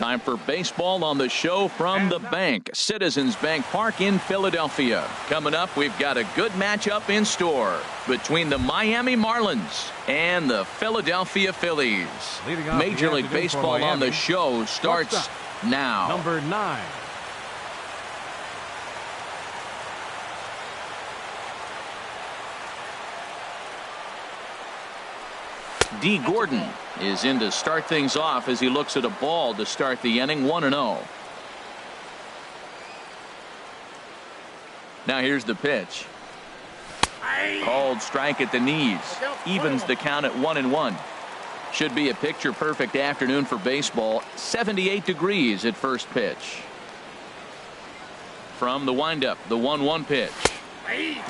Time for baseball on the show from the bank. Citizens Bank Park in Philadelphia. Coming up, we've got a good matchup in store between the Miami Marlins and the Philadelphia Phillies. Major League Baseball on the show starts now. Number 9. D. Gordon is in to start things off as he looks at a ball to start the inning. 1-0. Now here's the pitch. Called strike at the knees. Evens the count at 1-1. Should be a picture perfect afternoon for baseball. 78 degrees at first pitch. From the windup, the 1-1 pitch.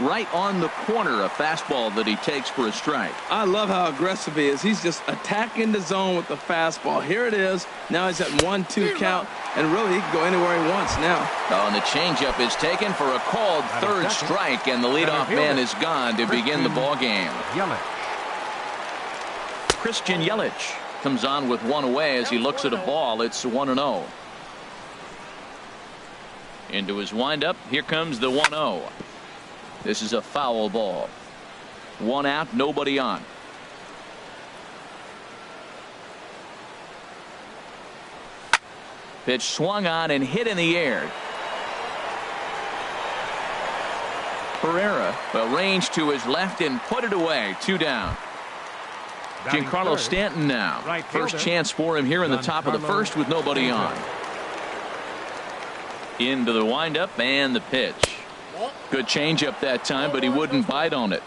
Right on the corner, a fastball that he takes for a strike. I love how aggressive he is. He's just attacking the zone with the fastball. Here it is. Now he's at 1-2 count, and really he can go anywhere he wants now. Oh, and the changeup is taken for a called third strike, and the leadoff man is gone to begin the ball game. Christian Yelich comes on with one away as he looks at a ball. It's 1-0. Into his windup. Here comes the 1-0. This is a foul ball. One out, nobody on. Pitch swung on and hit in the air. Pereira arranged to his left and put it away. 2 down. Giancarlo Stanton now. First chance for him here in the top of the first with nobody on. Into the windup and the pitch. Good changeup that time, but he wouldn't bite on it.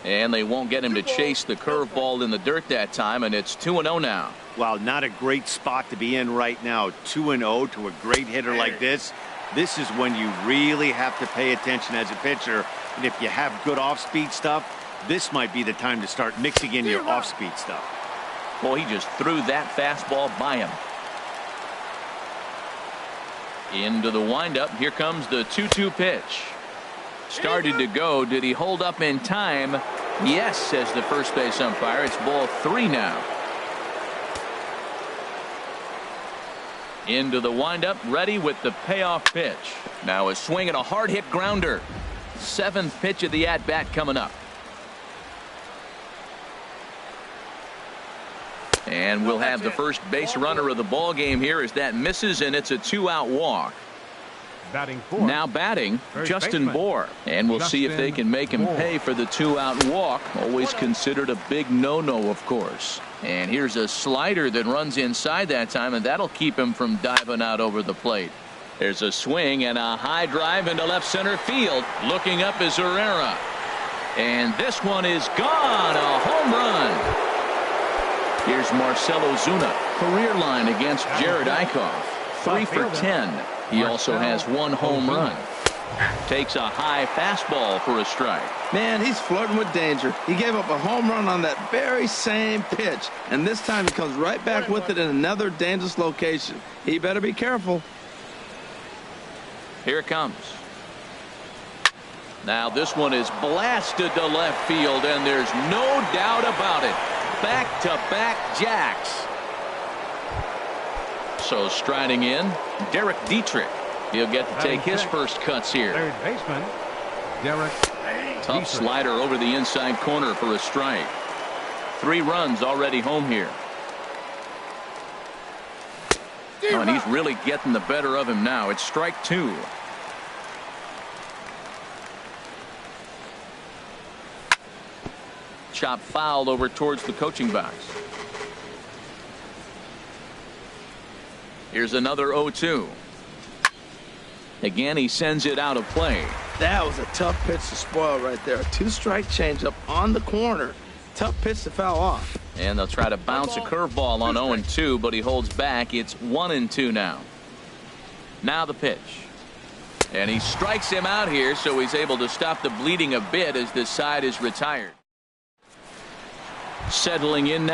And they won't get him to chase the curveball in the dirt that time, and it's 2-0 now. Well, not a great spot to be in right now. 2-0 to a great hitter like this. This is when you really have to pay attention as a pitcher. And if you have good off-speed stuff, this might be the time to start mixing in your off-speed stuff. Boy, he just threw that fastball by him. Into the windup. Here comes the 2-2 pitch. Started to go. Did he hold up in time? Yes, says the first base umpire. It's ball 3 now. Into the windup. Ready with the payoff pitch. Now a swing and a hard hit grounder. 7th pitch of the at-bat coming up. And we'll have the first base runner of the ball game here as that misses, and it's a 2-out walk. Now batting, Justin Bohr. And we'll see if they can make him pay for the 2-out walk. Always considered a big no-no, of course. And here's a slider that runs inside that time, and that'll keep him from diving out over the plate. There's a swing and a high drive into left center field. Looking up is Herrera. And this one is gone. A home run. Here's Marcell Ozuna. Career line against Jared Eichhoff. 3 for 10. He also has 1 home run. Takes a high fastball for a strike. Man, he's flirting with danger. He gave up a home run on that very same pitch, and this time he comes right back with it in another dangerous location. He better be careful. Here it comes. Now this one is blasted to left field, and there's no doubt about it. Back-to-back jacks. So striding in, Derek Dietrich. He'll get to take his first cuts here. Third baseman, Derek. Tough slider over the inside corner for a strike. 3 runs already home here. Oh, and he's really getting the better of him now. It's strike 2. Chop fouled over towards the coaching box. Here's another 0-2. Again, he sends it out of play. That was a tough pitch to spoil right there. 2-strike changeup on the corner. Tough pitch to foul off. And they'll try to bounce a curveball on 0-2, but he holds back. It's 1-2 now. Now the pitch. And he strikes him out here, so he's able to stop the bleeding a bit as this side is retired. Settling in now,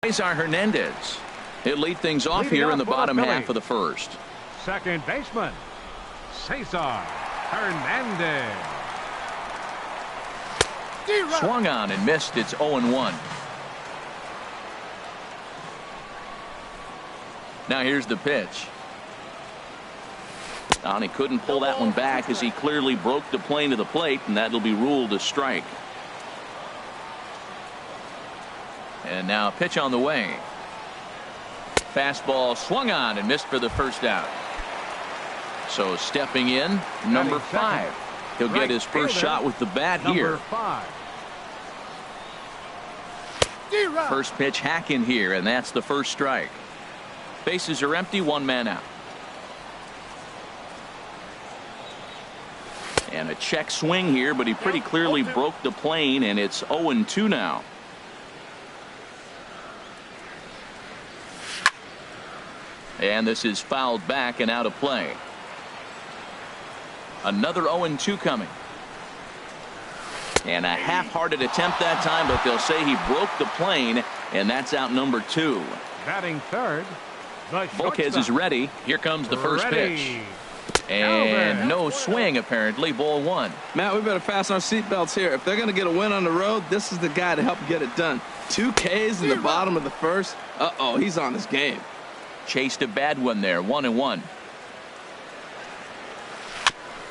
Cesar Hernandez. He'll lead things off here in the bottom half of the first. Second baseman, Cesar Hernandez. Swung on and missed. It's 0-1. Now here's the pitch. And he couldn't pull that one back as he clearly broke the plane to the plate, and that'll be ruled a strike. And now a pitch on the way. Fastball swung on and missed for the first out. So stepping in, number 5. He'll get his first shot with the bat here. First pitch hack in here, and that's the first strike. Bases are empty, 1 man out. And a check swing here, but he pretty clearly broke the plane, and it's 0-2 now. And this is fouled back and out of play. Another 0-2 coming. And a half-hearted attempt that time, but they'll say he broke the plane, and that's out number 2. Batting third, Volquez is ready. Here comes the first pitch. And no swing, apparently. Ball 1. Matt, we better fasten our seatbelts here. If they're going to get a win on the road, this is the guy to help get it done. 2 Ks in the bottom of the first. Uh-oh, he's on his game. Chased a bad one there, 1-1.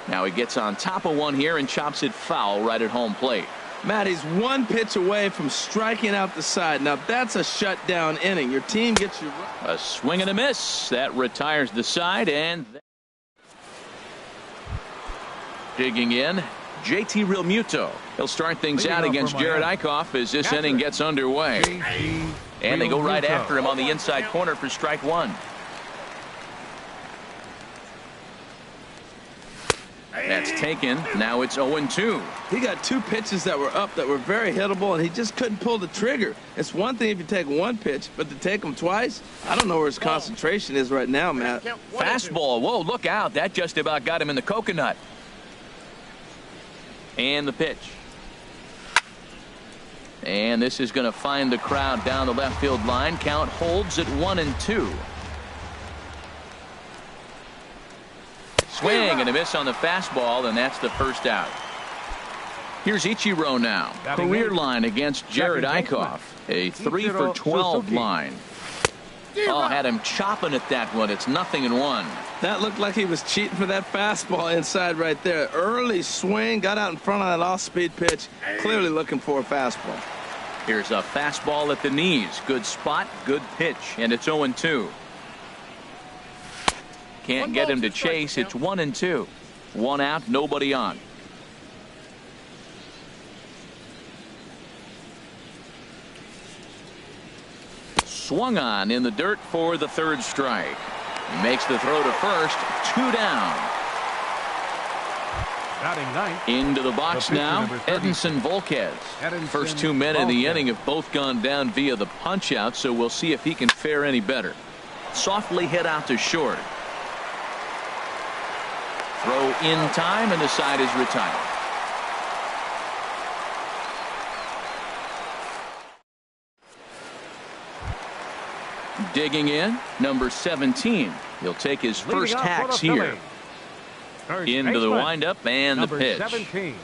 Now he gets on top of one here and chops it foul right at home plate. Matt, he's 1 pitch away from striking out the side. Now that's a shutdown inning. Your team gets you. A swing and a miss. That retires the side, and digging in, JT Realmuto. He'll start things out against Jared Eichhoff as this inning gets underway. And they go right after him on the inside corner for strike 1. That's taken. Now it's 0-2. He got 2 pitches that were up that were very hittable, and he just couldn't pull the trigger. It's one thing if you take 1 pitch, but to take them twice, I don't know where his concentration is right now, Matt. Fastball. Whoa, look out. That just about got him in the coconut. And the pitch. And this is going to find the crowd down the left field line. Count holds at 1-2. Swing and a miss on the fastball, and that's the first out. Here's Ichiro now. Career line against Jared Eichhoff. A 3 for 12 line. Oh, had him chopping at that one. It's 0-1. That looked like he was cheating for that fastball inside right there. Early swing, got out in front of that off-speed pitch. Clearly looking for a fastball. Here's a fastball at the knees. Good spot, good pitch, and it's 0-2. Can't get him to chase. It's 1-2. 1 out, nobody on. Swung on in the dirt for the 3rd strike. He makes the throw to first. 2 down. Into the box now, Edinson Volquez. First 2 men in the inning have both gone down via the punch out, so we'll see if he can fare any better. Softly hit out to short. Throw in time, and the side is retired. Digging in, number 17. He'll take his first hacks here. Into the windup and the pitch. 17.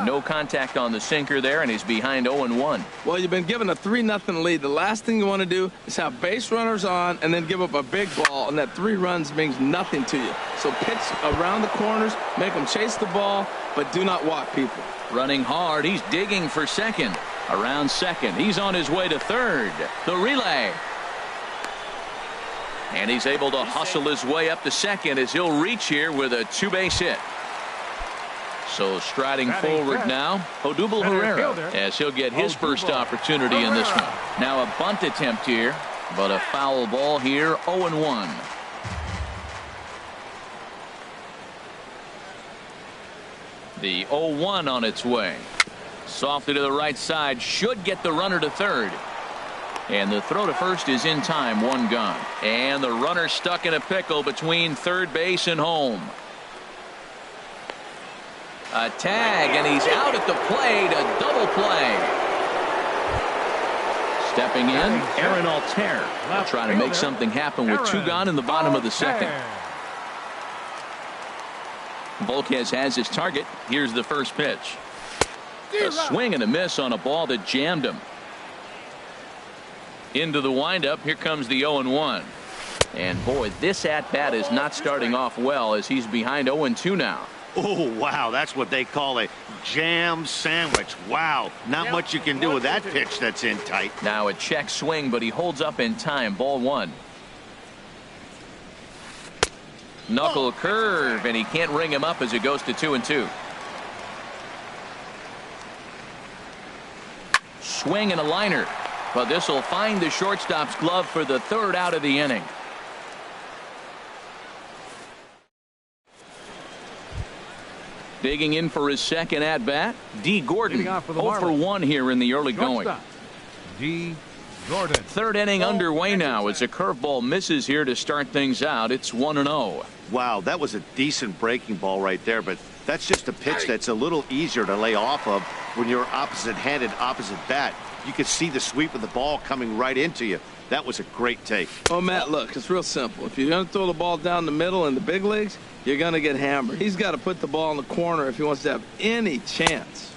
No contact on the sinker there, and he's behind 0-1. Well, you've been given a 3-0 lead. The last thing you want to do is have base runners on and then give up a big ball, and that 3 runs means nothing to you. So pitch around the corners, make them chase the ball, but do not walk people. Running hard, he's digging for second. Around second, he's on his way to third. The relay. And he's able to hustle his way up to second as he'll reach here with a 2-base hit. So striding forward now, Odubel Herrera, as he'll get his first opportunity in this one. Now a bunt attempt here, but a foul ball here, 0-1. The 0-1 on its way. Softly to the right side, should get the runner to third. And the throw to first is in time, 1 gone. And the runner stuck in a pickle between third base and home. A tag, and he's out at the plate, a double play. Stepping in, Aaron Altair. They'll try to make something happen with 2 gone in the bottom of the second. Volquez has his target. Here's the first pitch. A swing and a miss on a ball that jammed him. Into the windup. Here comes the 0-1. And boy, this at-bat is not starting off well as he's behind 0-2 now. Oh, wow, that's what they call a jam sandwich. Wow, not much you can do with that pitch that's in tight. Now a check swing, but he holds up in time. Ball 1. Knuckle curve, and he can't ring him up as it goes to 2-2. Swing and a liner, but this will find the shortstop's glove for the 3rd out of the inning. Digging in for his 2nd at bat, D. Gordon. 0 for 1 here in the early going. D. Gordon. 3rd inning underway now as a curveball misses here to start things out. It's 1-0. Wow, that was a decent breaking ball right there, but that's just a pitch that's a little easier to lay off of when you're opposite-handed, opposite bat. You can see the sweep of the ball coming right into you. That was a great take. Oh, Matt, look, it's real simple. If you're going to throw the ball down the middle in the big leagues, you're going to get hammered. He's got to put the ball in the corner if he wants to have any chance.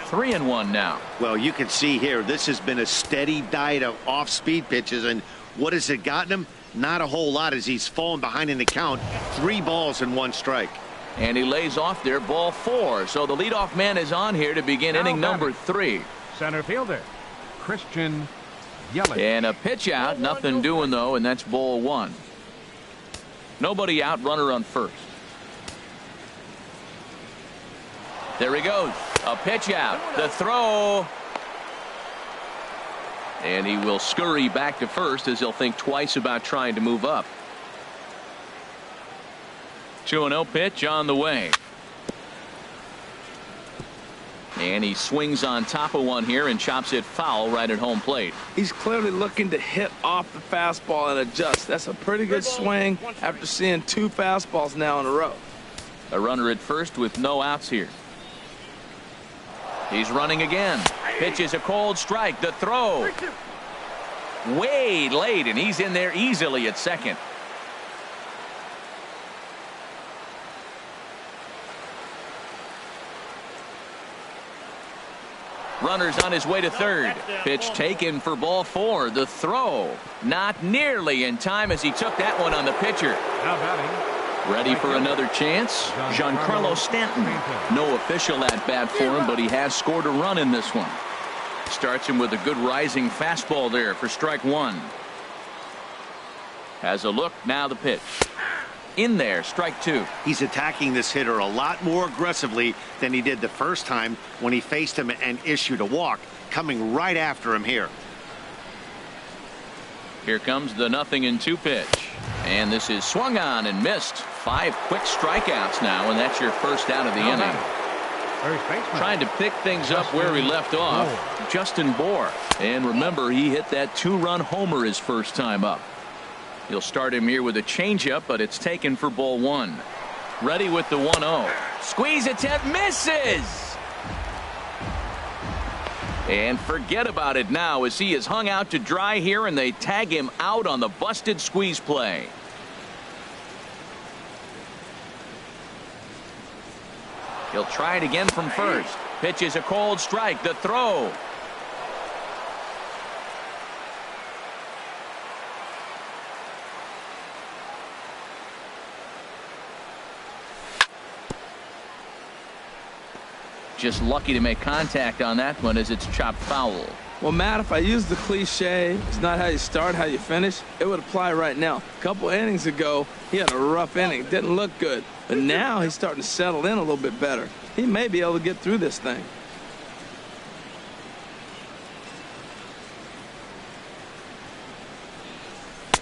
3-1 now. Well, you can see here, this has been a steady diet of off-speed pitches, and what has it gotten him? Not a whole lot as he's fallen behind in the count. 3 balls and 1 strike. And he lays off there, ball 4. So the leadoff man is on here to begin inning number 3. Center fielder, Christian Yelich. And a pitch out, nothing doing though, and that's ball 1. Nobody out, runner on first. There he goes. A pitch out. The throw. And he will scurry back to first as he'll think twice about trying to move up. 2-0 pitch on the way. And he swings on top of one here and chops it foul right at home plate. He's clearly looking to hit off the fastball and adjust. That's a pretty good swing after seeing 2 fastballs now in a row. A runner at first with no outs here. He's running again. Pitch is a cold strike. The throw. Way late, and he's in there easily at second. Runner's on his way to third. Pitch taken for ball 4. The throw not nearly in time as he took that one on the pitcher. Now batting. Ready for another chance? Giancarlo Stanton. No official at bat for him, but he has scored a run in this one. Starts him with a good rising fastball there for strike 1. Has a look, now the pitch. In there, strike 2. He's attacking this hitter a lot more aggressively than he did the first time when he faced him and issued a walk, coming right after him here. Here comes the 0-2 pitch. And this is swung on and missed. 5 quick strikeouts now, and that's your first out of the inning. Trying to pick things up where he left off. Justin Bour. And remember, he hit that 2-run homer his first time up. He'll start him here with a changeup, but it's taken for ball 1. Ready with the 1-0. Squeeze attempt, misses. And forget about it now as he is hung out to dry here, and they tag him out on the busted squeeze play. He'll try it again from first. Pitch is a cold strike. The throw. Just lucky to make contact on that one as it's chopped foul. Well, Matt, if I use the cliche, it's not how you start, how you finish, it would apply right now. A couple innings ago, he had a rough inning. Didn't look good. But now he's starting to settle in a little bit better. He may be able to get through this thing.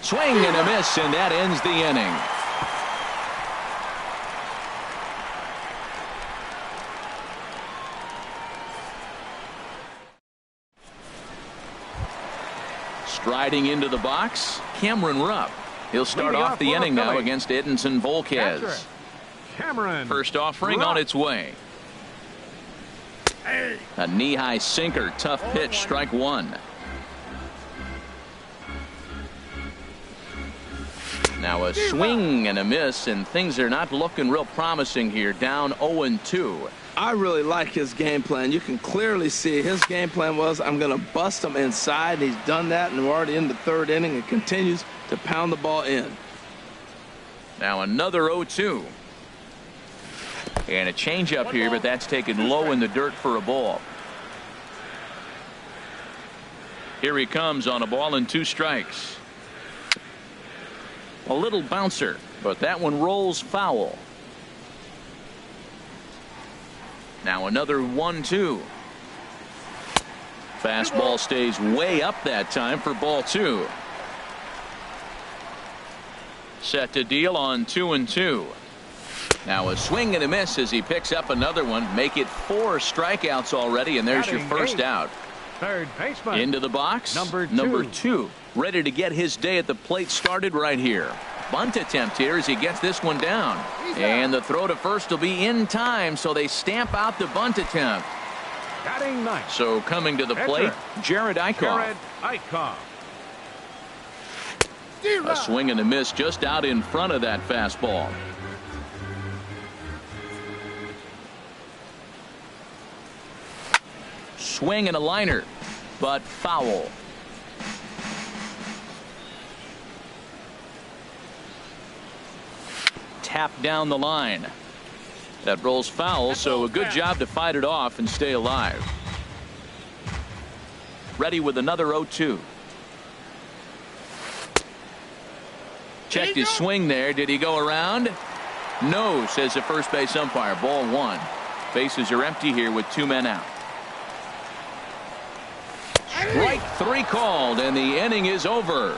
Swing and a miss, and that ends the inning. Striding into the box, Cameron Rupp. He'll start off the inning now against Edinson Volquez. First offering on its way. A knee-high sinker, tough pitch, strike 1. Now a swing and a miss, and things are not looking real promising here. Down 0-2. I really like his game plan. You can clearly see his game plan was, I'm going to bust him inside. He's done that, and we're already in the third inning and continues to pound the ball in. Now another 0-2. And a changeup here, but that's taken low in the dirt for a ball. Here he comes on a ball and 2 strikes. A little bouncer, but that one rolls foul. Now another 1-2. Fastball stays way up that time for ball 2. Set to deal on 2-2. Now a swing and a miss as he picks up another one. Make it 4 strikeouts already, and there's your first out. Third baseman. Into the box. Number 2. Ready to get his day at the plate started right here. Bunt attempt here as he gets this one down. And the throw to first will be in time, so they stamp out the bunt attempt. Batting ninth. So coming to the plate, Jared Eichhoff. A swing and a miss just out in front of that fastball. Swing and a liner, but foul. Tap down the line. That rolls foul, so a good job to fight it off and stay alive. Ready with another 0-2. Checked his swing there. Did he go around? No, says the first base umpire. Ball 1. Bases are empty here with 2 men out. Strike 3 called, and the inning is over.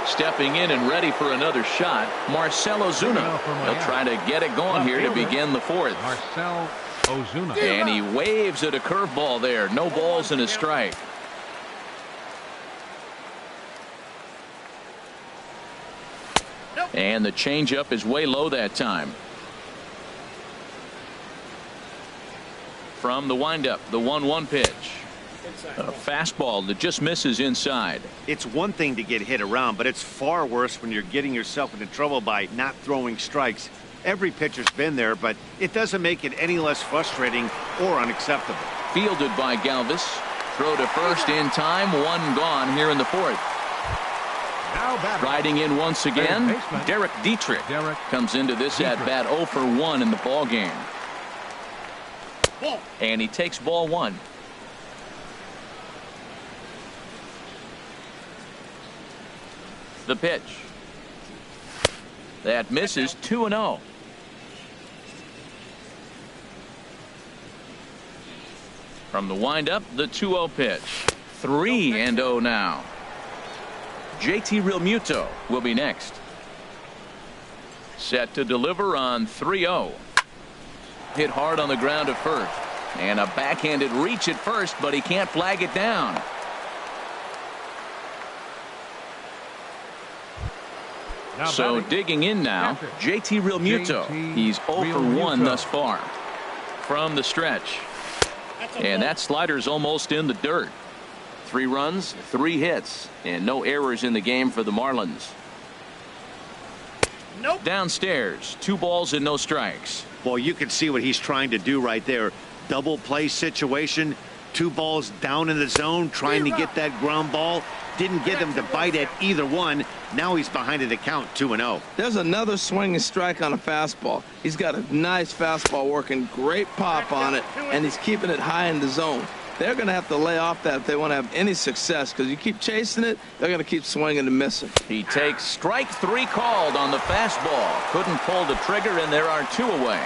Stepping in and ready for another shot, Marcell Ozuna. He'll try to get it going here to begin the 4th. Marcell Ozuna. And he waves at a curveball there. No balls and a strike. And the changeup is way low that time. From the windup, the 1-1 pitch. A fastball that just misses inside. It's one thing to get hit around, but it's far worse when you're getting yourself into trouble by not throwing strikes. Every pitcher's been there, but it doesn't make it any less frustrating or unacceptable. Fielded by Galvis. Throw to first in time. 1 gone here in the 4th. Riding in once again, Derek Dietrich comes into this at-bat 0 for 1 in the ball game. And he takes ball 1. The pitch. That misses. 2-0. From the windup, the 2-0 pitch. 3-0 now. JT Realmuto will be next. Set to deliver on 3-0. Hit hard on the ground at first. And a backhanded reach at first, but he can't flag it down. So digging in now, JT Realmuto. He's 0 for 1 thus far. From the stretch. And that slider's almost in the dirt. 3 runs, 3 hits, and no errors in the game for the Marlins. Downstairs, 2 balls and no strikes. Well, you can see what he's trying to do right there. Double play situation. 2 balls down in the zone, trying to get that ground ball. Didn't get him to bite at either one. Now he's behind at a count 2-0. There's another swing and strike on a fastball. He's got a nice fastball working, great pop on it, and he's keeping it high in the zone. They're going to have to lay off that if they want to have any success, because you keep chasing it, they're going to keep swinging and missing. He takes strike 3 called on the fastball. Couldn't pull the trigger, and there are 2 away.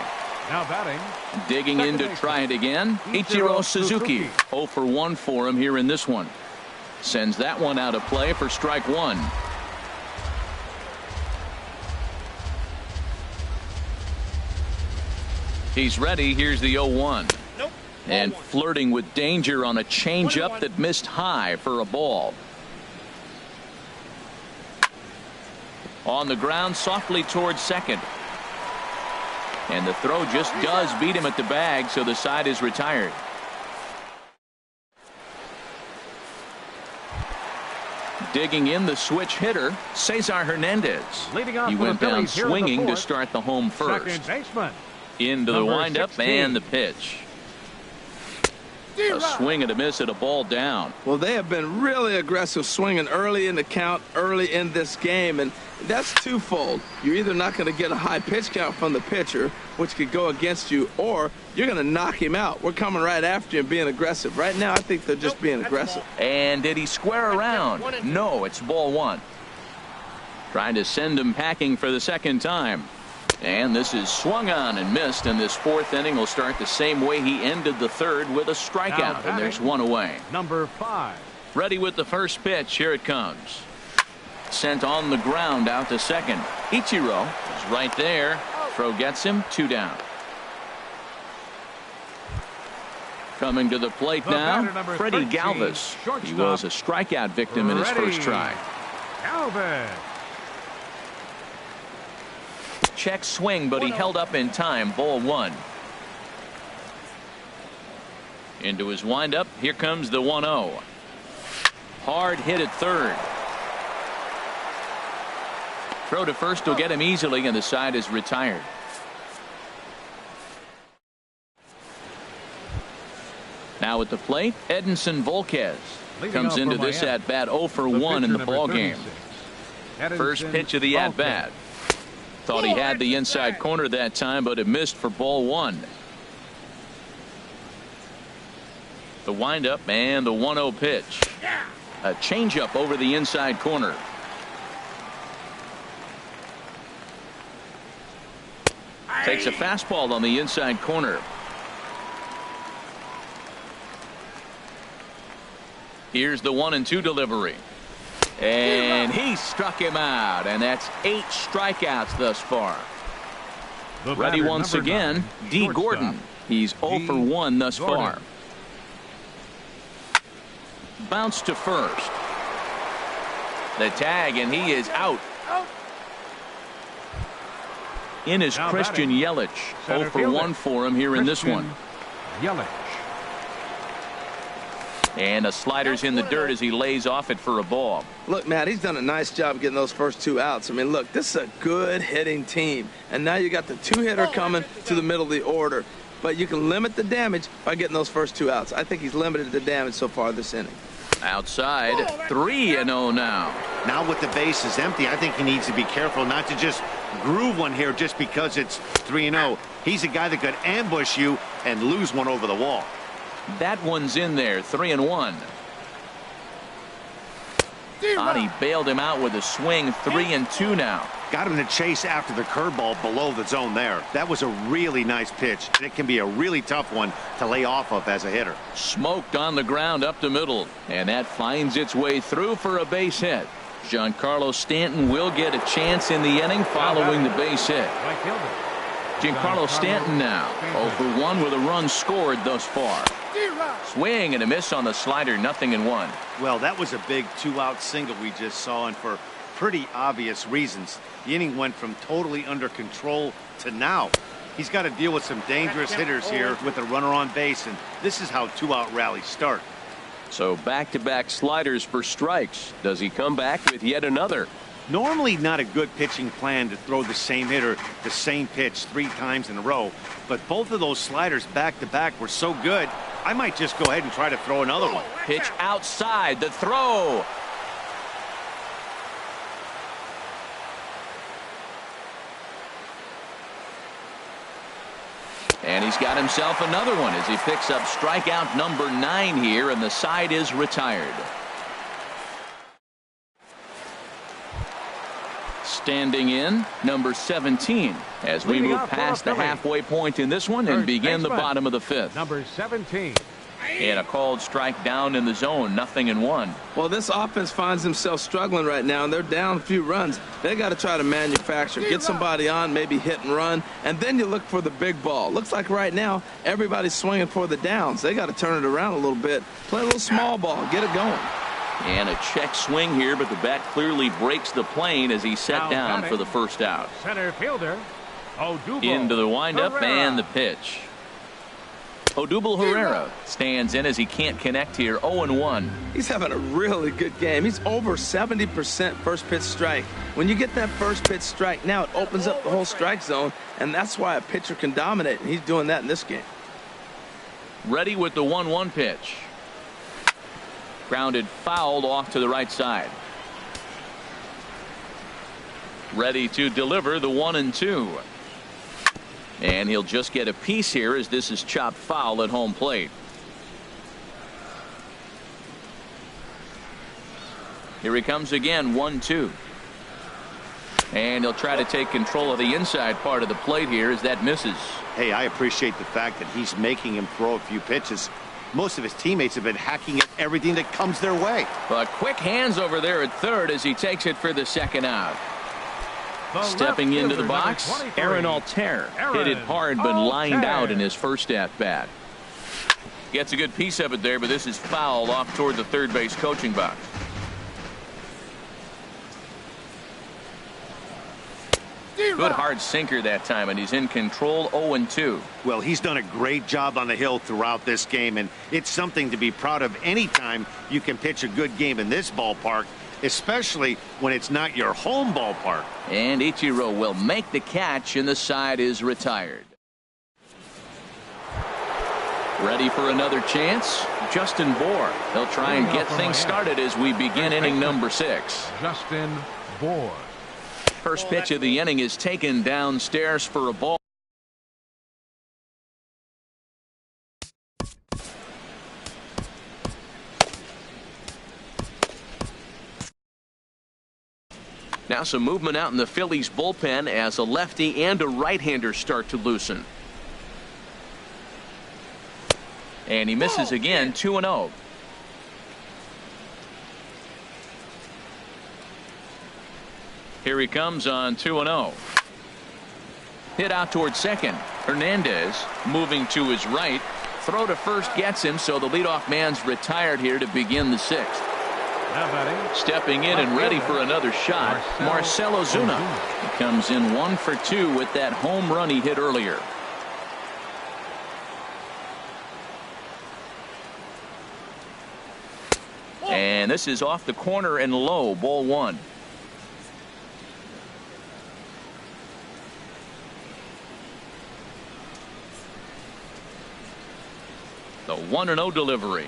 Now batting. Digging in to try it again, Ichiro Suzuki. 0 for 1 for him here in this one. Sends that one out of play for strike 1. He's ready. Here's the 0-1. And flirting with danger on a changeup that missed high for a ball. On the ground softly towards second. And the throw just does beat him at the bag, so the side is retired. Digging in the switch hitter, Cesar Hernandez. He went down swinging to start the home first. Into the windup and the pitch. A swing and a miss at a ball down. Well, they have been really aggressive swinging early in the count, early in this game, and that's twofold. You're either not going to get a high pitch count from the pitcher, which could go against you, or you're going to knock him out. We're coming right after you and being aggressive. Right now, I think they're just being aggressive. And did he square around? No, it's ball one. Trying to send him packing for the second time. And this is swung on and missed, and this fourth inning will start the same way he ended the third with a strikeout, and there's one away. Number 5. Ready with the first pitch. Here it comes. Sent on the ground out to second. Ichiro is right there. Throw gets him, 2 down. Coming to the plate now, Freddie Galvis. He was a strikeout victim in his first try. Galvis. Check swing, but he held up in time. Ball one. Into his windup. Here comes the 1-0. Hard hit at third. Throw to first will get him easily, and the side is retired. Now at the plate, Edinson Volquez comes into this at bat 0 for 1 in the ball game. First pitch of the at bat. Thought he had the inside corner that time, but it missed for ball one. The windup and the 1-0 pitch. A changeup over the inside corner. Takes a fastball on the inside corner. Here's the 1-2 delivery. And he struck him out, and that's 8 strikeouts thus far. Ready once again, D. Gordon. He's 0 for 1 thus far. Bounce to first. The tag, and he is out. In is Christian Yelich. 0 for 1 for him here in this one. Yelich. And a slider's in the dirt as he lays off it for a ball. Look, Matt, he's done a nice job getting those first 2 outs. I mean, look, this is a good hitting team. And now you got the 2-hitter coming to the middle of the order. But you can limit the damage by getting those first 2 outs. I think he's limited the damage so far this inning. Outside, 3-0 now. Now with the bases empty, I think he needs to be careful not to just groove one here just because it's 3-0. He's a guy that could ambush you and lose one over the wall. That one's in there, 3-1. He bailed him out with a swing, 3-2 now. Got him to chase after the curveball below the zone there. That was a really nice pitch. It can be a really tough one to lay off of as a hitter. Smoked on the ground up the middle, and that finds its way through for a base hit. Giancarlo Stanton will get a chance in the inning following the base hit. Giancarlo Stanton now 0 for 1 with a run scored thus far. Swing and a miss on the slider, 0-1. Well, that was a big 2-out single we just saw, and for pretty obvious reasons. The inning went from totally under control to now. He's got to deal with some dangerous hitters here with a runner on base, and this is how 2-out rallies start. So back-to-back sliders for strikes. Does he come back with yet another? Normally not a good pitching plan to throw the same hitter the same pitch 3 times in a row, but both of those sliders back-to-back were so good, I might just go ahead and try to throw another one. Pitch outside, the throw. And he's got himself another one as he picks up strikeout number 9 here, and the side is retired. Standing in, number 17, as we move past the halfway point in this one and begin the bottom of the 5th. Number 17. And a called strike down in the zone, 0-1. Well, this offense finds themselves struggling right now, and they're down a few runs. They got to try to manufacture, get somebody on, maybe hit and run, and then you look for the big ball. Looks like right now everybody's swinging for the downs. They got to turn it around a little bit, play a little small ball, get it going. And a check swing here, but the bat clearly breaks the plane as he's set down for the first out. Center fielder, Odubel. Into the windup and the pitch. Odubel Herrera stands in as he can't connect here. 0-1. He's having a really good game. He's over 70% first pitch strike. When you get that first pitch strike, now it opens up the whole strike zone, and that's why a pitcher can dominate, and he's doing that in this game. Ready with the 1-1 pitch. Grounded fouled off to the right side. Ready to deliver the 1-2. And he'll just get a piece here as this is chopped foul at home plate. Here he comes again, 1-2. And he'll try to take control of the inside part of the plate here as that misses. Hey, I appreciate the fact that he's making him throw a few pitches. Most of his teammates have been hacking at everything that comes their way. But quick hands over there at third as he takes it for the second out. Stepping into the box, Aaron Altair. Hit it hard but lined out in his first at-bat. Gets a good piece of it there, but this is fouled off toward the third base coaching box. Good hard sinker that time, and he's in control. 0-2. Well, he's done a great job on the hill throughout this game, and it's something to be proud of anytime you can pitch a good game in this ballpark, especially when it's not your home ballpark. And Ichiro will make the catch, and the side is retired. Ready for another chance? Justin Bohr. He'll try and get things started as we begin inning number 6. Justin Bohr. First pitch of the inning is taken downstairs for a ball. Now some movement out in the Phillies bullpen as a lefty and a right-hander start to loosen. And he misses again. 2-0. Here he comes on 2-0. Hit out towards second. Hernandez moving to his right. Throw to first gets him, so the leadoff man's retired here to begin the 6th. Stepping in and ready for another shot, Marcell Ozuna. He comes in 1 for 2 with that home run he hit earlier. And this is off the corner and low. Ball 1. The 1-0 delivery.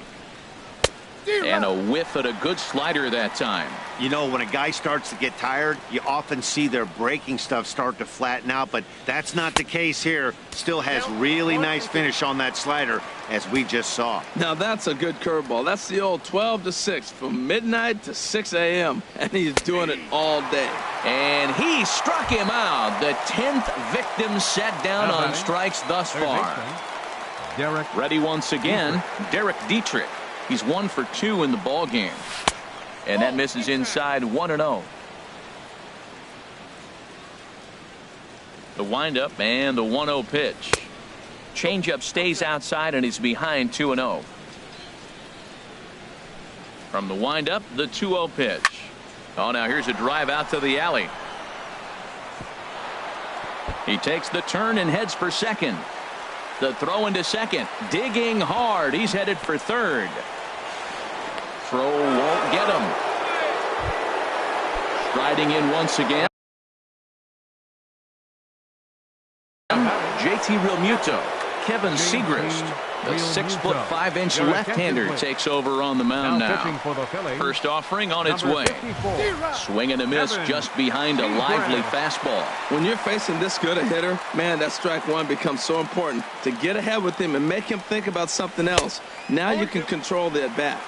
And a whiff at a good slider that time. You know, when a guy starts to get tired, you often see their breaking stuff start to flatten out, but that's not the case here. Still has really nice finish on that slider, as we just saw. Now that's a good curveball. That's the old 12 to 6 from midnight to 6 a.m. and he's doing it all day. And he struck him out. The 10th victim set down on strikes thus far. Ready once again, Derek Dietrich. He's 1 for 2 in the ball game. And that misses inside. 1-0. The windup and the 1-0 pitch. Changeup stays outside and he's behind. 2-0. From the windup, the 2-0 pitch. Oh, now here's a drive out to the alley. He takes the turn and heads for second. The throw into second. Digging hard. He's headed for third. Throw won't get him. Striding in once again. JT Realmuto. Kevin Segrist. The 6'5" left-hander takes over on the mound now. First offering on its way. Swing and a miss just behind a lively fastball. When you're facing this good a hitter, man, that strike one becomes so important to get ahead with him and make him think about something else. Now you can control the at-bat.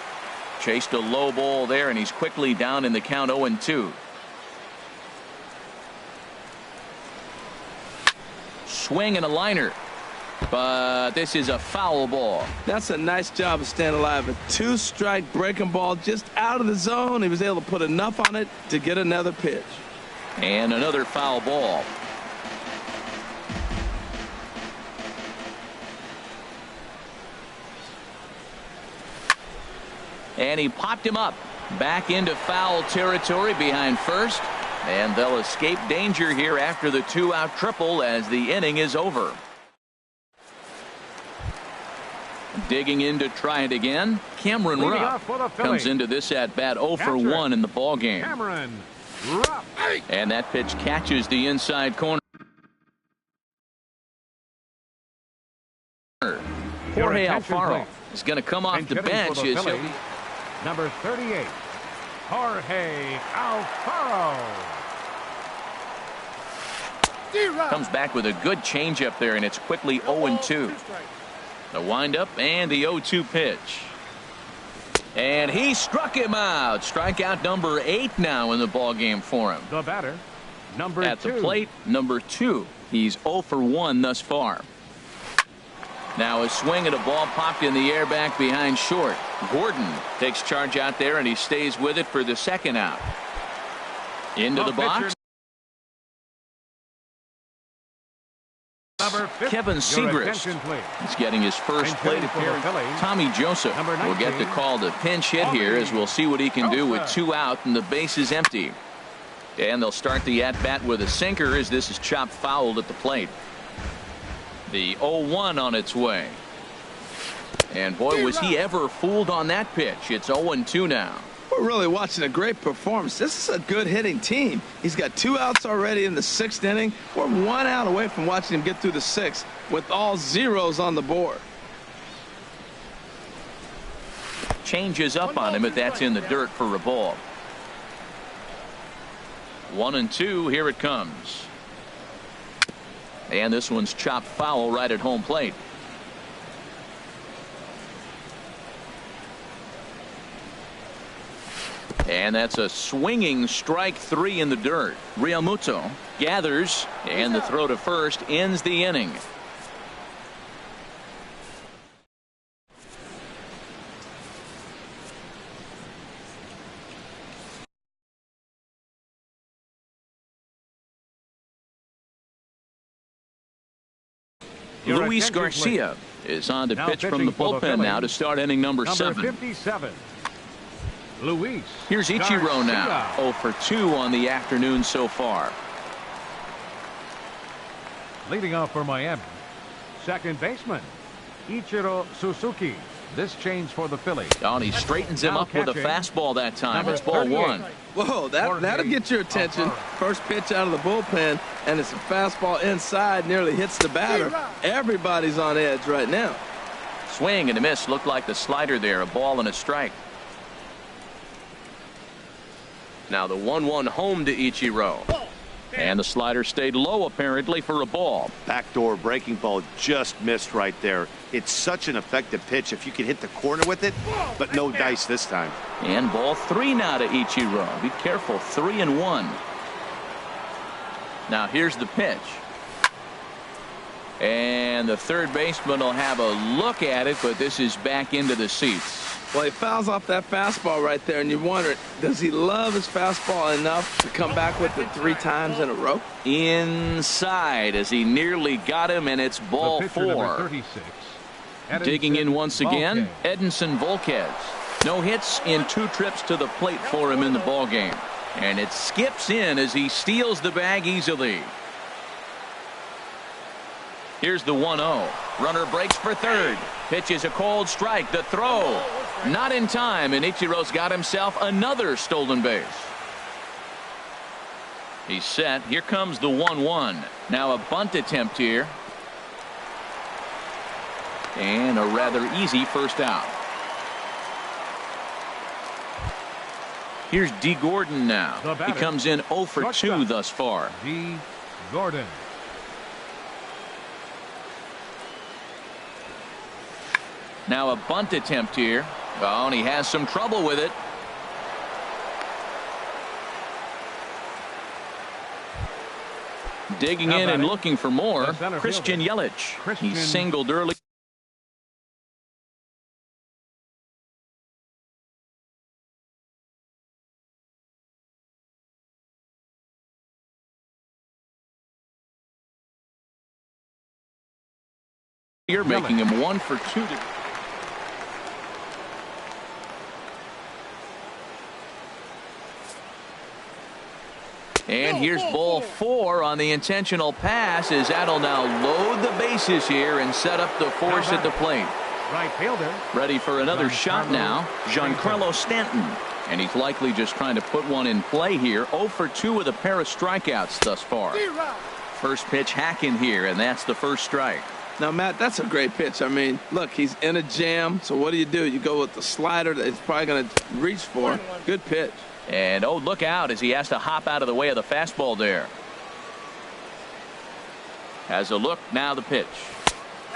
Chased a low ball there, and he's quickly down in the count. 0-2. Swing and a liner. But this is a foul ball. That's a nice job of staying alive. A 2-strike breaking ball just out of the zone. He was able to put enough on it to get another pitch. And another foul ball. And he popped him up. Back into foul territory behind first. And they'll escape danger here after the 2-out triple as the inning is over. Digging in to try it again, Cameron Rupp comes into this at bat 0 for 1 in the ball game. Cameron Rupp. And that pitch catches the inside corner. Jorge Alfaro is going to come off the bench. Number 38, Jorge Alfaro. Comes back with a good changeup there, and it's quickly 0-2. The windup and the 0-2 pitch. And he struck him out. Strikeout number 8 now in the ball game for him. The batter, number 2. At the plate, number 2. He's 0 for 1 thus far. Now a swing and a ball popped in the air back behind short. Gordon takes charge out there, and he stays with it for the second out. Into the box. Kevin Segrist is getting his first plate appearance. Tommy Joseph will get the call to pinch hit here, as we'll see what he can do with 2 out and the base is empty. And they'll start the at-bat with a sinker, as this is chopped fouled at the plate. The 0-1 on its way. And boy, was he ever fooled on that pitch. It's 0-2 now. We're really watching a great performance. This is a good hitting team. He's got 2 outs already in the 6th inning. We're 1 out away from watching him get through the 6th with all zeros on the board. Changes up on him, but that's in the dirt for a ball. 1-2. Here it comes. And this one's chopped foul right at home plate. And that's a swinging strike 3 in the dirt. Realmuto gathers, and the throw to first ends the inning. Luis Garcia is on to pitch from the bullpen now to start inning number 7. 57. Luis. Here's Ichiro now. 0 for 2 on the afternoon so far. Leading off for Miami, second baseman Ichiro Suzuki. This change for the Phillies. Oh, and he straightens him up with a fastball that time. It's ball 1. Whoa, that'll get your attention. First pitch out of the bullpen, and it's a fastball inside, nearly hits the batter. Everybody's on edge right now. Swing and a miss. Looked like the slider there. A ball and a strike. Now the 1-1 home to Ichiro. And the slider stayed low apparently for a ball. Backdoor breaking ball just missed right there. It's such an effective pitch if you can hit the corner with it, but no dice this time. And ball 3 now to Ichiro. Be careful. 3-1. Now here's the pitch. And the third baseman will have a look at it, but this is back into the seats. Well, he fouls off that fastball right there, and you wonder, does he love his fastball enough to come back with it 3 times in a row? Inside as he nearly got him, and it's ball 4. Digging in once again, Edinson Volquez. No hits in 2 trips to the plate for him in the ball game. And it skips in as he steals the bag easily. Here's the 1-0. Runner breaks for third. Pitch is a cold strike. The throw. Not in time, and Ichiro's got himself another stolen base. He's set. Here comes the 1-1. Now a bunt attempt here. And a rather easy first out. Here's D. Gordon now. He comes in 0 for 2 thus far. D. Gordon. Now a bunt attempt here. Oh, and he has some trouble with it. Digging in and looking for more. Christian Yelich. He singled early. You're making him 1 for 2. And here's ball 4 on the intentional pass, as that'll now load the bases here and set up the force at the plate. Right fielder. Ready for another shot now. Giancarlo Stanton. And he's likely just trying to put one in play here. 0 for 2 with a pair of strikeouts thus far. First pitch hacking here, and that's the first strike. Now, Matt, that's a great pitch. I mean, look, he's in a jam. So what do? You go with the slider that he's probably going to reach for. Good pitch. And, oh, look out as he has to hop out of the way of the fastball there. Has a look, now the pitch.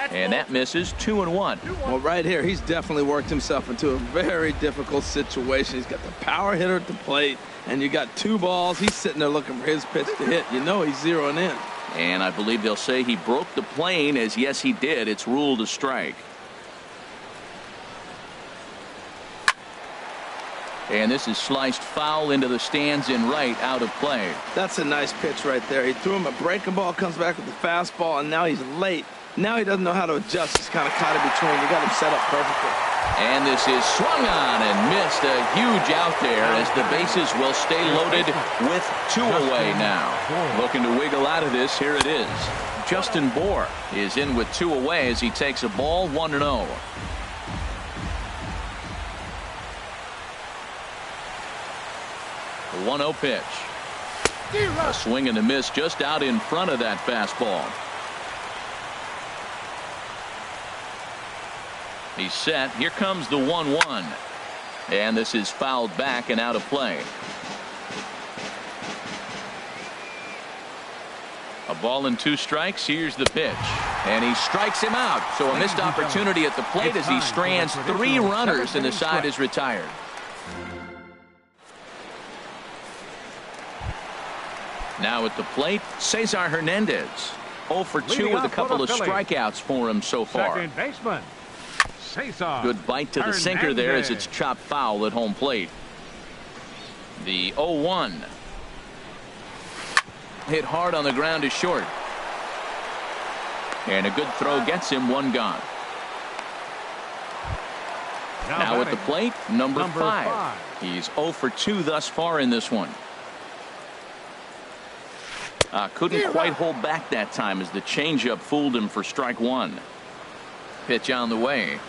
And that misses. 2-1. Well, right here, he's definitely worked himself into a very difficult situation. He's got the power hitter at the plate, and you got 2 balls. He's sitting there looking for his pitch to hit. You know he's zeroing in. And I believe they'll say he broke the plane, as yes, he did. It's ruled a strike. And this is sliced foul into the stands in right, out of play. That's a nice pitch right there. He threw him a breaking ball, comes back with the fastball, and now he's late. Now he doesn't know how to adjust. He's kind of caught in between. You got him set up perfectly. And this is swung on and missed. A huge out there as the bases will stay loaded with 2 away now. Looking to wiggle out of this. Here it is. Justin Bour is in with 2 away as he takes a ball 1-0. The 1-0 pitch. A swing and a miss just out in front of that fastball. He's set. Here comes the 1-1. And this is fouled back and out of play. A ball and 2 strikes. Here's the pitch. And he strikes him out. So a missed opportunity at the plate as he strands 3 runners and the side is retired. Now at the plate, Cesar Hernandez. 0 for 2 with a couple of strikeouts for him so far. Second baseman. Cesar Good bite to the sinker there as it's chopped foul at home plate. The 0-1. Hit hard on the ground to short. And a good throw gets him 1 gone. Now at the plate, number 5. He's 0 for 2 thus far in this one. Couldn't quite hold back that time as the changeup fooled him for strike 1. Pitch on the way.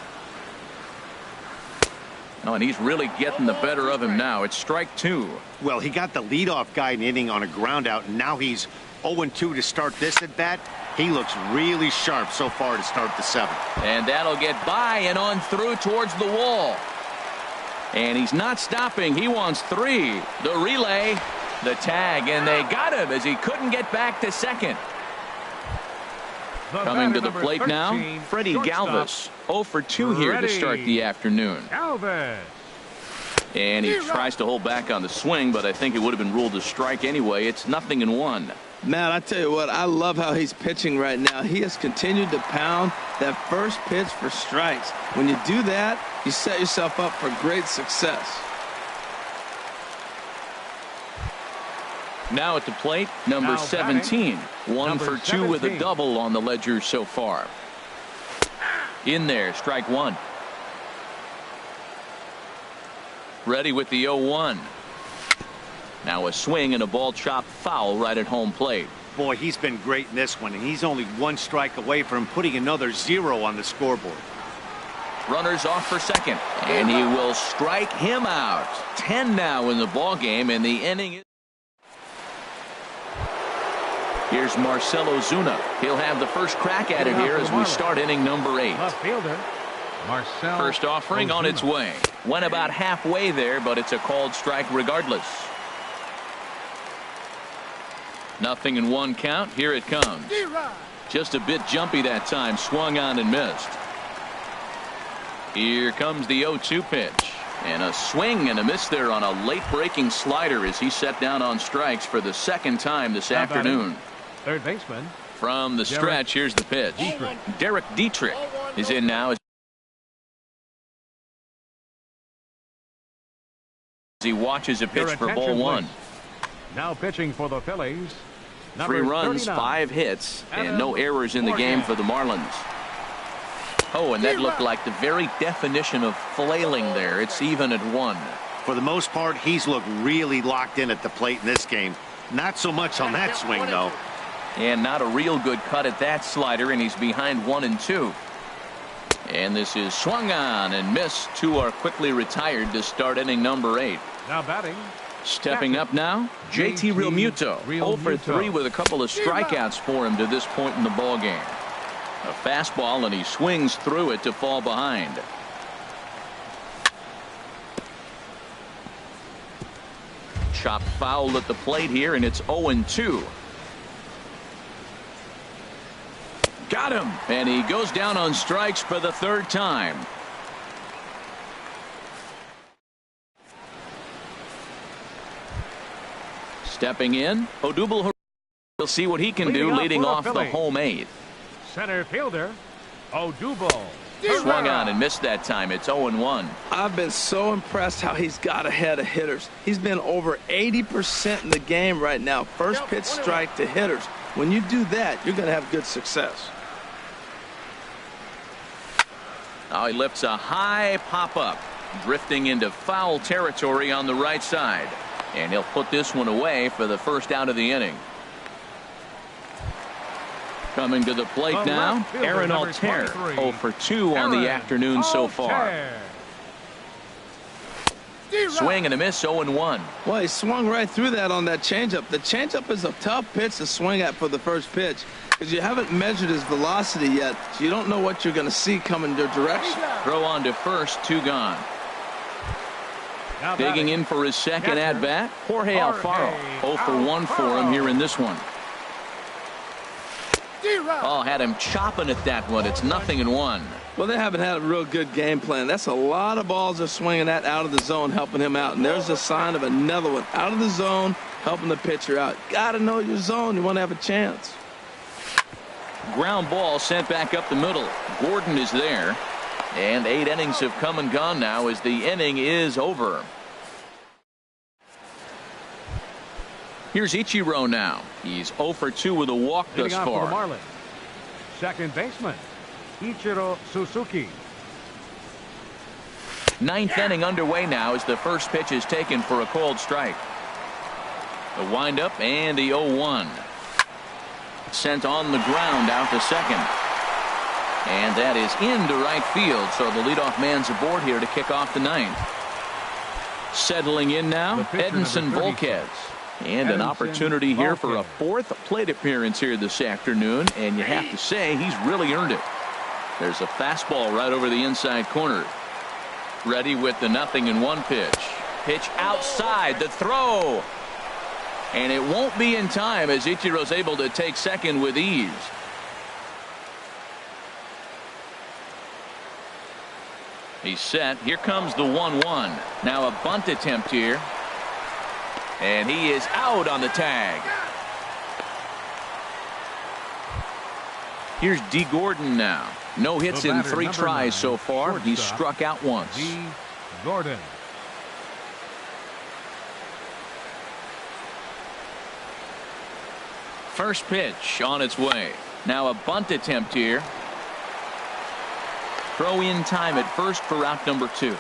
Oh, and he's really getting the better of him now. It's strike 2. Well, he got the leadoff guy in the inning on a ground out, and now he's 0-2 to start this at bat. He looks really sharp so far to start the 7th. And that'll get by and on through towards the wall. And he's not stopping. He wants 3. The relay, the tag, and they got him as he couldn't get back to second. Coming to the plate now, Freddie Galvis. 0 for 2 here to start the afternoon. Galvis. And he tries to hold back on the swing, but I think it would have been ruled a strike anyway. It's 0-1. Man, I tell you what, I love how he's pitching right now. He has continued to pound that first pitch for strikes. When you do that, you set yourself up for great success. Now at the plate, number 17. 1 for 2 with a double on the ledger so far. In there, strike 1. Ready with the 0-1. Now a swing and a ball chopped foul right at home plate. Boy, he's been great in this one, and he's only 1 strike away from putting another 0 on the scoreboard. Runners off for second, and he will strike him out. 10 now in the ball game, and the inning is. Here's Marcell Ozuna. He'll have the first crack at it here as we start inning number 8. Left fielder, Marcell First offering on its way. Went about halfway there, but it's a called strike regardless. 0-1 count. Here it comes. Just a bit jumpy that time. Swung on and missed. Here comes the 0-2 pitch. And a swing and a miss there on a late breaking slider as he set down on strikes for the 2nd time this afternoon. Third baseman. From the stretch, here's the pitch. Derek Dietrich is in now as he watches a pitch for ball 1. Now pitching for the Phillies. 3 runs, 5 hits, and no errors in the game for the Marlins. Oh, and that looked like the very definition of flailing there. It's even at 1. For the most part, he's looked really locked in at the plate in this game. Not so much on that swing, though. And not a real good cut at that slider, and he's behind 1-2. And this is swung on and missed. Two are quickly retired to start inning number 8. Now batting. Stepping up now, JT Realmuto. 0 for 3 with a couple of strikeouts for him to this point in the ball game. A fastball, and he swings through it to fall behind. Chopped foul at the plate here, and it's 0-2. Got him, and he goes down on strikes for the 3rd time. Stepping in, Odubel. We'll see what he can do leading off the home 8th. Center fielder, Odubel. Swung on and missed that time. It's 0-1. I've been so impressed how he's got ahead of hitters. He's been over 80% in the game right now. First pitch strike to hitters. When you do that, you're going to have good success. Now he lifts a high pop-up, drifting into foul territory on the right side. And he'll put this one away for the first out of the inning. Coming to the plate now, Aaron Altair. 0 for 2 on the afternoon so far. Swing and a miss, 0-1. Well, he swung right through that on that changeup. The changeup is a tough pitch to swing at for the first pitch because you haven't measured his velocity yet, so you don't know what you're going to see coming your direction. Throw on to first, 2 gone. Digging in for his second at-bat, Jorge Alfaro. 0 for 1 for him here in this one. Oh, had him chopping at that one. It's 0-1. Well, they haven't had a real good game plan. That's a lot of balls they're swinging at out of the zone, helping him out. And there's a sign of another one out of the zone, helping the pitcher out. Got to know your zone. You want to have a chance. Ground ball sent back up the middle. Gordon is there. And 8 innings have come and gone now as the inning is over. Here's Ichiro now. He's 0 for 2 with a walk thus far. For the Marlins. Second baseman, Ichiro Suzuki. 9th inning underway now as the first pitch is taken for a called strike. The windup and the 0-1. Sent on the ground out to second. And that is into right field, so the leadoff man's aboard here to kick off the 9th. Settling in now, Edinson Volquez. And an opportunity here for a 4th plate appearance here this afternoon, and you have to say he's really earned it. There's a fastball right over the inside corner. Ready with the 0-1 pitch. Pitch outside, the throw. And it won't be in time as Ichiro's able to take second with ease. He's set. Here comes the 1-1. Now a bunt attempt here. And he is out on the tag. Here's D. Gordon now. No hits in 3 tries so far. He's struck out once. D. Gordon. First pitch on its way. Now a bunt attempt here. Throw in time at first for out number 2.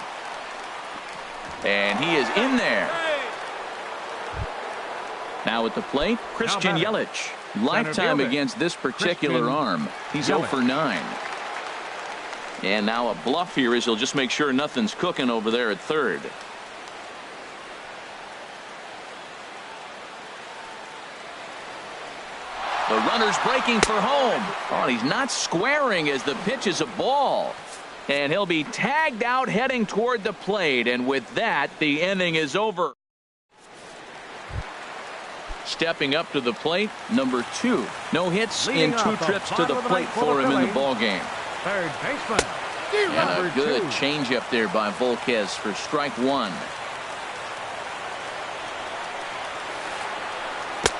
And he is in there. Now at the plate, Christian Yelich. Lifetime against this particular arm. He's 0 for 9. And now a bluff here as he'll just make sure nothing's cooking over there at third. The runner's breaking for home. Oh, he's not squaring as the pitch is a ball. And he'll be tagged out heading toward the plate. And with that, the inning is over. Stepping up to the plate, number 2. No hits in 2 trips to the plate for him in the ball game. Third baseman. And a good changeup there by Volquez for strike 1.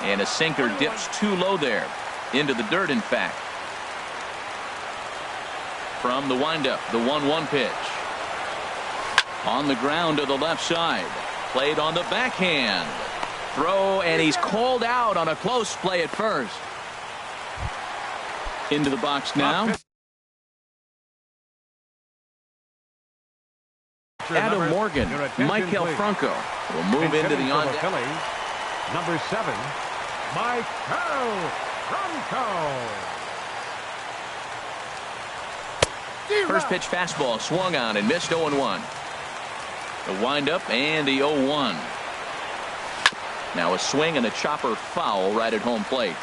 And a sinker dips too low there. Into the dirt, in fact. From the windup, the 1-1 pitch. On the ground to the left side. Played on the backhand. Throw, and he's called out on a close play at first. Into the box now. Adam Morgan, Michael Franco will move into the on-deck. Number 7, Michael Franco. First pitch fastball swung on and missed 0-1. The windup and the 0-1. Now a swing and a chopper foul right at home plate.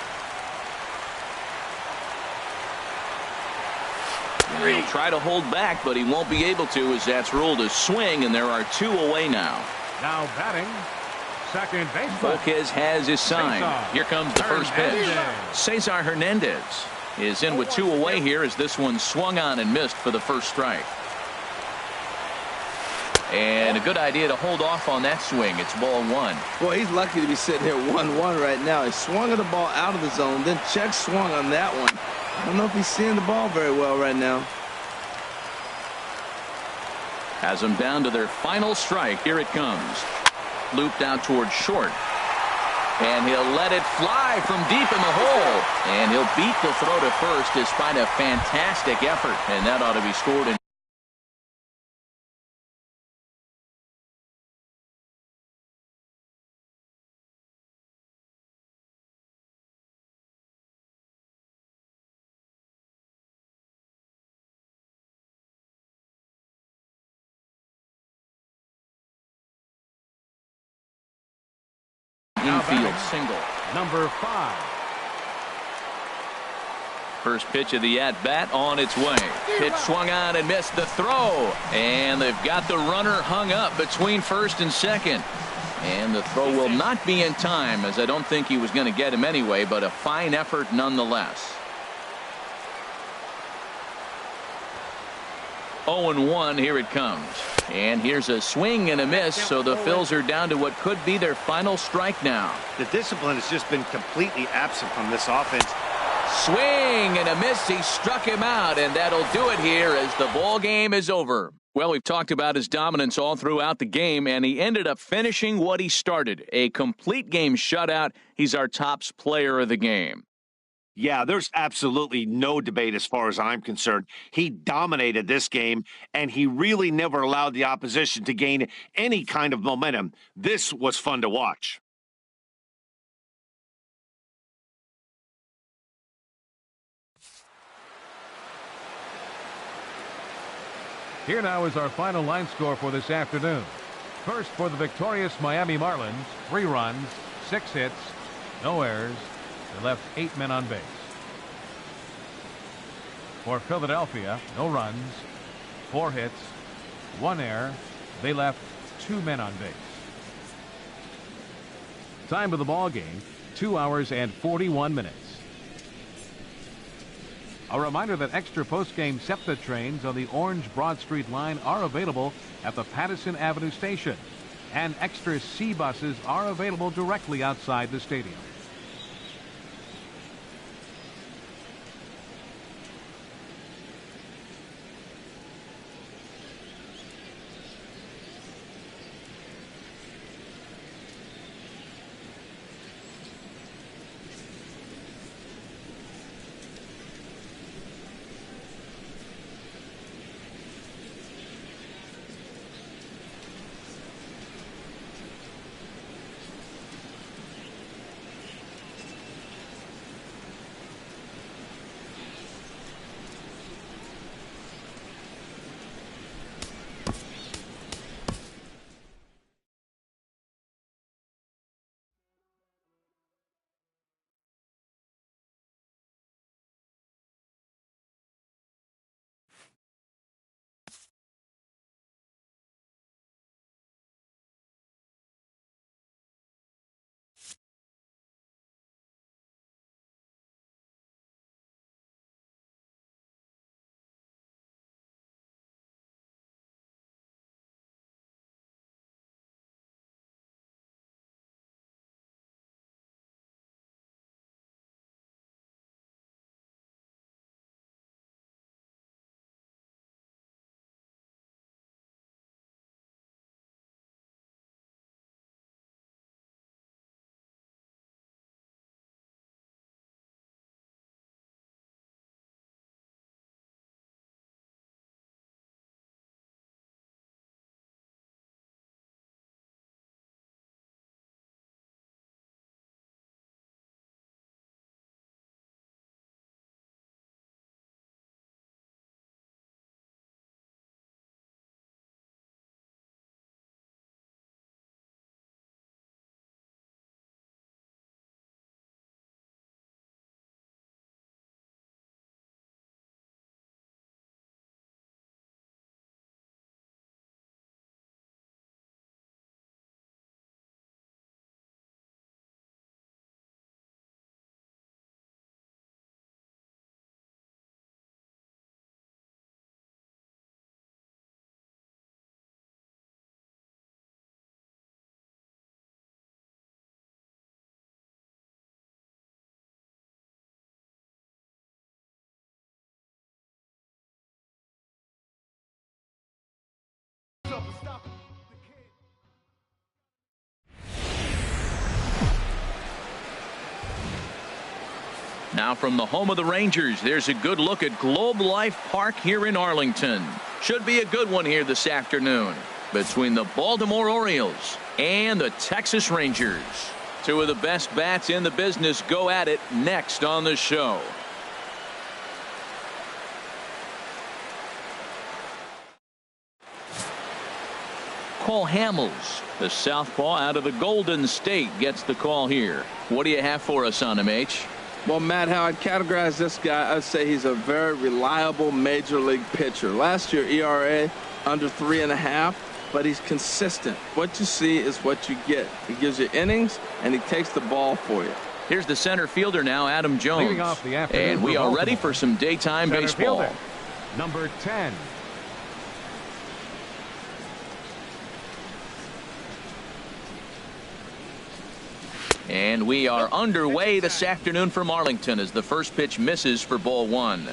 He'll try to hold back, but he won't be able to, as that's ruled a swing, and there are 2 away now. Now batting, second baseman. Volquez has his sign. Here comes the first pitch. Cesar Hernandez is in with 2 away here as this one swung on and missed for the first strike. And a good idea to hold off on that swing. It's ball 1. Boy, he's lucky to be sitting here 1-1 right now. He swung at the ball out of the zone, then check swung on that one. I don't know if he's seeing the ball very well right now. Has them down to their final strike. Here it comes. Looped out towards short. And he'll let it fly from deep in the hole. And he'll beat the throw to first despite a fantastic effort. And that ought to be scored in. Infield single. Number 5. First pitch of the at-bat on its way. Pitch swung on and missed the throw. And they've got the runner hung up between first and second. And the throw will not be in time, as I don't think he was going to get him anyway, but a fine effort nonetheless. 0-1, here it comes. And here's a swing and a miss, so the Phils are down to what could be their final strike now. The discipline has just been completely absent from this offense. Swing and a miss. He struck him out, and that'll do it here as the ball game is over. Well, we've talked about his dominance all throughout the game, and he ended up finishing what he started. A complete game shutout. He's our top player of the game. Yeah, there's absolutely no debate as far as I'm concerned. He dominated this game, and he really never allowed the opposition to gain any kind of momentum. This was fun to watch. Here now is our final line score for this afternoon. First, for the victorious Miami Marlins, 3 runs, 6 hits, no errors. They left 8 men on base. For Philadelphia, no runs, 4 hits, 1 error. They left 2 men on base. Time of the ball game, 2 hours and 41 minutes. A reminder that extra post-game SEPTA trains on the Orange Broad Street line are available at the Patterson Avenue station, and extra C buses are available directly outside the stadium. Now from the home of the Rangers, there's a good look at Globe Life Park here in Arlington. Should be a good one here this afternoon between the Baltimore Orioles and the Texas Rangers. Two of the best bats in the business go at it next on the show. Cole Hamels, the southpaw out of the Golden State, gets the call here. What do you have for us on him, H? Well, Matt, how I'd categorize this guy, I'd say he's a very reliable major league pitcher. Last year, ERA under 3.5, but he's consistent. What you see is what you get. He gives you innings, and he takes the ball for you. Here's the center fielder now, Adam Jones. Leading off the afternoon and we are ready for some daytime center baseball. Fielder, number 10. And we are underway this afternoon from Arlington as the first pitch misses for ball one.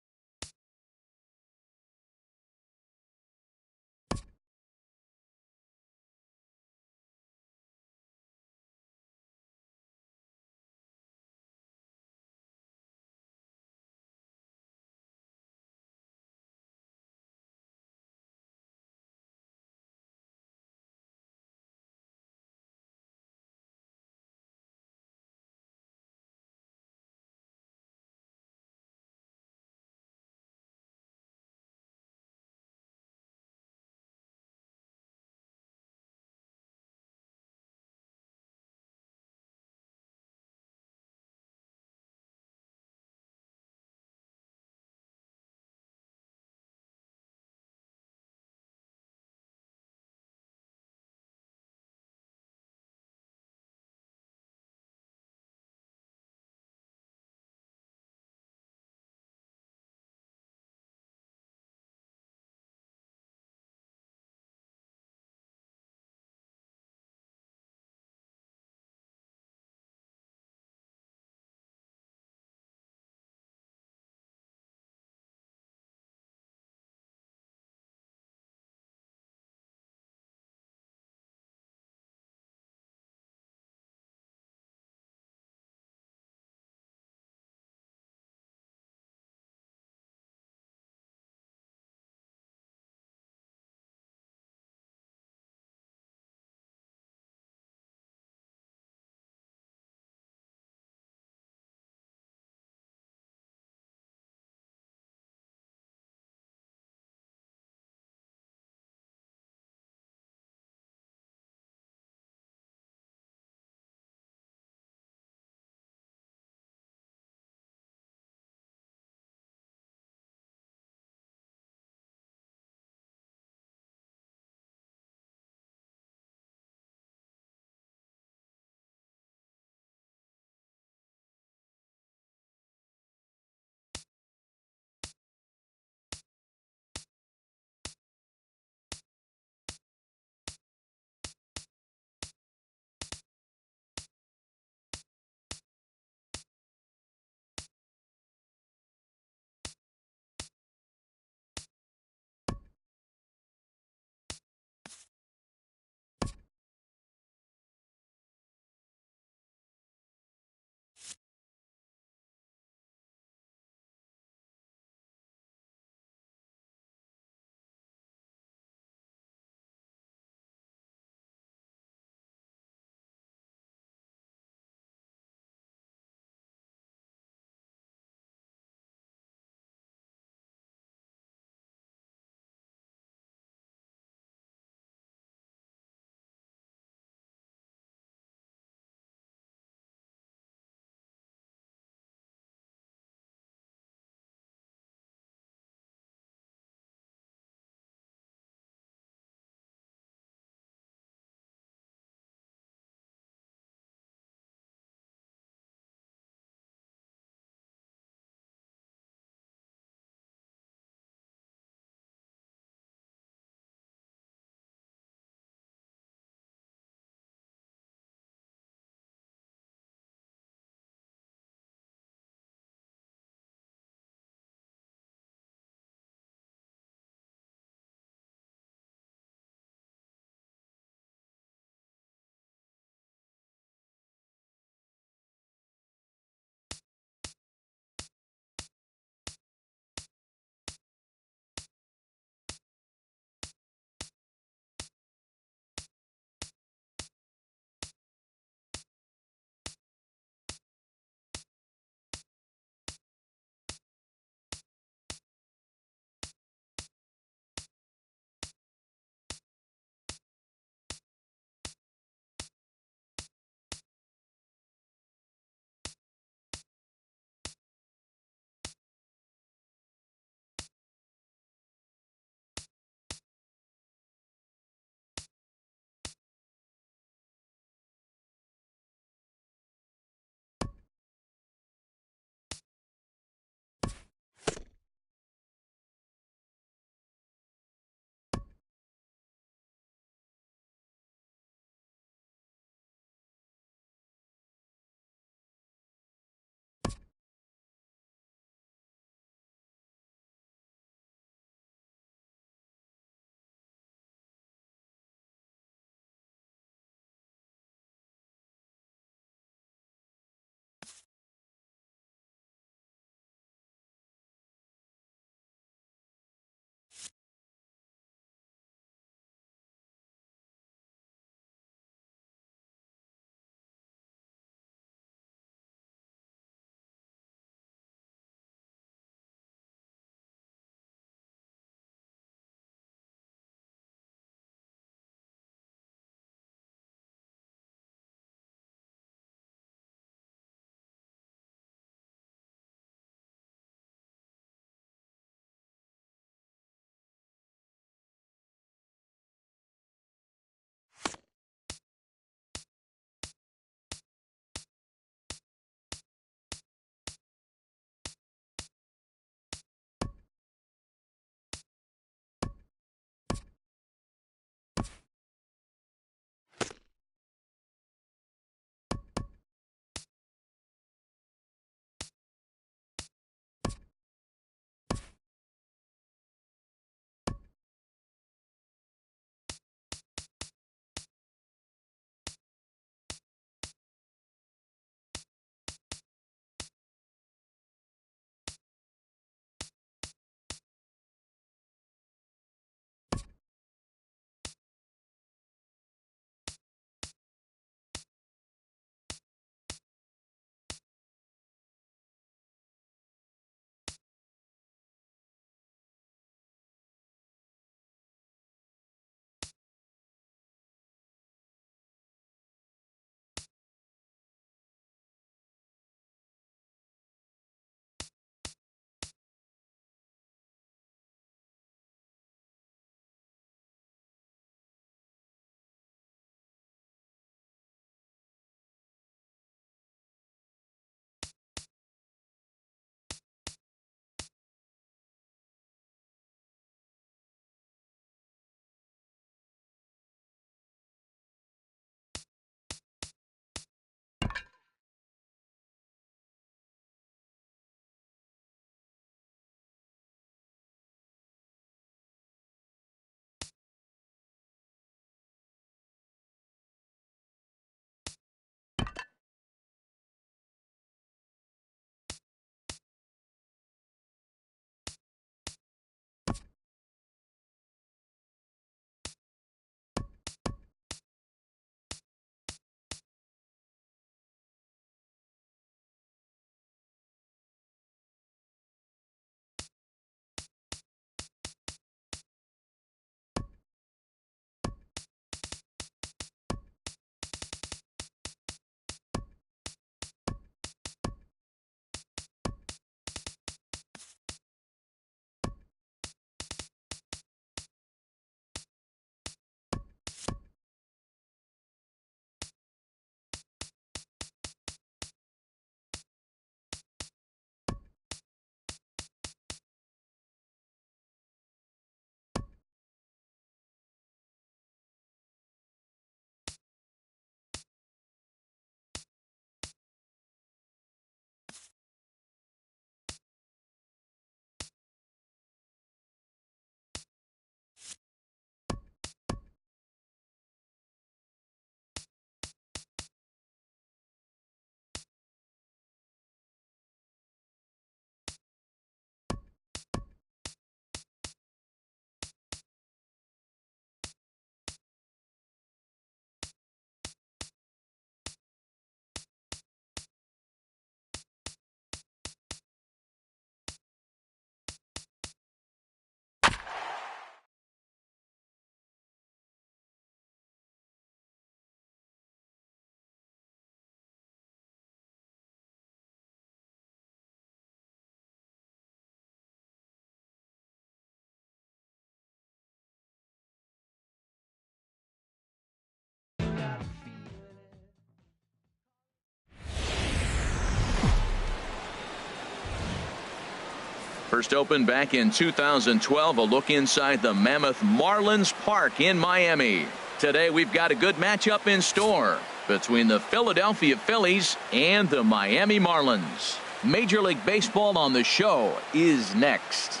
First opened back in 2012. A look inside the Mammoth Marlins Park in Miami. Today we've got a good matchup in store between the Philadelphia Phillies and the Miami Marlins. Major League Baseball on the show is next.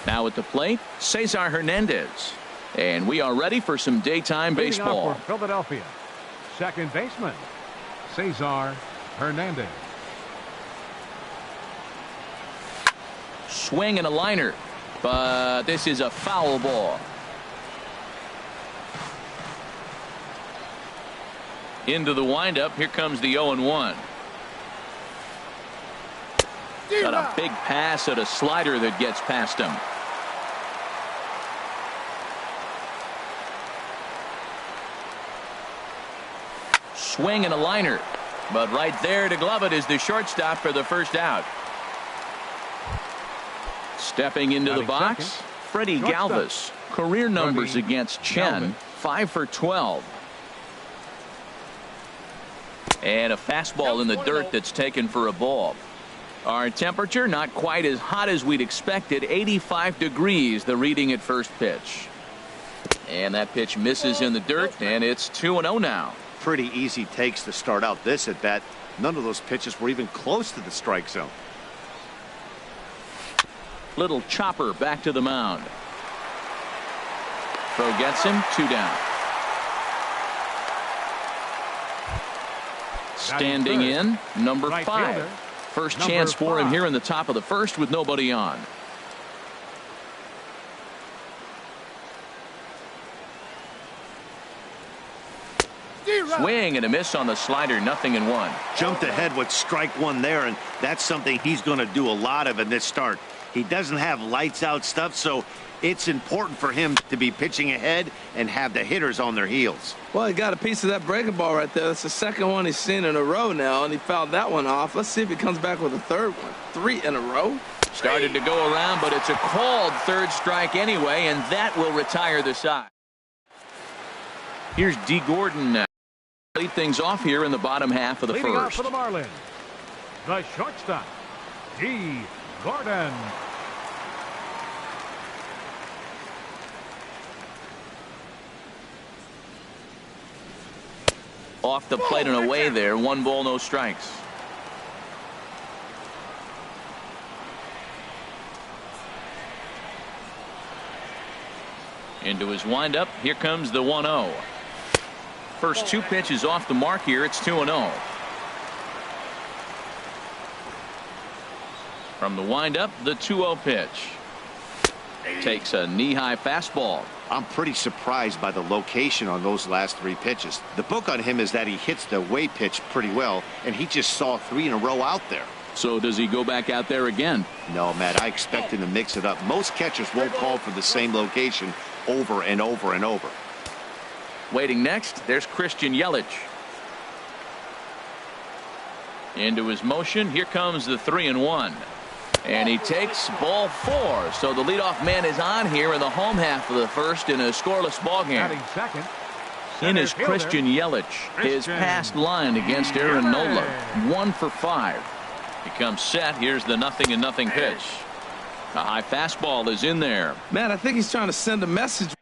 Now at the plate, Cesar Hernandez. And we are ready for some daytime baseball. For Philadelphia, second baseman, Cesar Hernandez. Swing and a liner, but this is a foul ball. Into the windup. Here comes the 0-1. Got a big pass at a slider that gets past him. Swing and a liner, but right there to glove it is the shortstop for the first out. Stepping into the box, Freddie Galvis. Career numbers against Chen, 5 for 12. And a fastball in the dirt that's taken for a ball. Our temperature not quite as hot as we'd expected. 85 degrees, the reading at first pitch. And that pitch misses in the dirt, and it's 2-0 now. Pretty easy takes to start out this at bat. None of those pitches were even close to the strike zone. Little chopper back to the mound. Throw gets him, 2 down. Standing in, number 5. First chance for him here in the top of the first with nobody on. Swing and a miss on the slider, 0-1. Jumped ahead with strike one there, and that's something he's going to do a lot of in this start. He doesn't have lights out stuff, so it's important for him to be pitching ahead and have the hitters on their heels. Well, he got a piece of that breaking ball right there. That's the second one he's seen in a row now, and he fouled that one off. Let's see if he comes back with a third one. 3 in a row. Started to go around, but it's a called third strike anyway, and that will retire the side. Here's D. Gordon now. Lead things off here in the bottom half of the Leading first. off for the Marlins, the shortstop, D. Gordon. Off the plate and away there. 1 ball, no strikes. Into his windup. Here comes the 1-0. First 2 pitches off the mark here. It's 2-0. From the windup, the 2-0 pitch. Takes a knee-high fastball. I'm pretty surprised by the location on those last 3 pitches. The book on him is that he hits the away pitch pretty well, and he just saw 3 in a row out there. So does he go back out there again? No, Matt, I expect him to mix it up. Most catchers won't call for the same location over and over and over. Waiting next, there's Christian Yelich. Into his motion. Here comes the 3-1. And he takes ball 4. So the leadoff man is on here in the home half of the first in a scoreless ball game. Second, In is Christian Yelich. His past line against Aaron Nola. 1 for 5. He comes set. Here's the 0-0 pitch. A high fastball is in there. Man, I think he's trying to send a message.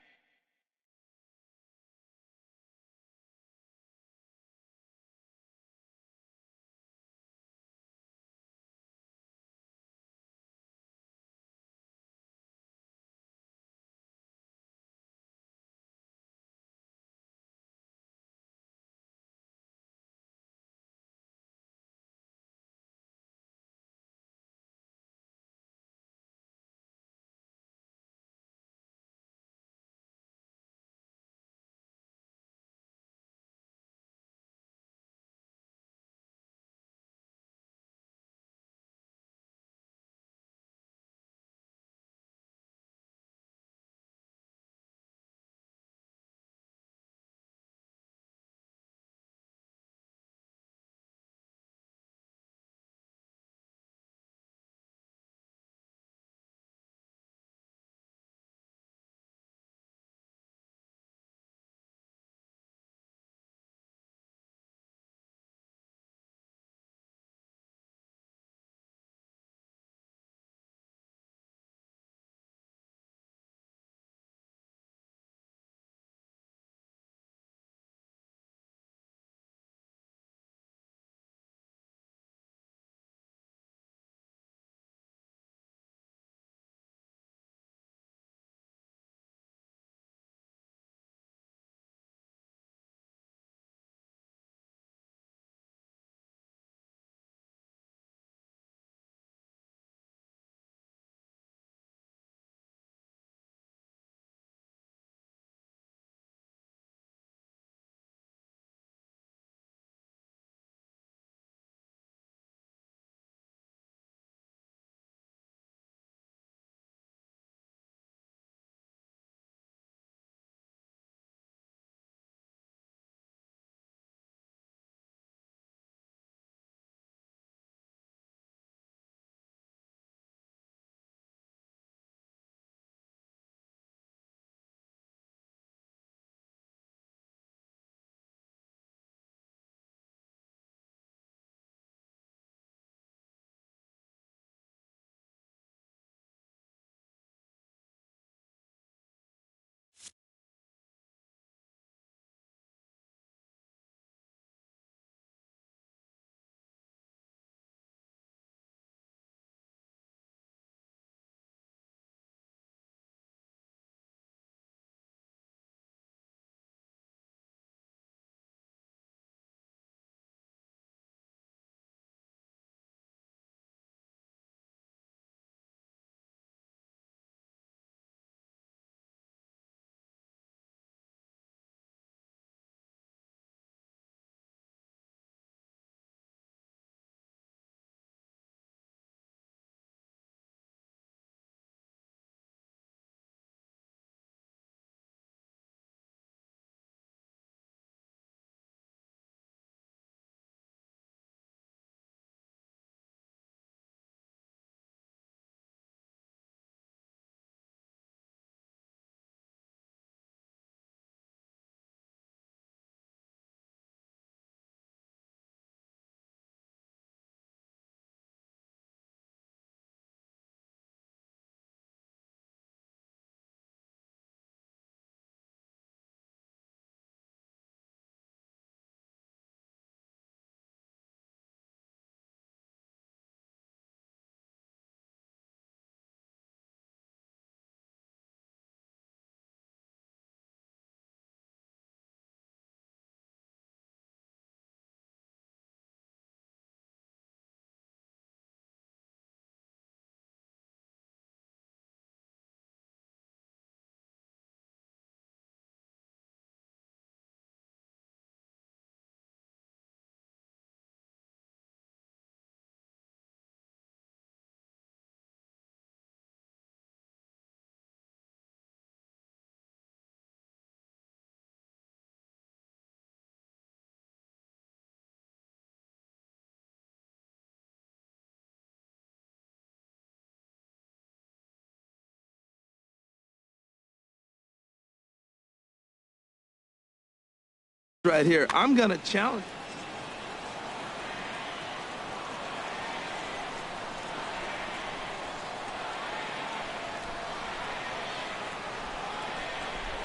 right here. I'm going to challenge.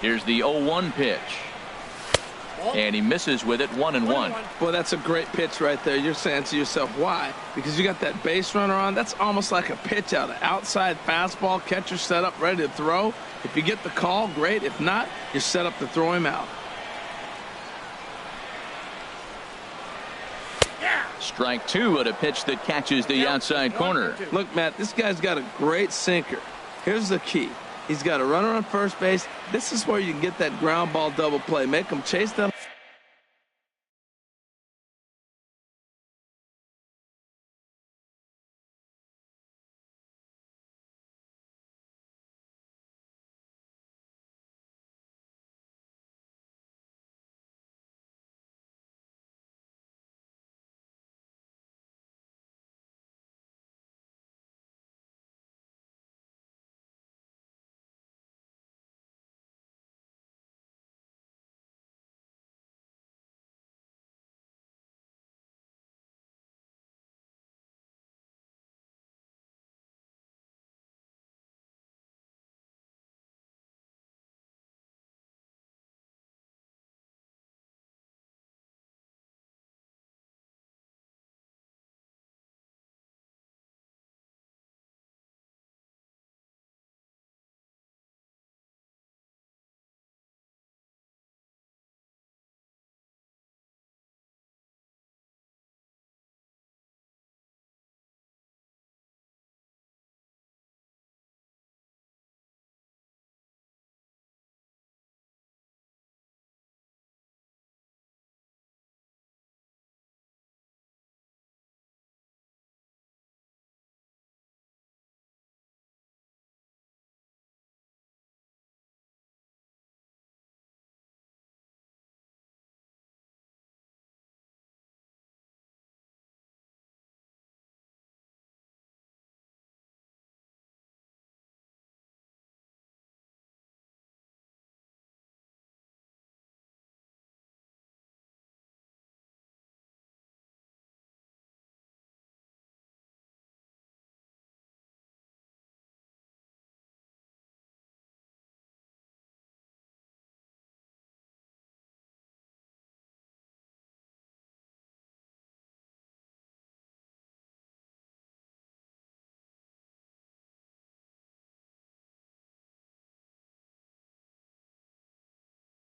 Here's the 0-1 pitch. And he misses with it, 1-1. Boy, that's a great pitch right there. You're saying to yourself, why? Because you got that base runner on. That's almost like a pitch out. An outside fastball, catcher set up, ready to throw. If you get the call, great. If not, you're set up to throw him out. Strike 2 at a pitch that catches the outside corner. Look, Matt, this guy's got a great sinker. Here's the key. He's got a runner on first base. This is where you can get that ground ball double play. Make him chase them.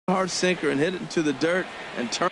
Hard sinker and hit it into the dirt and turn.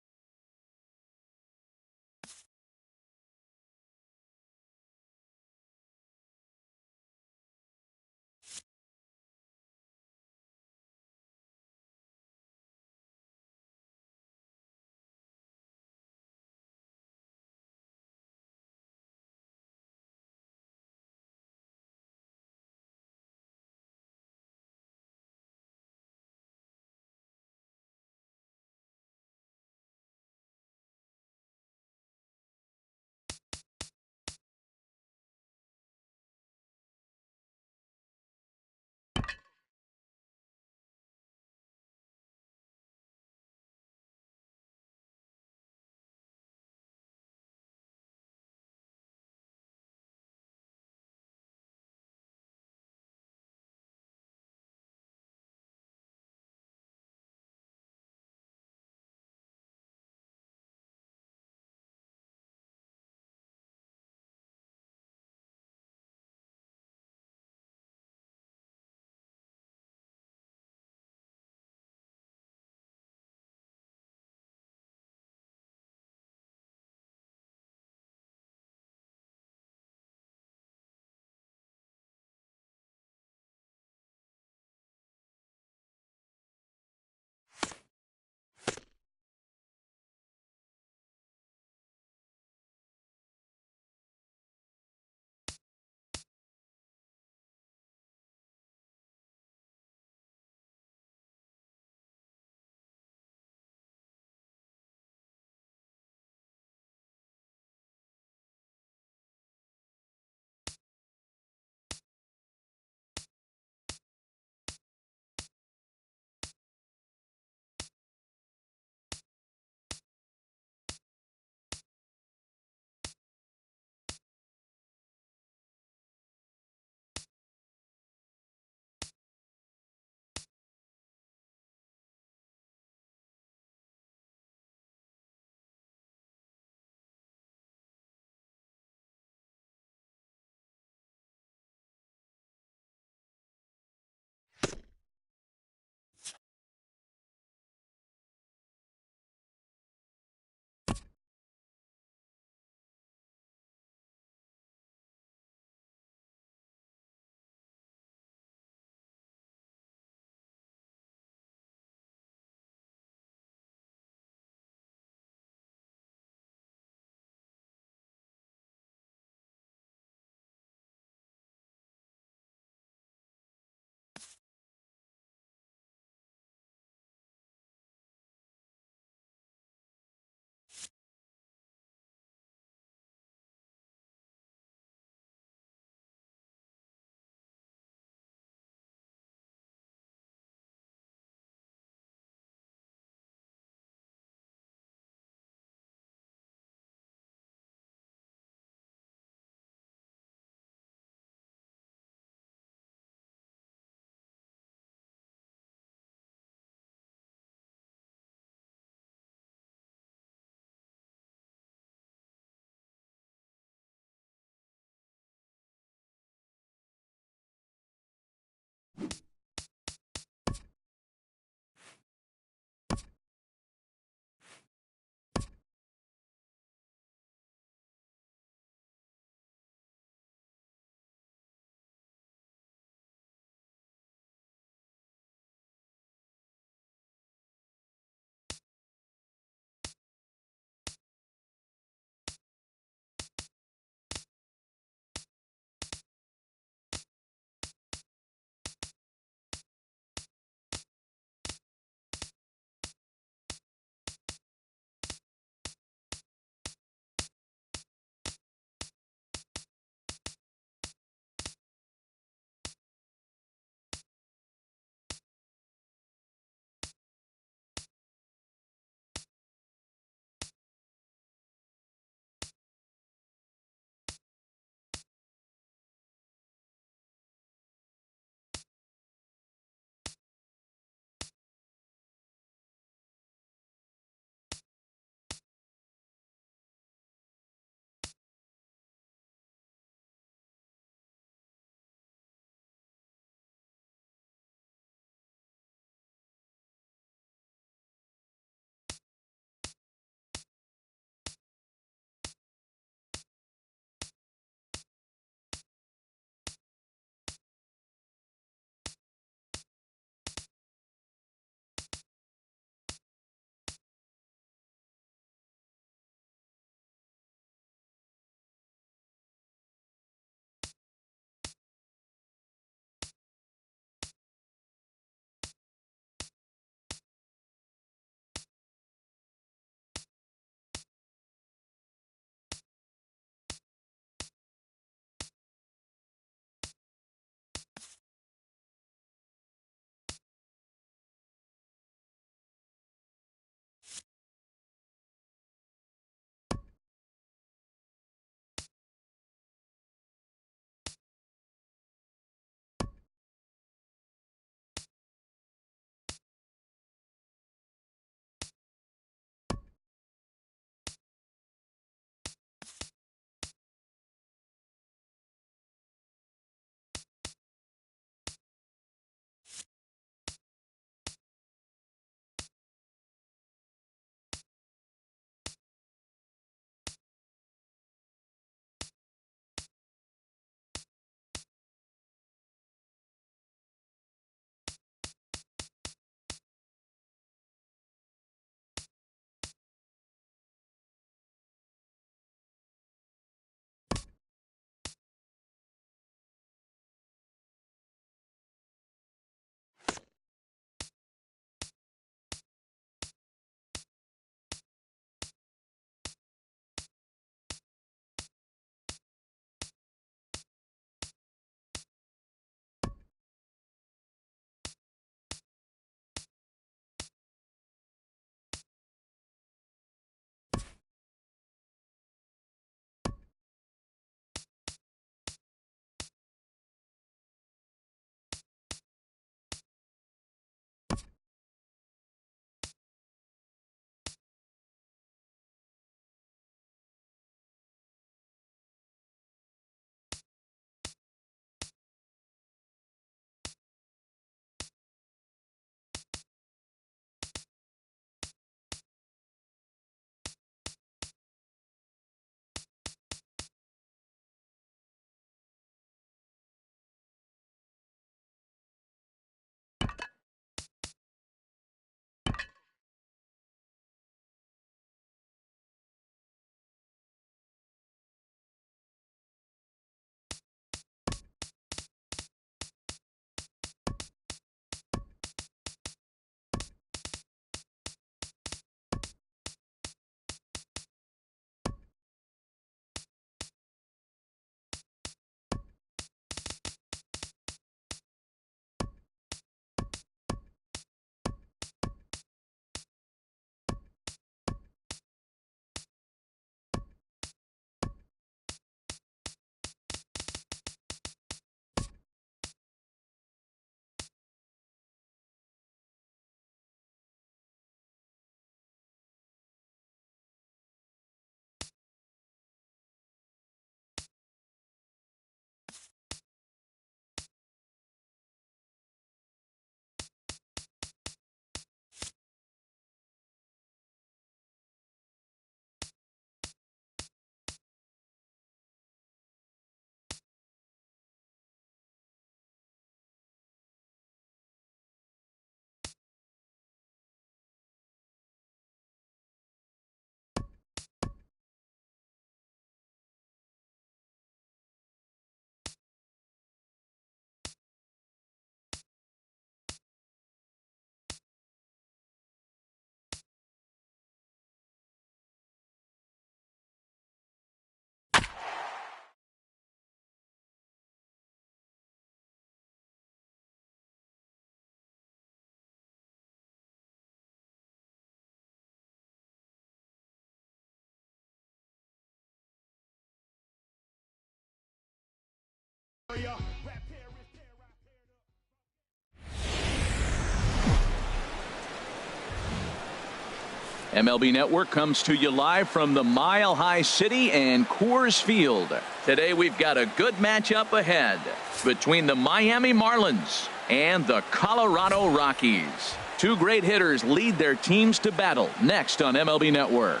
MLB Network comes to you live from the Mile High City and Coors Field. Today we've got a good matchup ahead between the Miami Marlins and the Colorado Rockies. Two great hitters lead their teams to battle next on MLB Network.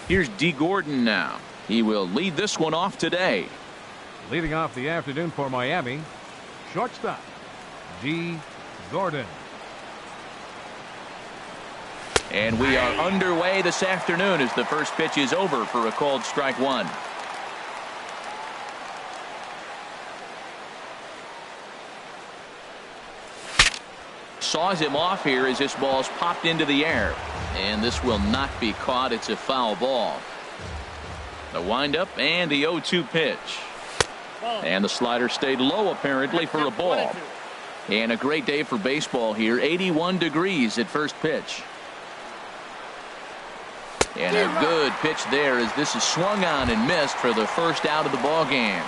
Here's D. Gordon now. He will lead this one off today. Leading off the afternoon for Miami, shortstop, D. Gordon. And we are underway this afternoon as the first pitch is over for a called strike one. Saws him off here as this ball's popped into the air. And this will not be caught. It's a foul ball. The windup and the 0-2 pitch. And the slider stayed low apparently for a ball. And a great day for baseball here. 81 degrees at first pitch. And a good pitch there as this is swung on and missed for the first out of the ball game.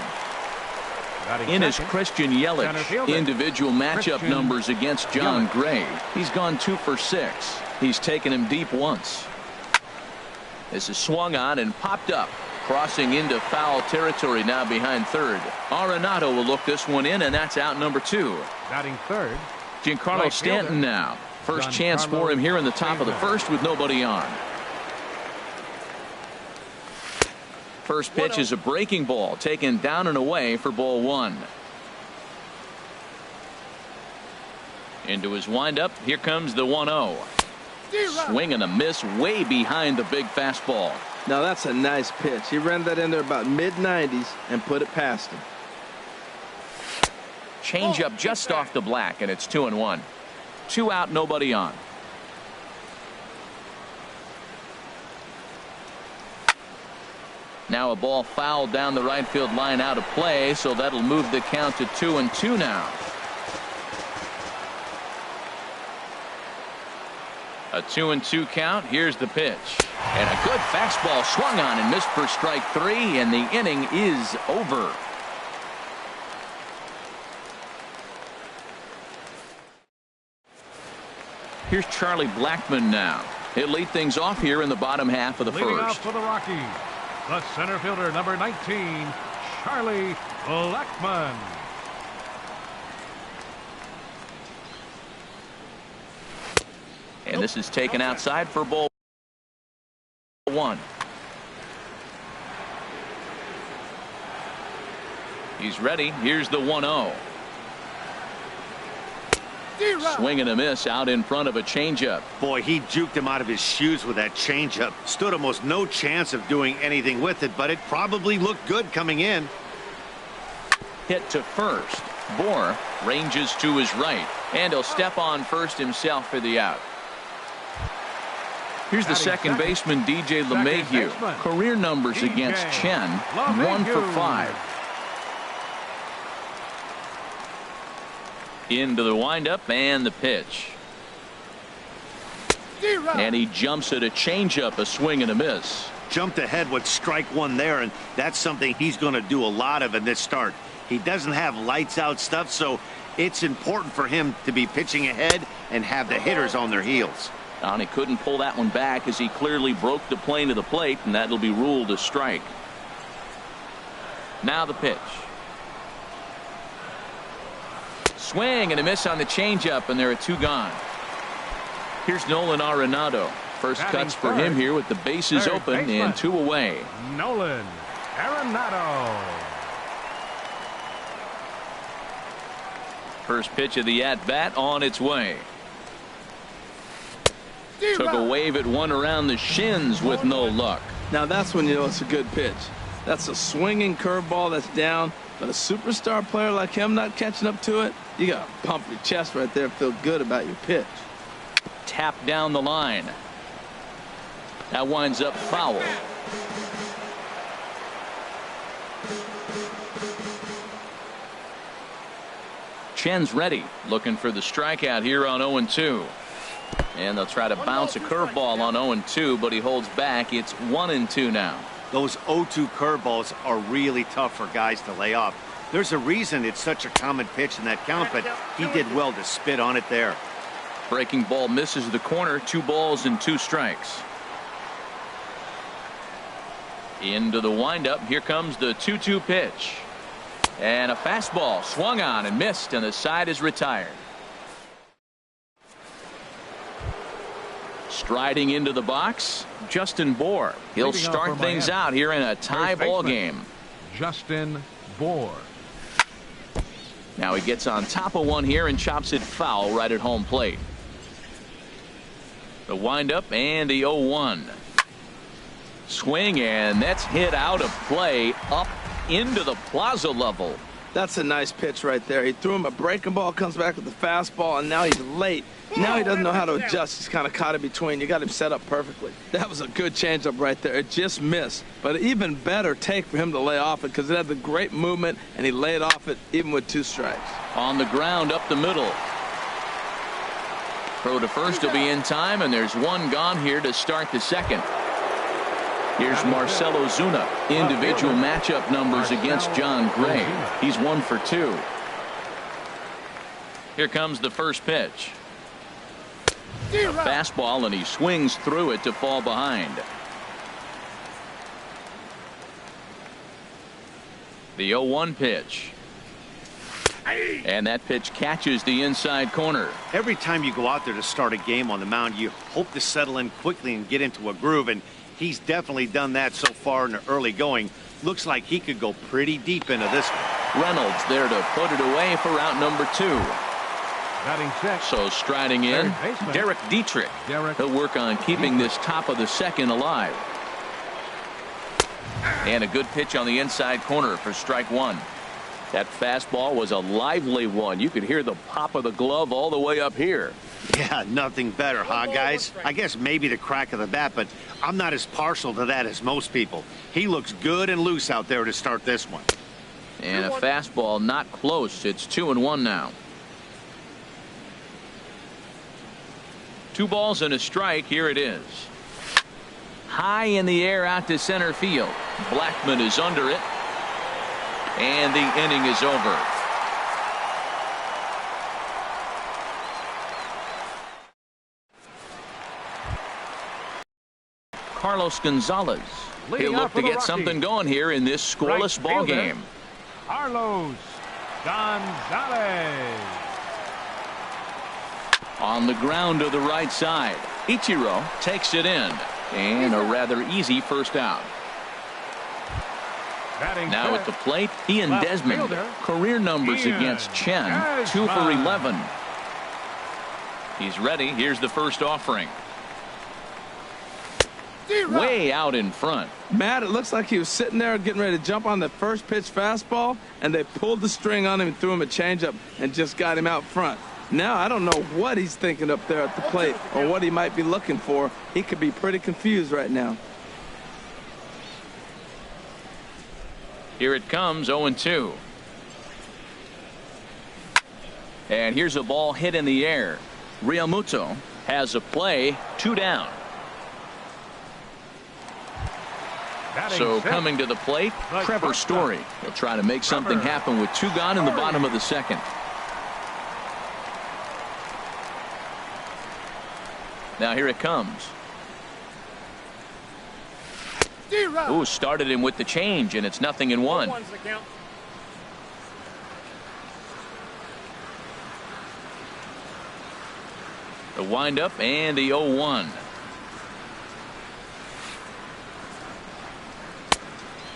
In his Christian Yelich individual matchup numbers against John Gray, he's gone 2 for 6. He's taken him deep once. This is swung on and popped up, crossing into foul territory now behind third. Arenado will look this one in, and that's out number 2. Batting third, Giancarlo Stanton now. First chance for him here in the top of the first with nobody on. First pitch is a breaking ball taken down and away for ball 1. Into his windup. Here comes the 1-0. Swing and a miss way behind the big fastball. Now that's a nice pitch. He ran that in there about mid-90s and put it past him. Change up just off the black, and it's 2-1. 2 out, nobody on. Now a ball fouled down the right field line out of play, so that'll move the count to 2-2 now. A 2-2 count. Here's the pitch. And a good fastball swung on and missed for strike 3, and the inning is over. Here's Charlie Blackmon now. He'll lead things off here in the bottom half of the leading first. off for the Rockies, the center fielder, number 19, Charlie Blackmon. And this is taken outside for ball 1. He's ready. Here's the 1-0. Swing and a miss out in front of a changeup. Boy, he juked him out of his shoes with that changeup. Stood almost no chance of doing anything with it, but it probably looked good coming in. Hit to first. Bohr ranges to his right, and he'll step on first himself for the out. Here's the second baseman, DJ LeMahieu. Career numbers against Chen, 1 for 5. Into the windup and the pitch. And he jumps at a changeup, a swing and a miss. Jumped ahead with strike 1 there, and that's something he's going to do a lot of in this start. He doesn't have lights out stuff, so it's important for him to be pitching ahead and have the hitters on their heels. And he couldn't pull that one back as he clearly broke the plane of the plate, and that'll be ruled a strike. Now the pitch. Swing and a miss on the changeup, and there are 2 gone. Here's Nolan Arenado. First cuts for him here with the bases open and 2 away. Nolan Arenado. First pitch of the at-bat on its way. Took a wave at one around the shins with no luck. Now that's when you know it's a good pitch. That's a swinging curveball that's down, but a superstar player like him not catching up to it, you got to pump your chest right there and feel good about your pitch. Tap down the line. That winds up foul. Chen's ready, looking for the strikeout here on 0-2. And they'll try to bounce a curveball on 0-2, but he holds back. It's 1-2 now. Those 0-2 curveballs are really tough for guys to lay off. There's a reason it's such a common pitch in that count, but he did well to spit on it there. Breaking ball misses the corner. 2 balls and 2 strikes. Into the windup. Here comes the 2-2 pitch. And a fastball swung on and missed, and the side is retired. Striding into the box, Justin Bour. He'll start things out here in a tie ball game. Justin Bour. Now he gets on top of one here and chops it foul right at home plate. The windup and the 0-1. Swing, and that's hit out of play up into the plaza level. That's a nice pitch right there. He threw him a breaking ball, comes back with the fastball, and now he's late. Now he doesn't know how to adjust. He's kind of caught in between. You got him set up perfectly. That was a good changeup right there. It just missed. But an even better take for him to lay off it because it had the great movement, and he laid off it even with 2 strikes. On the ground up the middle. Throw to first will be in time, and there's 1 gone here to start the second. Here's Marcell Ozuna. Individual matchup numbers against John Gray. He's 1 for 2. Here comes the first pitch. A fastball, and he swings through it to fall behind. The 0-1 pitch. And that pitch catches the inside corner. Every time you go out there to start a game on the mound, you hope to settle in quickly and get into a groove, and he's definitely done that so far in the early going. Looks like he could go pretty deep into this one. Reynolds there to put it away for out number 2. Batting sixth. So striding in, Derek Dietrich. He'll work on keeping this top of the second alive. And a good pitch on the inside corner for strike 1. That fastball was a lively one. You could hear the pop of the glove all the way up here. Yeah, nothing better, huh, guys? I guess maybe the crack of the bat, but I'm not as partial to that as most people. He looks good and loose out there to start this one. And a fastball not close. It's 2-1 now. 2 balls and a strike. Here it is. High in the air out to center field. Blackman is under it. And the inning is over. Carlos Gonzalez. He'll look to get something going here in this scoreless ball game. Carlos Gonzalez. On the ground to the right side. Ichiro takes it in. And a rather easy first out. Now at the plate, he and Desmond. Career numbers against Chen, 2 for 11. He's ready. Here's the first offering. Way out in front. Matt, it looks like he was sitting there getting ready to jump on the first pitch fastball, and they pulled the string on him and threw him a changeup and just got him out front. Now I don't know what he's thinking up there at the plate or what he might be looking for. He could be pretty confused right now. Here it comes, 0-2. And here's a ball hit in the air. Realmuto has a play, 2 down. So coming to the plate, Trevor Story. He'll try to make something happen with 2 gone in the bottom of the second. Now here it comes. Ooh, started him with the change, and it's 0-1. The windup and the 0-1.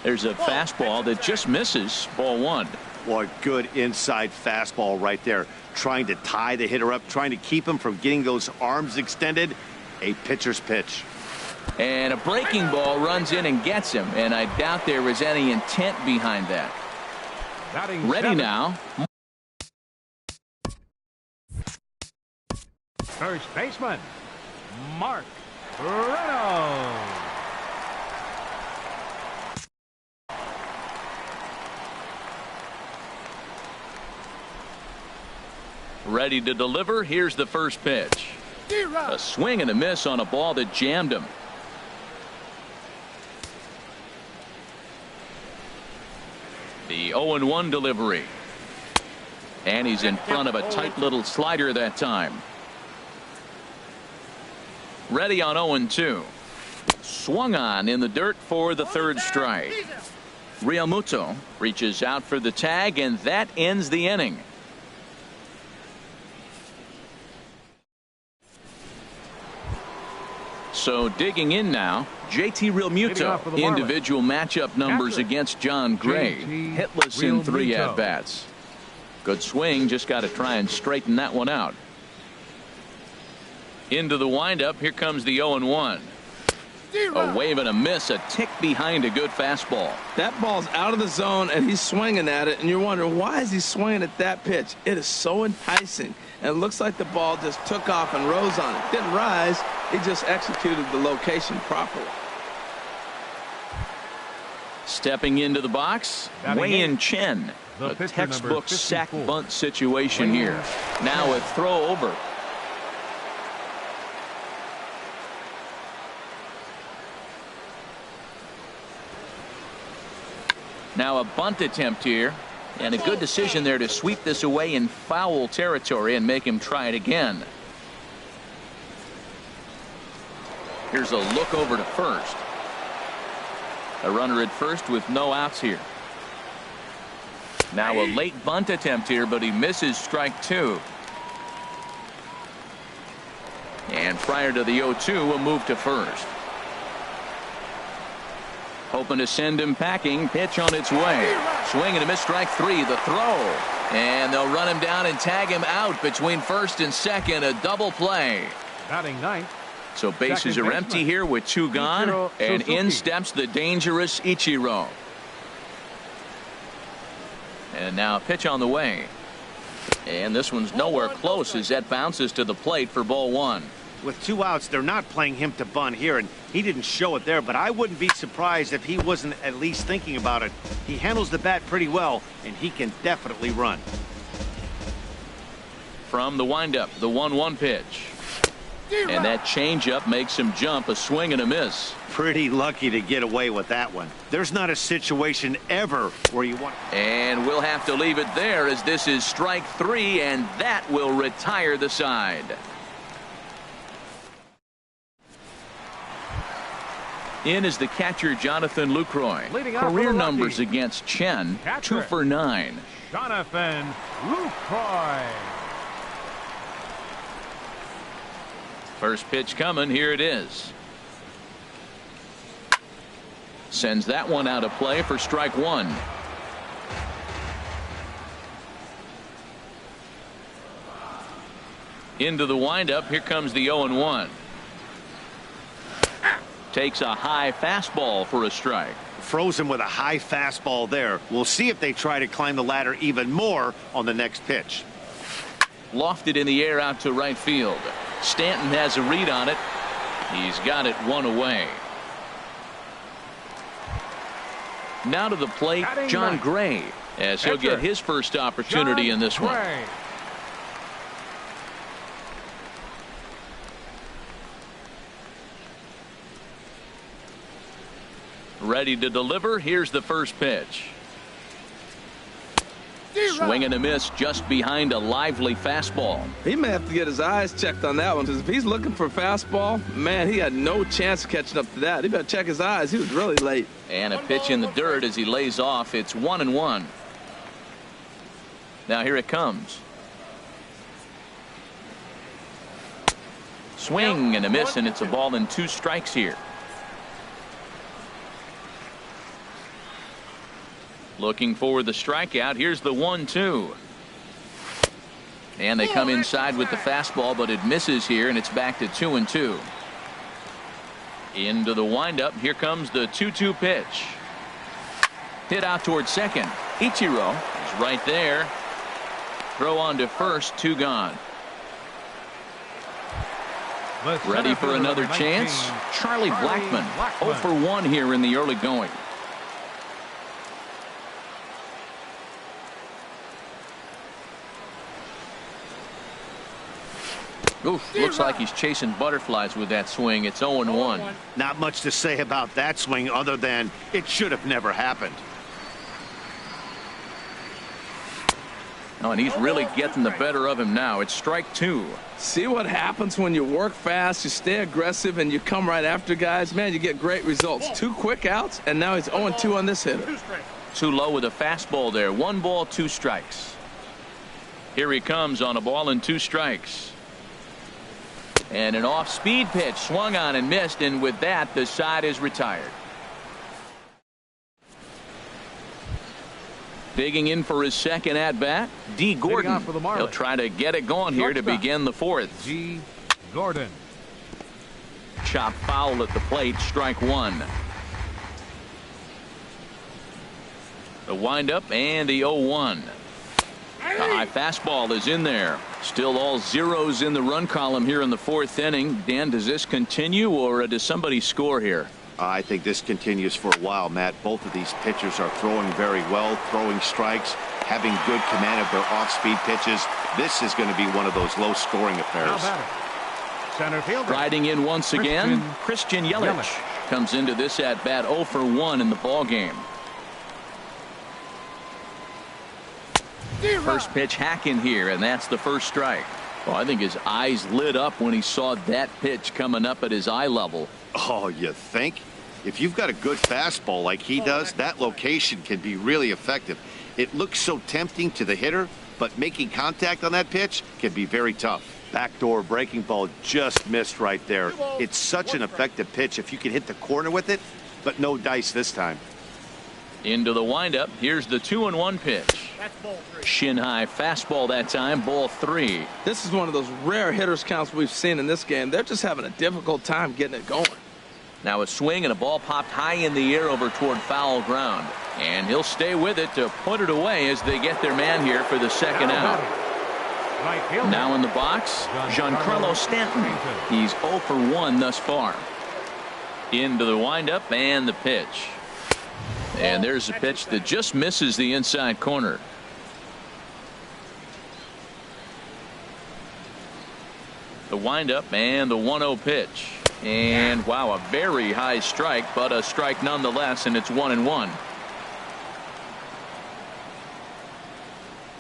There's a fastball that just misses. Ball 1. Boy, good inside fastball right there. Trying to tie the hitter up, trying to keep him from getting those arms extended. A pitcher's pitch. And a breaking ball runs in and gets him, and I doubt there was any intent behind that. Ready now. First baseman, Mark Reynolds. Ready to deliver. Here's the first pitch. A swing and a miss on a ball that jammed him. The 0-1 delivery. And he's in front of a tight little slider that time. Ready on 0-2. Swung on in the dirt for the third strike. Realmuto reaches out for the tag, and that ends the inning. So digging in now, JT Realmuto. Individual matchup numbers against John Gray. Hitless in 3 at-bats. Good swing, just got to try and straighten that one out. Into the windup, here comes the 0-1. A wave and a miss, a tick behind a good fastball. That ball's out of the zone, and he's swinging at it, and you're wondering, why is he swinging at that pitch? It is so enticing, and it looks like the ball just took off and rose on it. Didn't rise, he just executed the location properly. Stepping into the box, Wei-Yin Chen. A textbook sack bunt situation here. Now a throw over. Now a bunt attempt here, and a good decision there to sweep this away in foul territory and make him try it again. Here's a look over to first. A runner at first with no outs here. Now a late bunt attempt here, but he misses strike 2. And prior to the 0-2, a move to first. Hoping to send him packing. Pitch on its way. Swing and a miss, strike 3. The throw. And they'll run him down and tag him out between first and second. A double play. Batting ninth. So bases are empty here with 2 gone. And in steps the dangerous Ichiro. And now a pitch on the way. And this one's nowhere close as that bounces to the plate for ball 1. With 2 outs, they're not playing him to bunt here, and he didn't show it there, but I wouldn't be surprised if he wasn't at least thinking about it. He handles the bat pretty well, and he can definitely run. From the windup, the 1-1 pitch. And that changeup makes him jump. A swing and a miss. Pretty lucky to get away with that one. There's not a situation ever where you want. And we'll have to leave it there as this is strike 3, and that will retire the side. In is the catcher Jonathan Lucroy. Career numbers against Chen, 2 for 9. Jonathan Lucroy. First pitch coming. Here it is. Sends that one out of play for strike 1. Into the windup. Here comes the 0-1. Takes a high fastball for a strike. Frozen with a high fastball there. We'll see if they try to climb the ladder even more on the next pitch. Lofted in the air out to right field. Stanton has a read on it. He's got it 1 away. Now to the plate, John Gray, as he'll get his first opportunity in this one. Ready to deliver. Here's the first pitch. Swing and a miss just behind a lively fastball. He may have to get his eyes checked on that one, because if he's looking for a fastball, man, he had no chance of catching up to that. He better check his eyes. He was really late. And a pitch in the dirt as he lays off. It's 1-1. Now here it comes. Swing and a miss, and it's a ball and 2 strikes here. Looking for the strikeout. Here's the 1-2. And they come inside with the fastball, but it misses here, and it's back to 2-2. Into the windup. Here comes the 2-2 pitch. Hit out towards second. Ichiro is right there. Throw on to first. 2 gone. Ready for another chance. Charlie Blackmon, 0 for 1 here in the early going. Oof, looks like he's chasing butterflies with that swing. It's 0-1. Not much to say about that swing other than it should have never happened. Oh, and he's really getting the better of him now. It's strike 2. See what happens when you work fast, you stay aggressive, and you come right after guys? Man, you get great results. 2 quick outs, and now he's 0-2 on this hitter. Too low with a fastball there. 1 ball, 2 strikes. Here he comes on a ball and 2 strikes. And an off-speed pitch swung on and missed, and with that, the side is retired. Digging in for his second at-bat, D. Gordon. He'll try to get it going here to begin the 4th. D. Gordon. Chop foul at the plate, strike 1. The windup and the 0-1. The high fastball is in there. Still all zeros in the run column here in the 4th inning. Dan, does this continue, or does somebody score here? I think this continues for a while, Matt. Both of these pitchers are throwing very well, throwing strikes, having good command of their off-speed pitches. This is going to be one of those low-scoring affairs. Center fielder. Riding in once again, Christian Yelich comes into this at-bat 0 for 1 in the ball game. First pitch hack in here, and that's the first strike. Well, I think his eyes lit up when he saw that pitch coming up at his eye level. Oh, you think? If you've got a good fastball like he does, that location can be really effective. It looks so tempting to the hitter, but making contact on that pitch can be very tough. Backdoor breaking ball just missed right there. It's such an effective pitch if you can hit the corner with it, but no dice this time. Into the windup. Here's the 2-1 pitch. Shin high fastball that time, ball 3. This is one of those rare hitters counts we've seen in this game. They're just having a difficult time getting it going. Now a swing and a ball popped high in the air over toward foul ground, and he'll stay with it to put it away as they get their man here for the second out. Now in the box, Giancarlo Stanton. He's 0 for 1 thus far. Into the windup and the pitch. And there's a pitch that just misses the inside corner. The windup and the 1-0 pitch. And wow, a very high strike, but a strike nonetheless, and it's 1-1.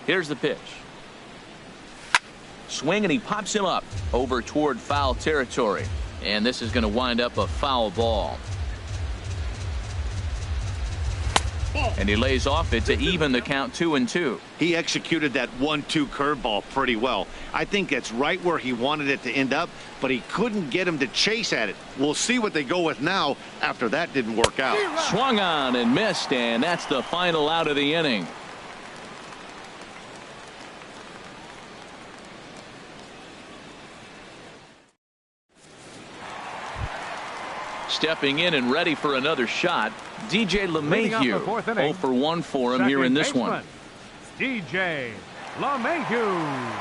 Here's the pitch. Swing, and he pops him up over toward foul territory. And this is going to wind up a foul ball. And he lays off it to even the count 2-2. He executed that 1-2 curveball pretty well. I think that's right where he wanted it to end up, but he couldn't get him to chase at it. We'll see what they go with now after that didn't work out. Swung on and missed, and that's the final out of the inning. Stepping in and ready for another shot, DJ LeMahieu. 0 for 1 for him here in this one. DJ LeMahieu.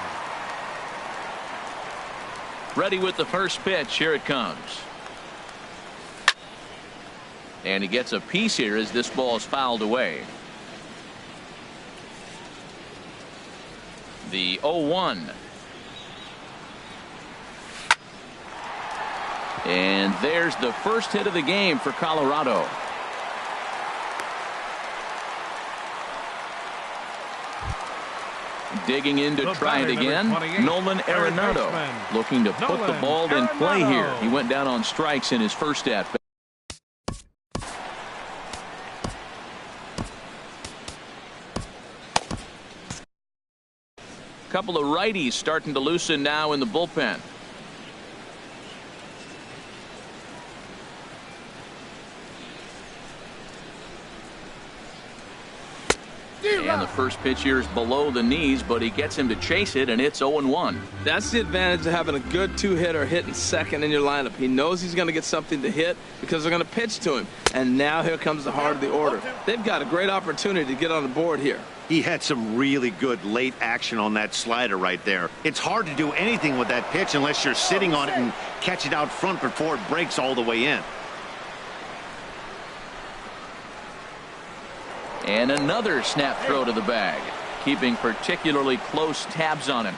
Ready with the first pitch. Here it comes. And he gets a piece here as this ball is fouled away. The 0-1. And there's the first hit of the game for Colorado. Digging in to try it again, Nolan Arenado looking to put the ball in play here. He went down on strikes in his first at-bat. Couple of righties starting to loosen now in the bullpen. And the first pitch here is below the knees, but he gets him to chase it, and it's 0-1. That's the advantage of having a good two-hitter hitting second in your lineup. He knows he's going to get something to hit because they're going to pitch to him. And now here comes the heart of the order. They've got a great opportunity to get on the board here. He had some really good late action on that slider right there. It's hard to do anything with that pitch unless you're sitting on it and catch it out front before it breaks all the way in. And another snap throw to the bag, keeping particularly close tabs on him.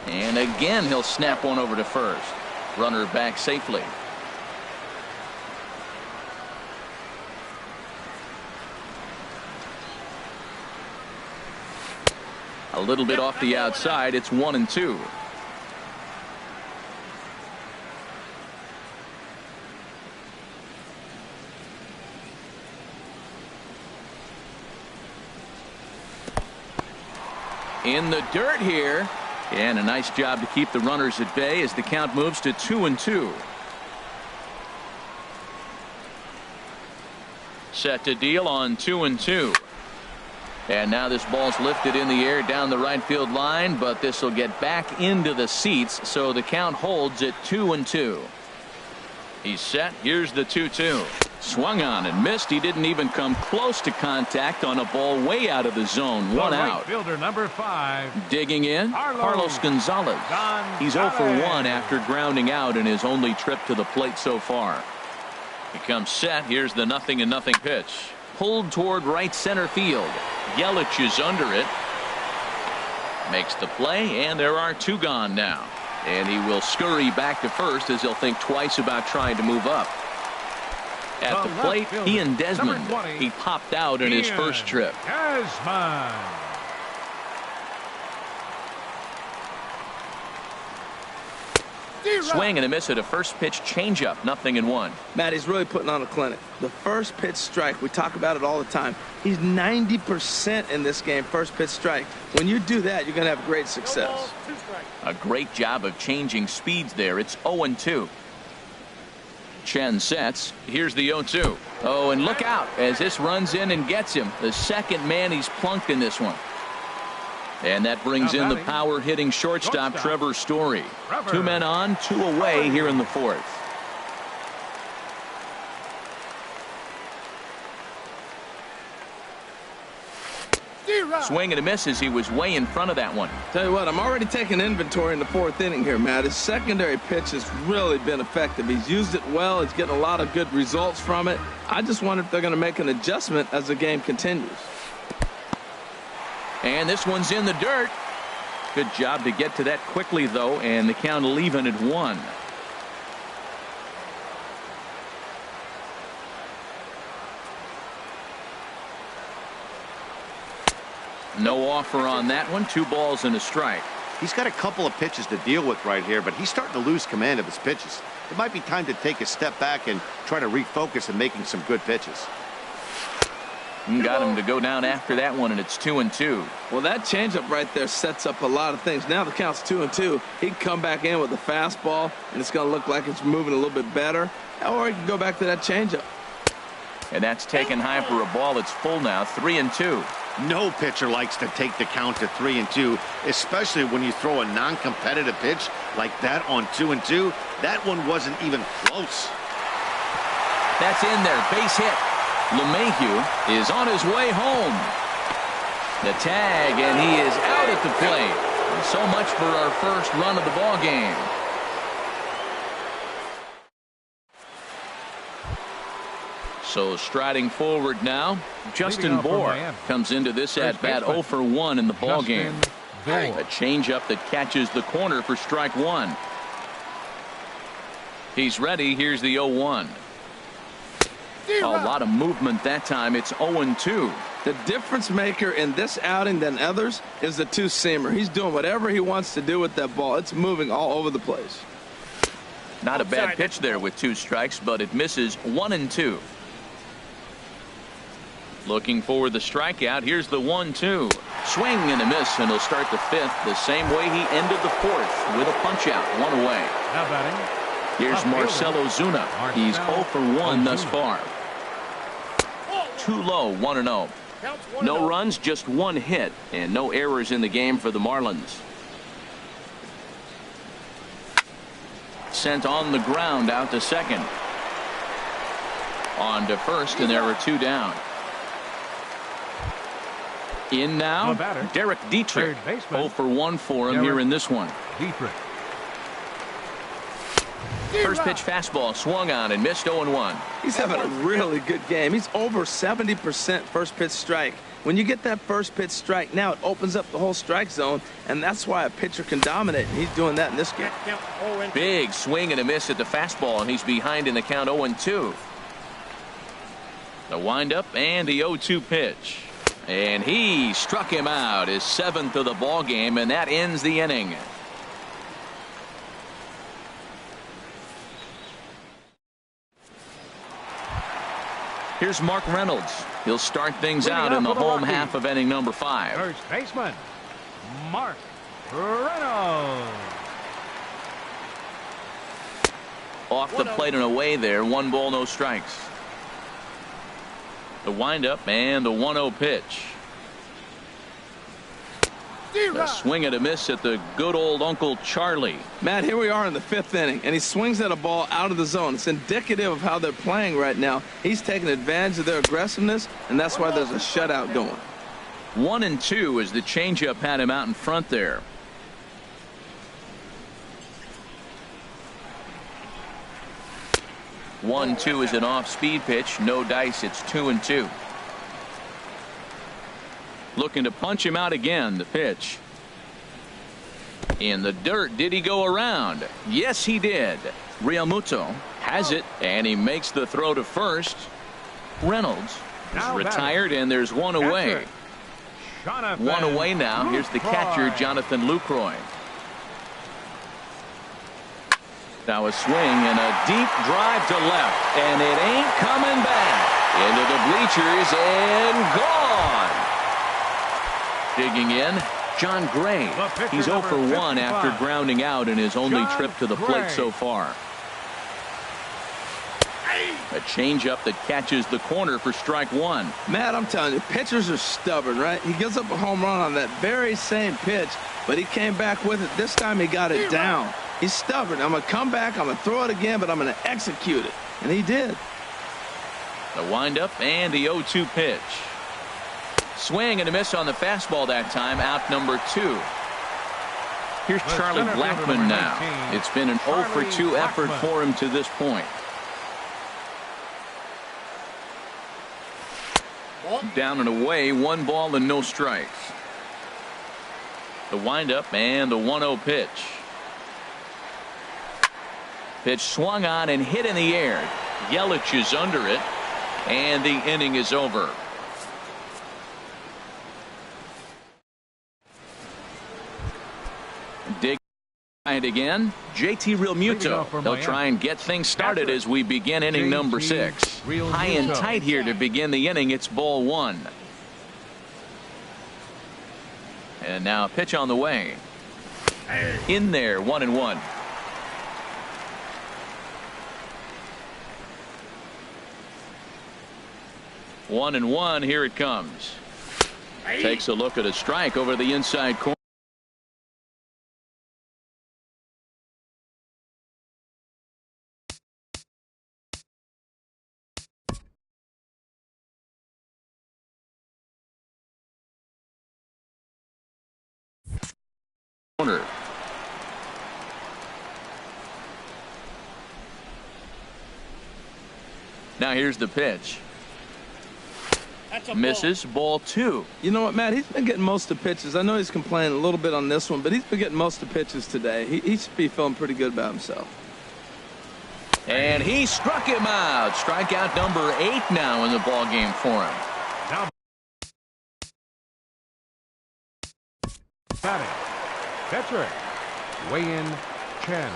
And again, he'll snap one over to first. Runner back safely. A little bit off the outside. It's 1-2. In the dirt here, and a nice job to keep the runners at bay as the count moves to 2-2. Set to deal on 2-2. And now this ball's lifted in the air down the right field line, but this will get back into the seats, so the count holds at 2-2. He's set. Here's the 2-2. Swung on and missed. He didn't even come close to contact on a ball way out of the zone. One out. Fielder number 5. Digging in, Carlos Gonzalez. He's 0 for 1 after grounding out in his only trip to the plate so far. He comes set. Here's the 0-0 pitch. Pulled toward right center field. Yelich is under it. Makes the play, and there are 2 gone now. And he will scurry back to first as he'll think twice about trying to move up. At the plate, Ian Desmond. He popped out in his first trip. Swing and a miss at a first pitch changeup. 0-1. Matt, he's really putting on a clinic. The first pitch strike, we talk about it all the time. He's 90% in this game, first pitch strike. When you do that, you're going to have great success. A great job of changing speeds there. It's 0-2. Chen sets. Here's the 0-2. Oh, and look out as this runs in and gets him. The second man he's plunked in this one. And that brings in the power hitting shortstop Trevor Story. 2 men on, 2 away here in the 4th. Swing and a miss as he was way in front of that one. Tell you what, I'm already taking inventory in the 4th inning here, Matt. His secondary pitch has really been effective. He's used it well. He's getting a lot of good results from it. I just wonder if they're going to make an adjustment as the game continues. And this one's in the dirt. Good job to get to that quickly, though, and the count leaving at 1. No offer on that one. 2 balls and a strike. He's got a couple of pitches to deal with right here, but he's starting to lose command of his pitches. It might be time to take a step back and try to refocus and making some good pitches. Got him to go down after that one, and it's 2-2. Well, that changeup right there sets up a lot of things. Now the count's 2-2. He can come back in with a fastball, and it's going to look like it's moving a little bit better. Or he can go back to that changeup. And that's taken high for a ball. It's full now, 3-2. No pitcher likes to take the count to 3-2, especially when you throw a non-competitive pitch like that on 2-2. That one wasn't even close. That's in there. Base hit. LeMahieu is on his way home. The tag, and he is out at the plate. And so much for our first run of the ball game. So striding forward now, Justin Bour comes into this at bat 0 for 1 in the ball game. A changeup that catches the corner for strike 1. He's ready. Here's the 0-1. A lot of movement that time. It's 0-2. The difference maker in this outing than others is the 2-seamer. He's doing whatever he wants to do with that ball. It's moving all over the place. Not a bad pitch there with 2 strikes, but it misses. 1-2. Looking for the strikeout. Here's the 1-2. Swing and a miss, and he'll start the 5th the same way he ended the 4th with a punch out. 1 away. Now batting. Here's Marcell Ozuna. He's 0 for 1 thus far. Too low, 1-0. No runs, just 1 hit, and no errors in the game for the Marlins. Sent on the ground out to second. On to first, and there are 2 down. In now, Derek Dietrich. 0 for 1 for him here in this one. Dietrich. First pitch fastball swung on and missed. 0-1. He's having a really good game. He's over 70% first pitch strike. When you get that first pitch strike, now it opens up the whole strike zone, and that's why a pitcher can dominate. He's doing that in this game. Big swing and a miss at the fastball, and he's behind in the count 0-2. The windup and the 0-2 pitch. And he struck him out, his 7th of the ball game, and that ends the inning. Here's Mark Reynolds. He'll start things out in the home half of inning number 5. First baseman, Mark Reynolds. Off the plate and away there. 1 ball, no strikes. The windup and the 1-0 pitch. A swing and a miss at the good old Uncle Charlie. Matt, here we are in the 5th inning, and he swings at a ball out of the zone. It's indicative of how they're playing right now. He's taking advantage of their aggressiveness, and that's why there's a shutout going. 1-2 as the changeup had him out in front there. One, 2 is an off-speed pitch. No dice. It's 2-2. Looking to punch him out again. The pitch. In the dirt. Did he go around? Yes, he did. Realmuto has it, and he makes the throw to first. Reynolds is retired, and there's one away. One away now. Here's the catcher, Jonathan Lucroy. Now a swing and a deep drive to left, and it ain't coming back. Into the bleachers and gone. Digging in, John Gray. He's 0 for 1 after grounding out in his only trip to the plate so far. A changeup that catches the corner for strike 1. Matt, I'm telling you, pitchers are stubborn, right? He gives up a home run on that very same pitch, but he came back with it. This time he got it down. He's stubborn. I'm going to come back. I'm going to throw it again, but I'm going to execute it. And he did. The windup and the 0-2 pitch. Swing and a miss on the fastball that time. Out number 2. Here's Charlie Blackmon now. It's been an 0 for 2 effort for him to this point. Down and away. 1 ball and no strikes. The windup and the 1-0 pitch. Pitch swung on and hit in the air. Yelich is under it, and the inning is over. Dig again. JT Realmuto. They'll try and get things started as we begin inning number 6. High and tight here to begin the inning. It's ball 1. And now a pitch on the way. In there, 1-1. 1-1. Here it comes. Takes a look at a strike over the inside corner. Now here's the pitch. Misses. Ball 2. You know what, Matt? He's been getting most of the pitches. I know he's complaining a little bit on this one, but he's been getting most of the pitches today. He should be feeling pretty good about himself. And he struck him out. Strikeout number 8 now in the ball game for him. Now batting, catcher, Wei-In Chen.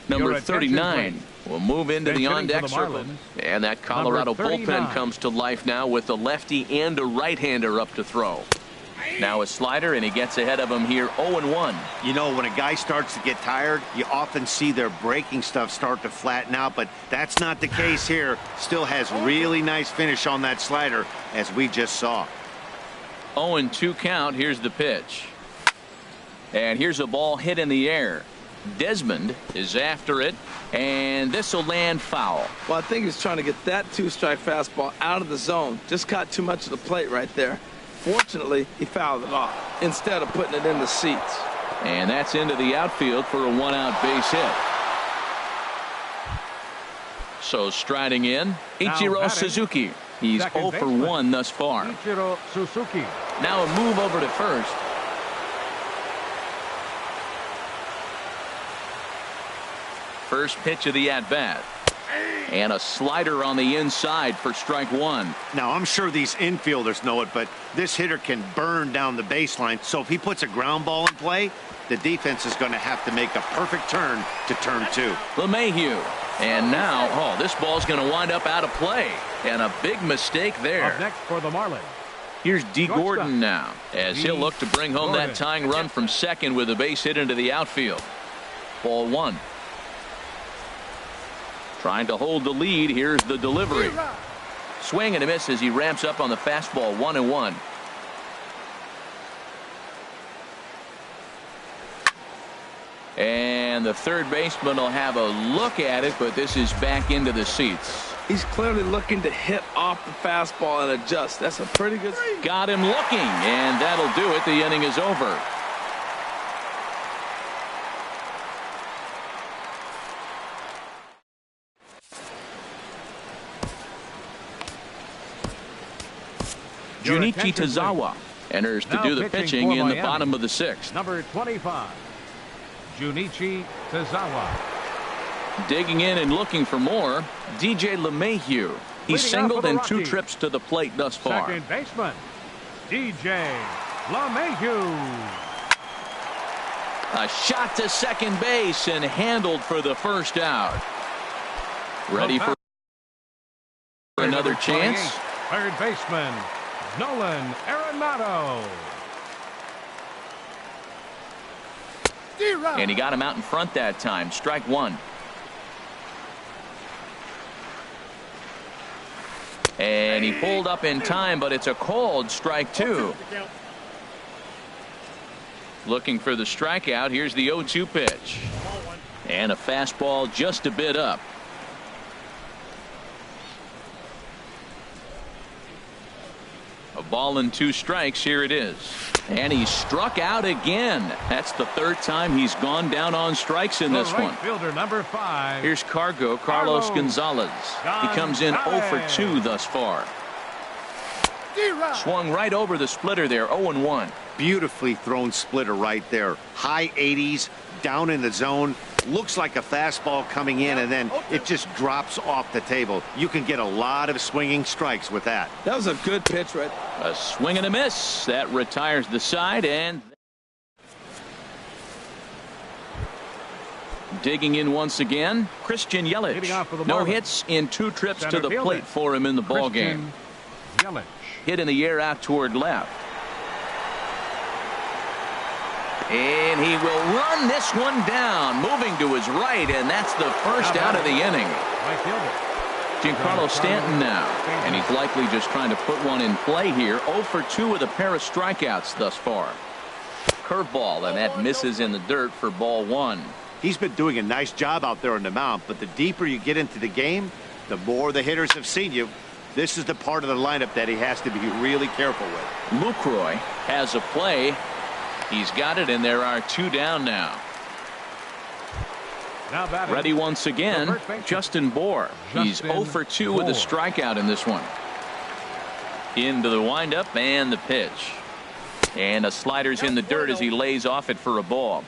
Number 39 will move into the on-deck circle. And that Colorado bullpen comes to life now with a lefty and a right-hander up to throw. Now a slider, and he gets ahead of him here 0-1. You know, when a guy starts to get tired, you often see their breaking stuff start to flatten out, but that's not the case here. Still has really nice finish on that slider, as we just saw. 0-2 count. Here's the pitch. And here's a ball hit in the air. Desmond is after it, and this will land foul. Well, I think he's trying to get that two-strike fastball out of the zone. Just caught too much of the plate right there. Fortunately, he fouled it off instead of putting it in the seats. And that's into the outfield for a one-out base hit. So striding in, Ichiro Suzuki. He's 0 for 1 thus far. Ichiro Suzuki. Now a move over to first. First pitch of the at-bat. And a slider on the inside for strike one. Now, I'm sure these infielders know it, but this hitter can burn down the baseline. So if he puts a ground ball in play, the defense is going to have to make a perfect turn to turn two. LeMahieu. And now, oh, this ball's going to wind up out of play. And a big mistake there. Up next for the Marlins. Here's D. Gordon now, as he'll look to bring home that tying run from second with a base hit into the outfield. Ball one. Trying to hold the lead. Here's the delivery. Swing and a miss as he ramps up on the fastball. 1-1. And the third baseman will have a look at it, but this is back into the seats. He's clearly looking to hit off the fastball and adjust. That's a pretty good. Got him looking, and that'll do it. The inning is over. Junichi Tazawa enters to do the pitching in the bottom of the sixth. Number 25, Junichi Tazawa. Digging in and looking for more, DJ LeMahieu. He's singled in 2 trips to the plate thus far. Second baseman, DJ LeMahieu. A shot to second base and handled for the first out. Ready for another chance? Third baseman, Nolan Arenado. And he got him out in front that time. Strike one. And he pulled up in time, but it's a called strike two. Looking for the strikeout. Here's the 0-2 pitch. And a fastball just a bit up. A ball and 2 strikes. Here it is. And he struck out again. That's the third time he's gone down on strikes in this one. Fielder number 5. Here's Carlos Gonzalez. He comes in 0 for 2 thus far. Swung right over the splitter there. 0-1. Beautifully thrown splitter right there. High 80s, down in the zone. Looks like a fastball coming in, and then it just drops off the table. You can get a lot of swinging strikes with that. That was a good pitch right there. A swing and a miss. That retires the side, and digging in once again, Christian Yelich. No hits in 2 trips to the plate for him in the ball game. Hit in the air out toward left. And he will run this one down, moving to his right, and that's the first out of the inning. Giancarlo Stanton now, and he's likely just trying to put one in play here. 0 for 2 with a pair of strikeouts thus far. Curveball, and that misses in the dirt for ball one. He's been doing a nice job out there on the mound, but the deeper you get into the game, the more the hitters have seen you. This is the part of the lineup that he has to be really careful with. Lucroy has a play. He's got it, and there are 2 down now. Ready once again, Justin Bour. He's 0 for 2 with a strikeout in this one. Into the windup and the pitch. And a slider's in the dirt as he lays off it for a ball.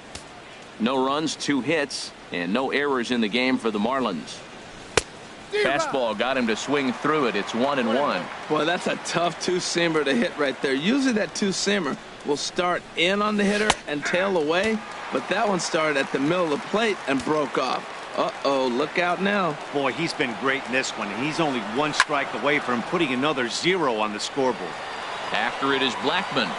No runs, 2 hits, and no errors in the game for the Marlins. Fastball got him to swing through it. It's 1-1. Boy, that's a tough 2-seamer to hit right there. Usually that 2-seamer will start in on the hitter and tail away, but that one started at the middle of the plate and broke off. Uh-oh, look out now. Boy, he's been great in this one. He's only one strike away from putting another 0 on the scoreboard. After it is Blackmon.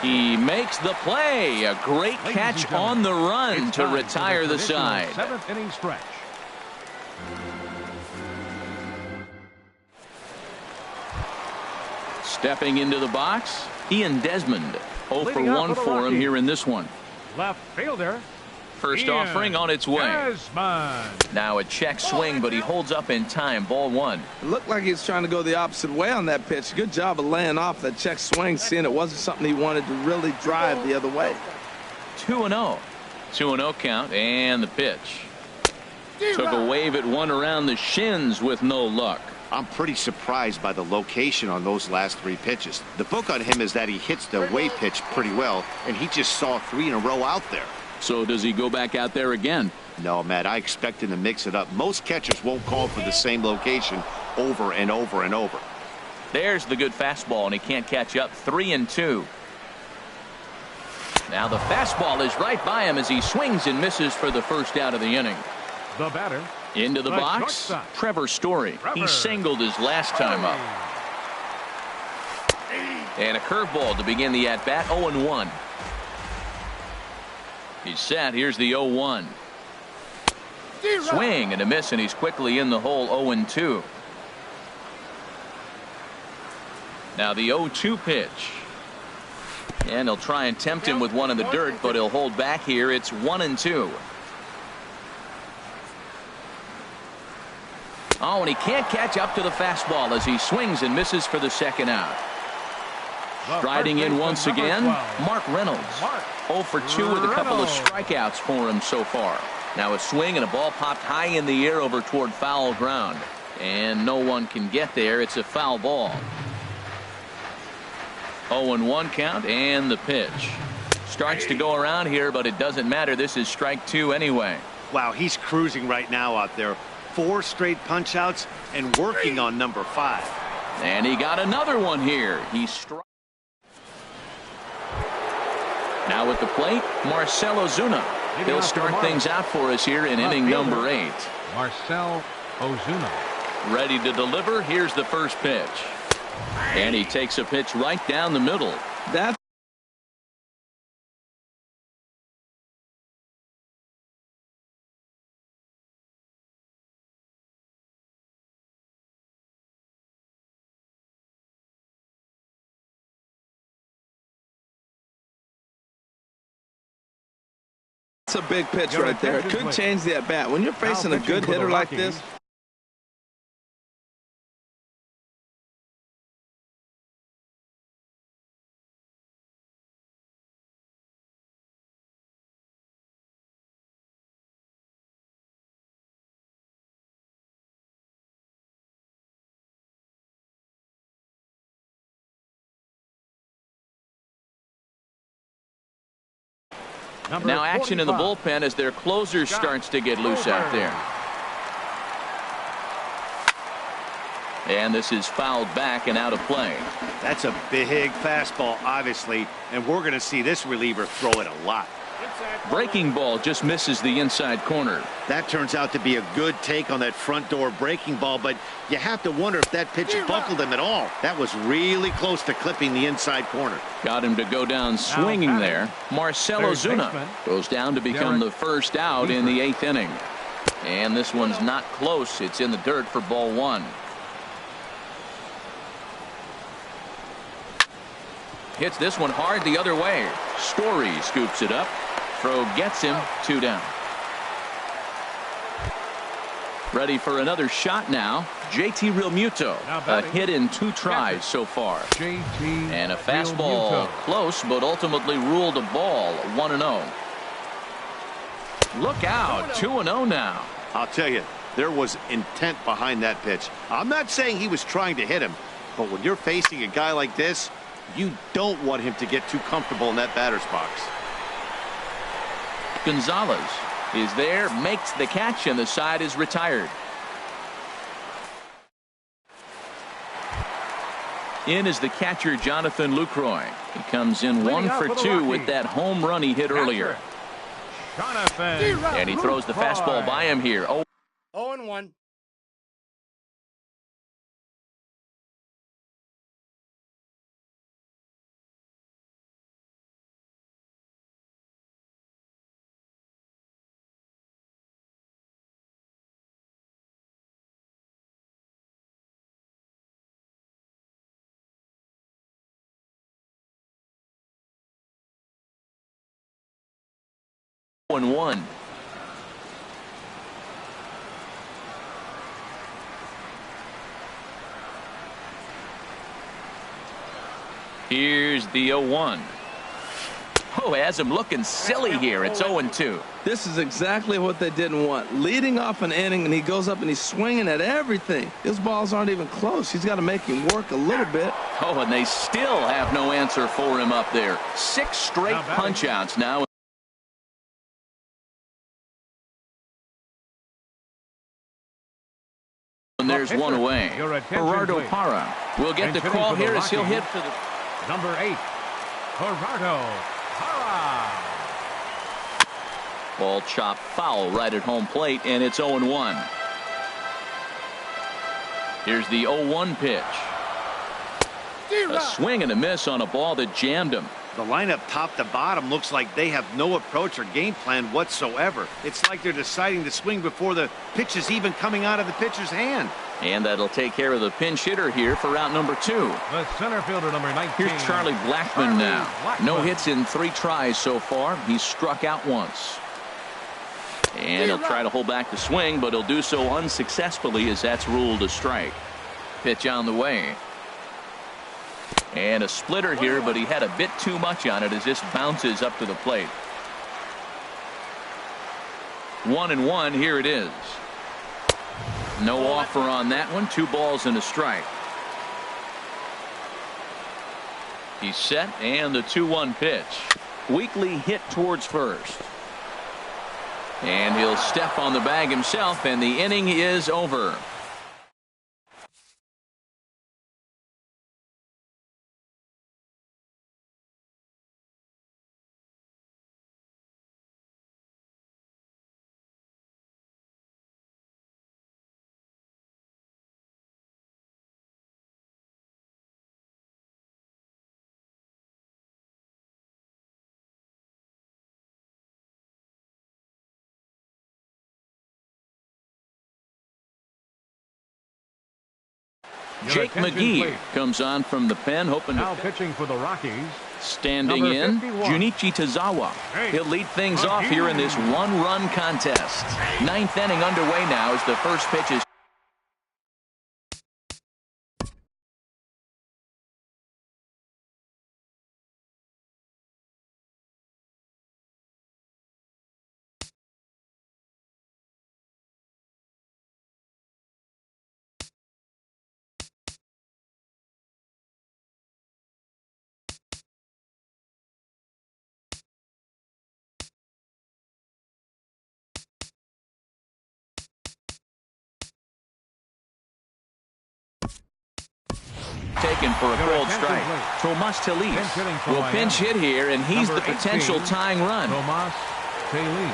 He makes the play. A great catch on the run to retire the side. 7th inning stretch. Stepping into the box, Ian Desmond. 0 for 1 for him here in this one. Left fielder. First offering on its way. Desmond. Now a check swing, but he holds up in time. Ball 1. It looked like he was trying to go the opposite way on that pitch. Good job of laying off that check swing, seeing it wasn't something he wanted to really drive the other way. 2-0. 2-0 count, and the pitch. Took a wave at one around the shins with no luck. I'm pretty surprised by the location on those last 3 pitches. The book on him is that he hits the way pitch pretty well, and he just saw 3 in a row out there. So does he go back out there again? No, Matt, I expect him to mix it up. Most catchers won't call for the same location over and over and over. There's the good fastball, and he can't catch up. 3-2. Now the fastball is right by him as he swings and misses for the first out of the inning. The batter. Into the box, shortstop. Trevor Story. He singled his last time up. And a curveball to begin the at-bat. 0-1. He's set. Here's the 0-1. Swing and a miss, and he's quickly in the hole. 0-2. Now the 0-2 pitch. And he'll try and tempt him with one in the dirt, but he'll hold back here. It's 1-2. Oh, and he can't catch up to the fastball as he swings and misses for the second out. Striding in once again, Mark Reynolds. 0 for 2 with a couple of strikeouts for him so far. Now a swing and a ball popped high in the air over toward foul ground. And no one can get there. It's a foul ball. 0-1 count, and the pitch. Starts to go around here, but it doesn't matter. This is strike 2 anyway. Wow, he's cruising right now out there. 4 straight punch outs and working on number 5. And he got another one here. He struck. Now at the plate, Marcell Ozuna. He'll start things out for us here in inning number 8. Marcell Ozuna. Ready to deliver. Here's the first pitch. And he takes a pitch right down the middle. That's a big pitch right there. It could change the at bat. When you're facing a good hitter like this. Now action in the bullpen as their closer starts to get loose out there. And this is fouled back and out of play. That's a big fastball, obviously, and we're going to see this reliever throw it a lot. Breaking ball just misses the inside corner. That turns out to be a good take on that front door breaking ball, but you have to wonder if that pitch buckled him at all. That was really close to clipping the inside corner. Got him to go down swinging there. Marcell Ozuna goes down to become the first out in the 8th inning. And this one's not close. It's in the dirt for ball 1. Hits this one hard the other way. Story scoops it up. Throw gets him. 2 down. Ready for another shot now. JT Realmuto. A hit in 2 tries so far. And a fastball close, but ultimately ruled a ball. 1-0. Look out. 2-0 now. I'll tell you, there was intent behind that pitch. I'm not saying he was trying to hit him, but when you're facing a guy like this, you don't want him to get too comfortable in that batter's box. Gonzalez is there, makes the catch, and the side is retired. In is the catcher, Jonathan Lucroy. He comes in 1 for 2 with that home run he hit earlier. Jonathan. And he throws the fastball by him here. 0-1. And 1. Here's the 0-1. Oh, has him looking silly here. It's 0-2. This is exactly what they didn't want. Leading off an inning, and he goes up and he's swinging at everything. His balls aren't even close. He's got to make him work a little bit. Oh, and they still have no answer for him up there. 6 straight punch-outs now. And there's one away. Gerardo Parra will get the call here as he'll hit for the number 8, Gerardo Parra. Ball chopped foul right at home plate, and it's 0-1. Here's the 0-1 pitch. A swing and a miss on a ball that jammed him. The lineup top to bottom looks like they have no approach or game plan whatsoever. It's like they're deciding to swing before the pitch is even coming out of the pitcher's hand. And that'll take care of the pinch hitter here for out number 2. The center fielder, number 19. Here's Charlie Blackmon now. No hits in 3 tries so far. He's struck out once. And he'll try to hold back the swing, but he'll do so unsuccessfully as that's ruled a strike. Pitch on the way. And a splitter here, but he had a bit too much on it as this bounces up to the plate. 1-1, here it is. No offer on that one. 2 balls and a strike. He's set, and the 2-1 pitch. Weakly hit towards first. And he'll step on the bag himself, and the inning is over. Jake McGee comes on from the pen, hoping now to pitching for the Rockies. Standing in, Junichi Tozawa. He'll lead things off here in this 1-run contest. 9th inning underway now as the first pitch is. Taken for a called strike. Tomas Telis will pinch hit here, and he's the potential tying run. Tomas Telis.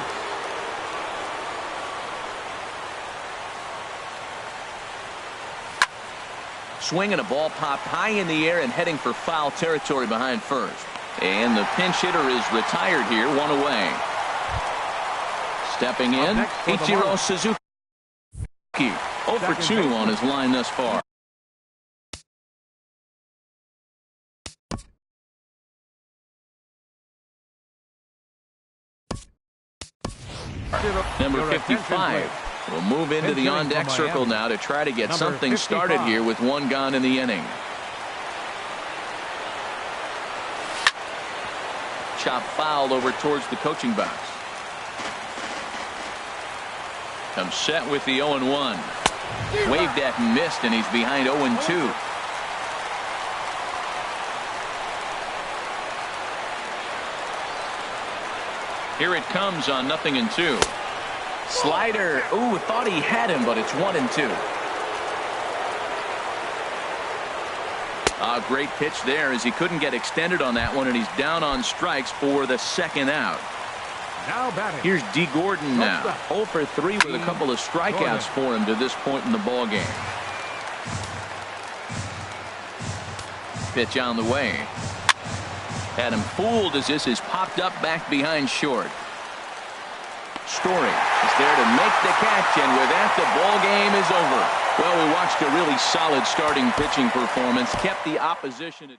Swinging a ball popped high in the air and heading for foul territory behind first. And the pinch hitter is retired here, 1 away. Stepping in, Ichiro Suzuki. 0 for 2 on his line thus far. Number 55 will move into the on-deck circle now to try to get something started here with 1 gone in the inning. Chop foul over towards the coaching box. Comes set with the 0-1. Waved at and missed, and he's behind 0-2. Here it comes on 0-2. Slider. Ooh, thought he had him, but it's 1-2. A great pitch there as he couldn't get extended on that one, and he's down on strikes for the 2nd out. Now batting. Here's D. Gordon now. 0 for 3 with a couple of strikeouts for him to this point in the ball game. Pitch on the way. Had him fooled as this is popped up back behind short. Story is there to make the catch, and with that, the ball game is over. Well, we watched a really solid starting pitching performance, kept the opposition at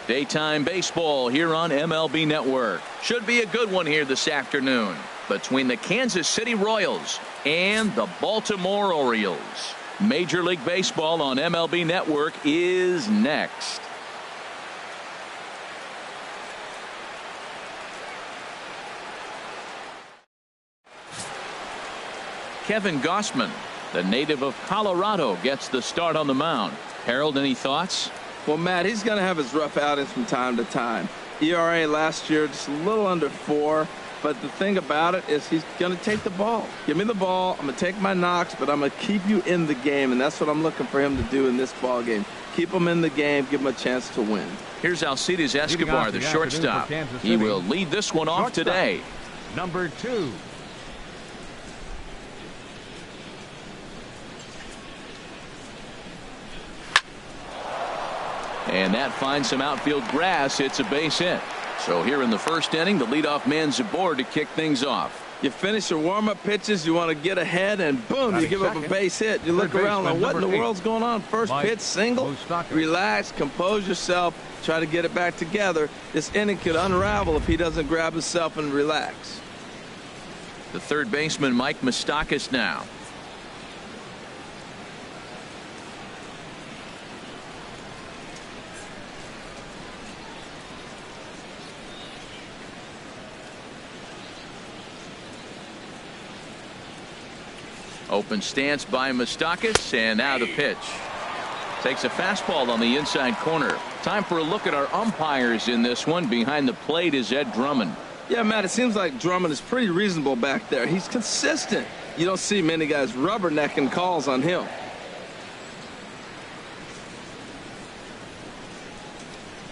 daytime baseball here on MLB Network. Should be a good one here this afternoon between the Kansas City Royals and the Baltimore Orioles. Major League Baseball on MLB Network is next. Kevin Gausman, the native of Colorado, gets the start on the mound. Harold, any thoughts? Well, Matt, he's going to have his rough outings from time to time. ERA last year just a little under 4. But the thing about it is he's going to take the ball. Give me the ball. I'm going to take my knocks, but I'm going to keep you in the game. And that's what I'm looking for him to do in this ball game. Keep him in the game. Give him a chance to win. Here's Alcides Escobar, the shortstop. He will lead this one off today. Number 2. And that finds some outfield grass. It's a base hit. So here in the first inning, the leadoff man's aboard to kick things off. You finish your warm-up pitches, you want to get ahead, and boom, you give up a base hit. You look around like, what in the world's going on? First pitch, single, relax, compose yourself, try to get it back together. This inning could unravel if he doesn't grab himself and relax. The third baseman, Mike Moustakas, now. Open stance by Moustakas, and now the pitch. Takes a fastball on the inside corner. Time for a look at our umpires in this one. Behind the plate is Ed Drummond. Yeah, Matt, it seems like Drummond is pretty reasonable back there. He's consistent. You don't see many guys rubbernecking calls on him.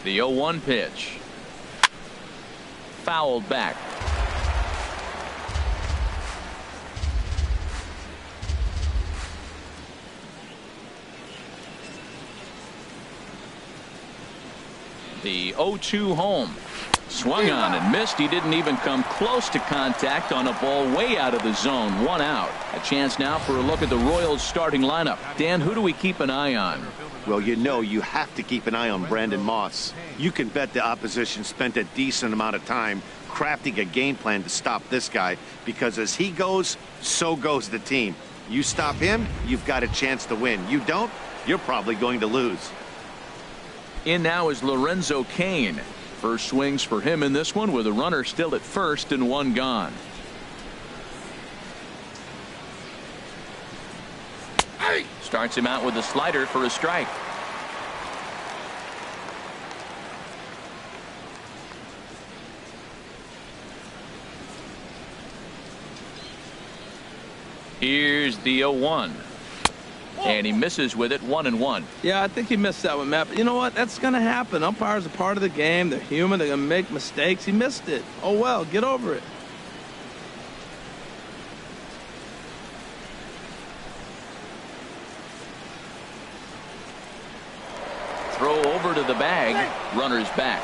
The 0-1 pitch. Fouled back. The 0-2 home. Swung on and missed. He didn't even come close to contact on a ball way out of the zone. 1 out. A chance now for a look at the Royals starting lineup. Dan, who do we keep an eye on? Well, you know you have to keep an eye on Brandon Moss. You can bet the opposition spent a decent amount of time crafting a game plan to stop this guy, because as he goes, so goes the team. You stop him, you've got a chance to win. You don't, you're probably going to lose. In now is Lorenzo Cain. First swings for him in this one with a runner still at first and 1 gone. Starts him out with a slider for a strike. Here's the 0-1. And he misses with it. 1-1. Yeah, I think he missed that one, Matt. But you know what? That's going to happen. Umpires are part of the game. They're human. They're going to make mistakes. He missed it. Oh, well, get over it. Throw over to the bag. Runner's back.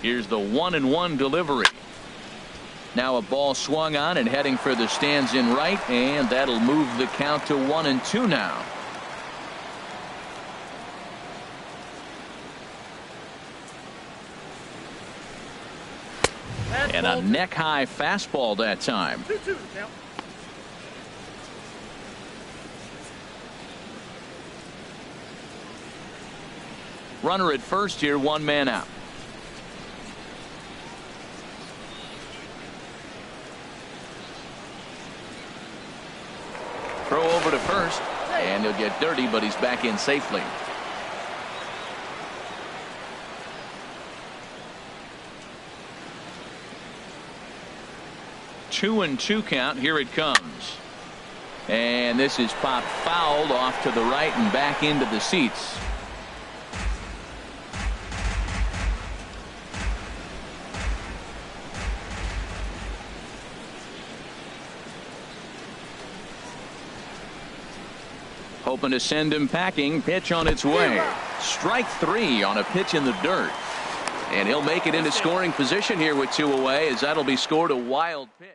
Here's the 1-1 delivery. Now a ball swung on and heading for the stands in right, and that'll move the count to 1-2 now. And a neck-high fastball that time. 2-2 count. Runner at first here, 1 man out. Throw over to first, and he'll get dirty, but he's back in safely. Two and 2 count. Here it comes. And this is popped fouled off to the right and back into the seats. Hoping to send him packing. Pitch on its way. Strike 3 on a pitch in the dirt. And he'll make it into scoring position here with 2 away, as that'll be scored a wild pitch.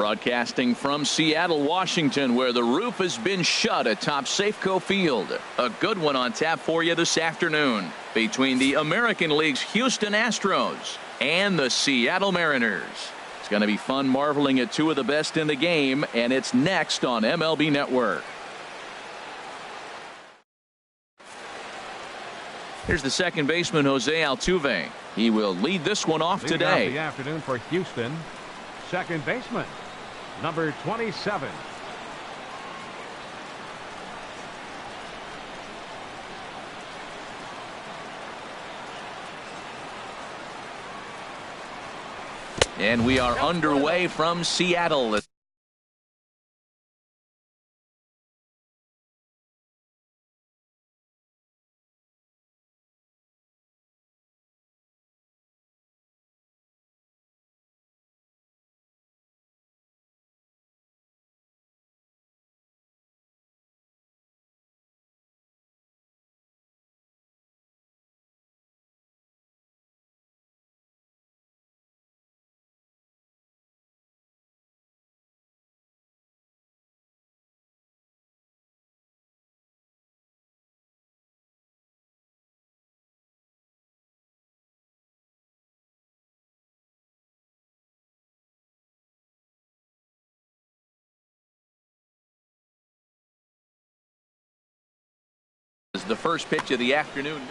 Broadcasting from Seattle, Washington, where the roof has been shut atop Safeco Field. A good one on tap for you this afternoon between the American League's Houston Astros and the Seattle Mariners. It's going to be fun marveling at two of the best in the game, and it's next on MLB Network. Here's the second baseman, Jose Altuve. He will lead this one off today. The afternoon for Houston, second baseman, number 27. And we are underway from Seattle. Is the first pitch of the afternoon.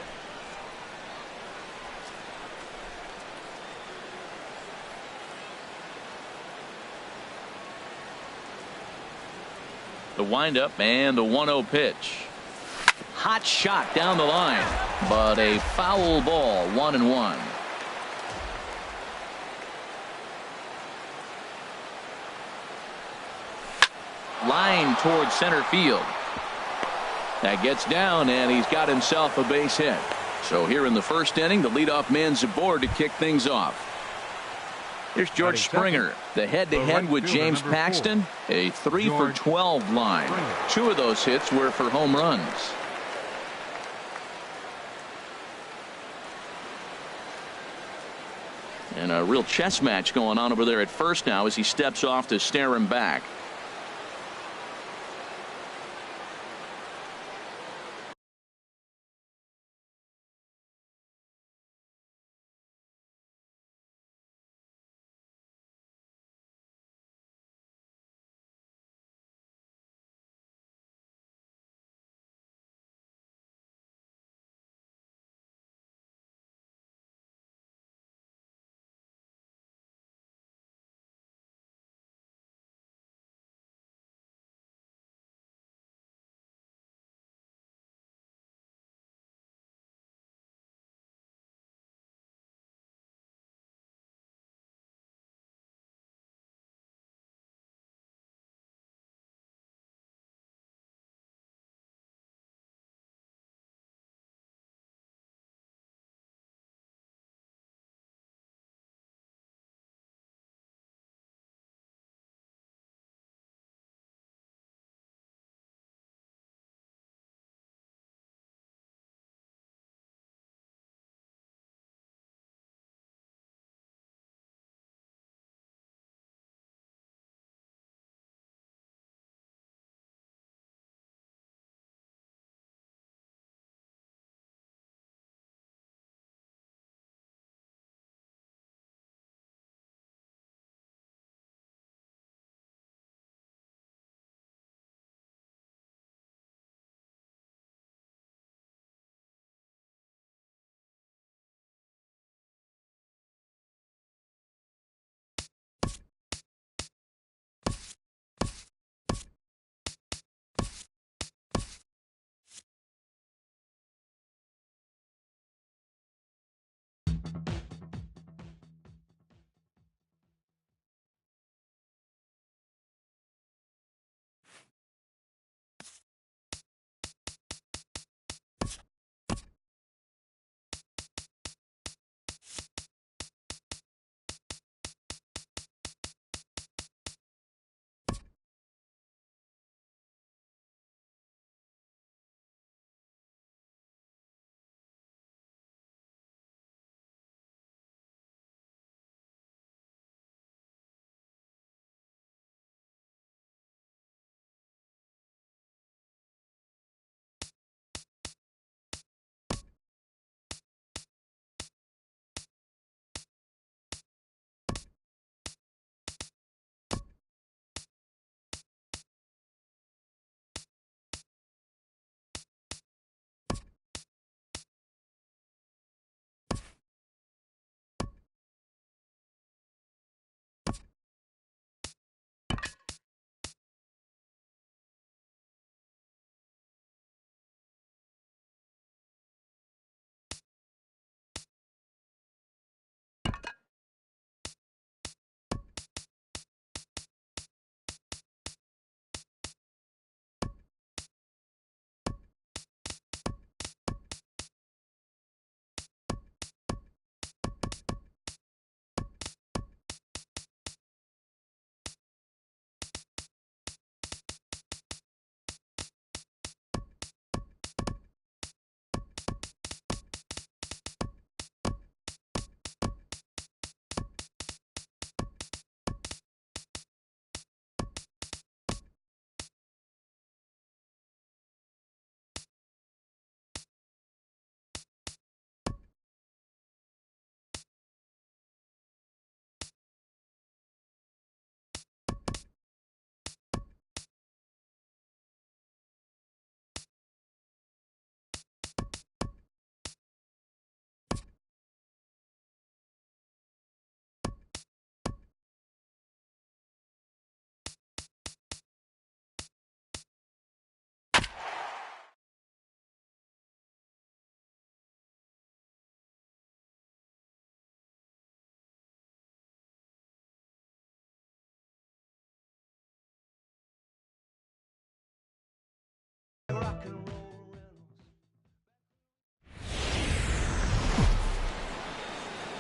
The windup and the 1-0 pitch. Hot shot down the line, but a foul ball, 1-1. Line towards center field. That gets down, and he's got himself a base hit. So here in the first inning, the leadoff man's aboard to kick things off. Here's George Springer, the head-to-head with James Paxton, a 3-for-12 line. Two of those hits were for home runs. And a real chess match going on over there at first now as he steps off to stare him back.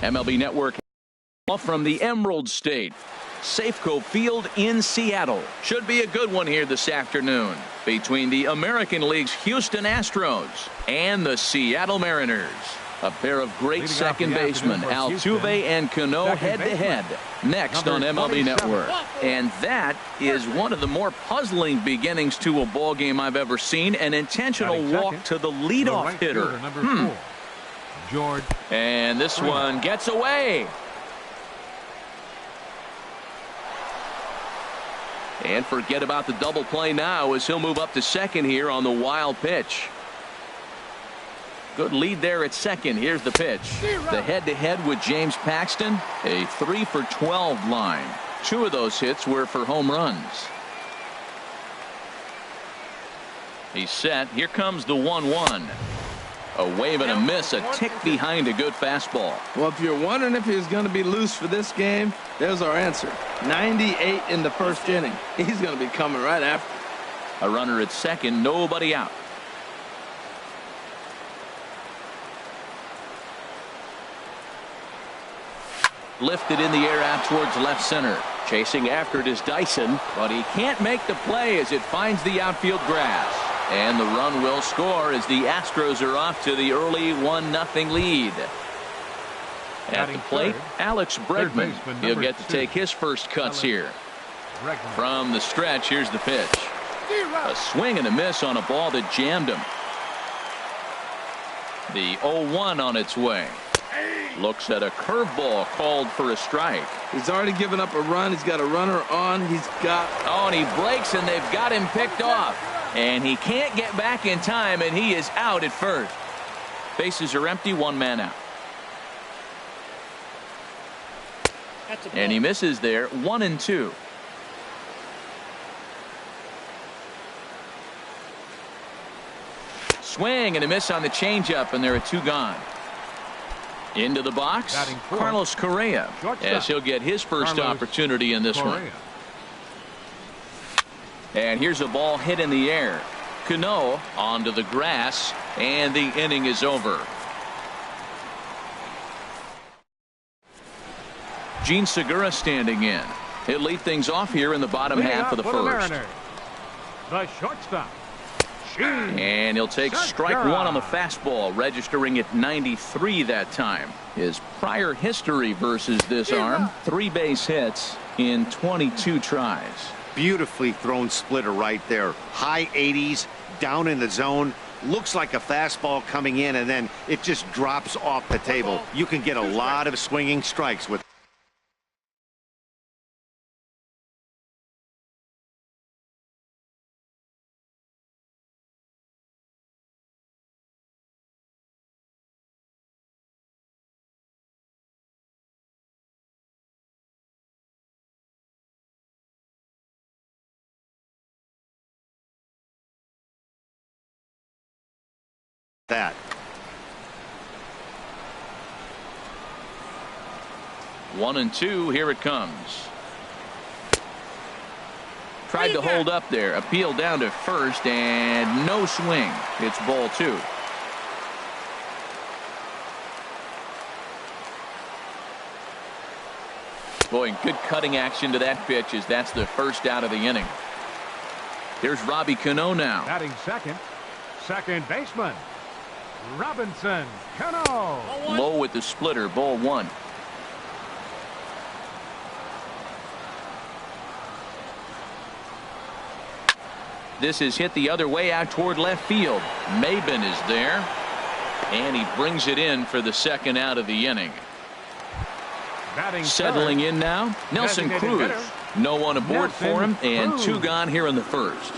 MLB Network from the Emerald State. Safeco Field in Seattle. Should be a good one here this afternoon between the American League's Houston Astros and the Seattle Mariners. A pair of great second basemen, Altuve and Cano, head-to-head. Next on MLB Network. And that is one of the more puzzling beginnings to a ball game I've ever seen. An intentional walk to the leadoff hitter. George. And this one gets away. And forget about the double play now as he'll move up to second here on the wild pitch. Good lead there at second. Here's the pitch. The head-to-head with James Paxton. A 3-for-12 line. 2 of those hits were for home runs. He's set. Here comes the 1-1. A wave and a miss, a tick behind a good fastball. Well, if you're wondering if he was going to be loose for this game, there's our answer. 98 in the first inning. He's going to be coming right after. A runner at second, nobody out. Lifted in the air out towards left center. Chasing after it is Dyson, but he can't make the play as it finds the outfield grass. And the run will score as the Astros are off to the early 1-0 lead. At the plate, Alex Bregman. He'll get to take his first cuts here. From the stretch, here's the pitch. A swing and a miss on a ball that jammed him. The 0-1 on its way. Looks at a curveball called for a strike. He's already given up a run. He's got a runner on. He's got... Oh, and he breaks, and they've got him picked off. And he can't get back in time, and he is out at first. Bases are empty, 1 man out. And he misses there, 1-2. Swing and a miss on the changeup, and there are 2 gone. Into the box, Carlos Correa, as he'll get his first opportunity in this one. And here's a ball hit in the air. Cano onto the grass, and the inning is over. Gene Segura standing in. He'll lead things off here in the bottom half of the first. The shortstop. And he'll take strike 1 on the fastball, registering at 93 that time. His prior history versus this arm, 3 base hits in 22 tries. Beautifully thrown splitter right there. High 80s, down in the zone. Looks like a fastball coming in, and then it just drops off the table. You can get a lot of swinging strikes with that. 1-2, here it comes. Tried to hold up there, appeal down to first, and no swing. It's ball 2. Boy, good cutting action to that pitch as that's the first out of the inning. Here's Robbie Cano now. Batting second baseman Robinson Cano. Low with the splitter, ball 1. This is hit the other way out toward left field. Maben is there, and he brings it in for the second out of the inning. Settling in now, Nelson Cruz. No one aboard for him, and 2 gone here in the first.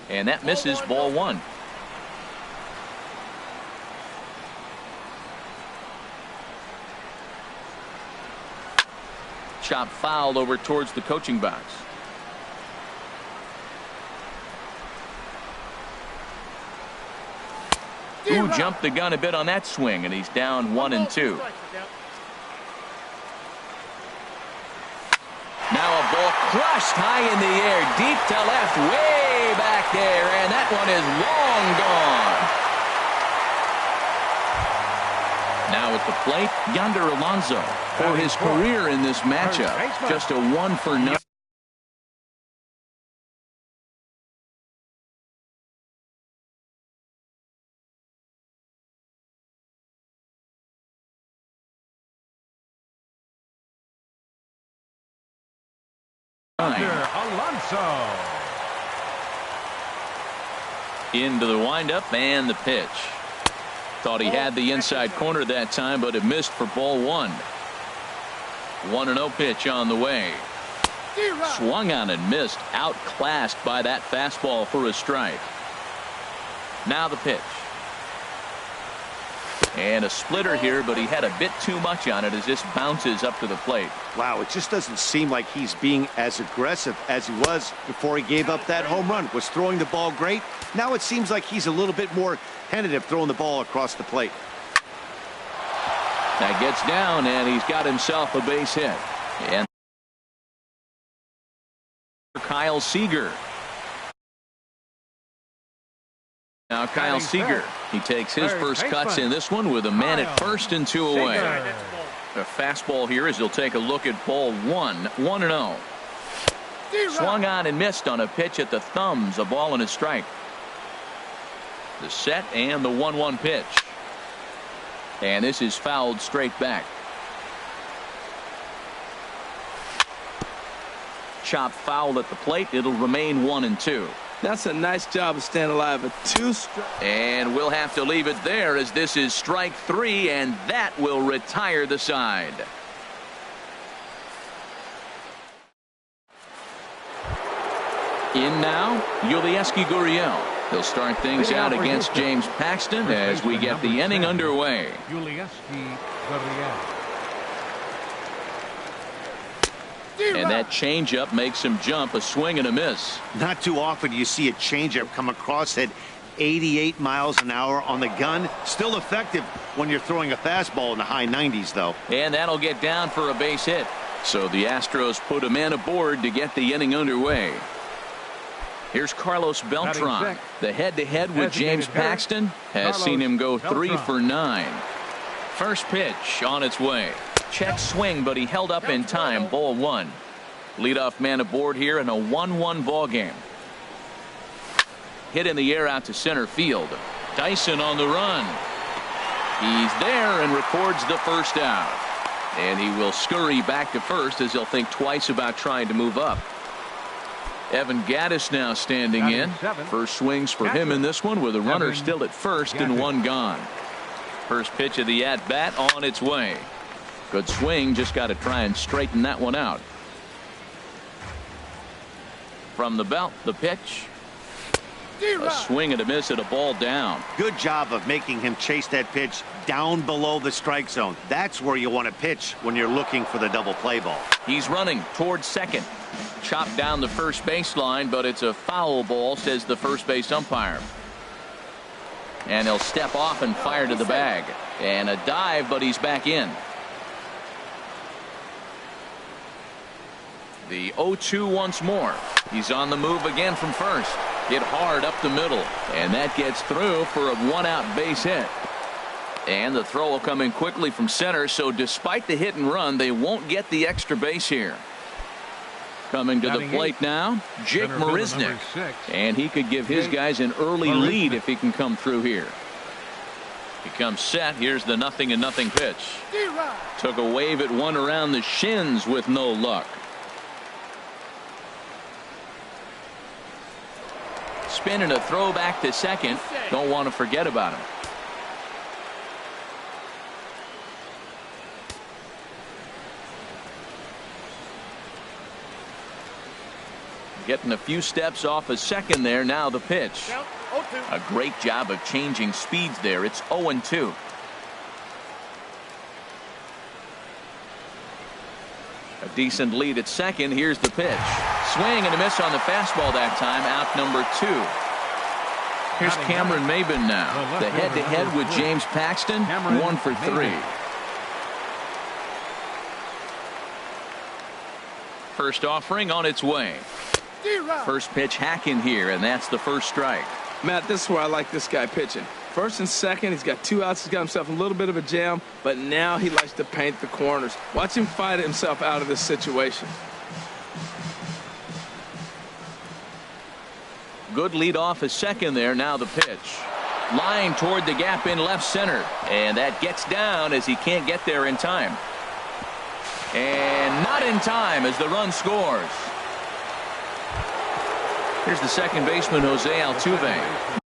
And that misses, ball 1. Chop fouled over towards the coaching box. Ooh, jumped the gun a bit on that swing, and he's down 1-2. Now a ball crushed high in the air, deep to left, way back there, and that one is long gone. Now at the plate, Yonder Alonso for his career in this matchup. Just a 1-for-9. Alonso. Into the windup and the pitch. Thought he had the inside corner that time, but it missed for ball 1. 1-0 pitch on the way. Swung on and missed. Outclassed by that fastball for a strike. Now the pitch. And a splitter here, but he had a bit too much on it as this bounces up to the plate. Wow, it just doesn't seem like he's being as aggressive as he was before he gave up that home run. Was throwing the ball great. Now it seems like he's a little bit more tentative throwing the ball across the plate. That gets down, and he's got himself a base hit. And Kyle Seager. Now Kyle Seager, he takes his first cuts in this one with a man at first and 2 away. A fastball here as he'll take a look at ball 1, 1-0. Swung on and missed on a pitch at the thumbs, a ball and a strike. The set and the 1-1 pitch. And this is fouled straight back. Chopped foul at the plate. It'll remain 1-2. That's a nice job of staying alive. A 2 strike. And we'll have to leave it there as this is strike 3, and that will retire the side. In now, Yulieski Gurriel. He'll start things out against James Paxton as we get the inning underway. Yulieski Gurriel. And that changeup makes him jump, a swing and a miss. Not too often do you see a changeup come across at 88 miles an hour on the gun. Still effective when you're throwing a fastball in the high 90s, though. And that'll get down for a base hit. So the Astros put a man aboard to get the inning underway. Here's Carlos Beltran. The head-to-head with James Paxton has seen him go 3 for 9. First pitch on its way. Check swing, but he held up in time. Ball 1. Leadoff man aboard here in a 1-1 ball game. Hit in the air out to center field. Dyson on the run. He's there and records the first out. And he will scurry back to first as he'll think twice about trying to move up. Evan Gattis now standing in. First swings for him in this one with a runner still at first and 1 gone. First pitch of the at-bat on its way. Good swing, just got to try and straighten that one out. From the belt, the pitch. A swing and a miss at a ball down. Good job of making him chase that pitch down below the strike zone. That's where you want to pitch when you're looking for the double play ball. He's running towards second. Chopped down the first baseline, but it's a foul ball, says the first base umpire. And he'll step off and fire to the bag. And a dive, but he's back in. The 0-2 once more. He's on the move again from first. Hit hard up the middle. And that gets through for a 1-out base hit. And the throw will come in quickly from center. So despite the hit and run, they won't get the extra base here. Coming to the plate now, Jake Marisnick. And he could give his guys an early lead if he can come through here. He comes set. Here's the 0-0 pitch. Took a wave at one around the shins with no luck. Spin and a throw back to second. Don't want to forget about him. Getting a few steps off a second there. Now the pitch. A great job of changing speeds there. It's 0-2. A decent lead at second. Here's the pitch. Swing and a miss on the fastball that time. Out number 2. Here's Cameron Maybin now. The head-to-head with James Paxton. 1 for 3. First offering on its way. First pitch hack in here, and that's the first strike. Matt, this is where I like this guy pitching. First and second, he's got 2 outs. He's got himself a little bit of a jam, but now he likes to paint the corners. Watch him fight himself out of this situation. Good lead off a second there. Now the pitch. Line toward the gap in left center. And that gets down as he can't get there in time. And not in time as the run scores. Here's the second baseman, Jose Altuve.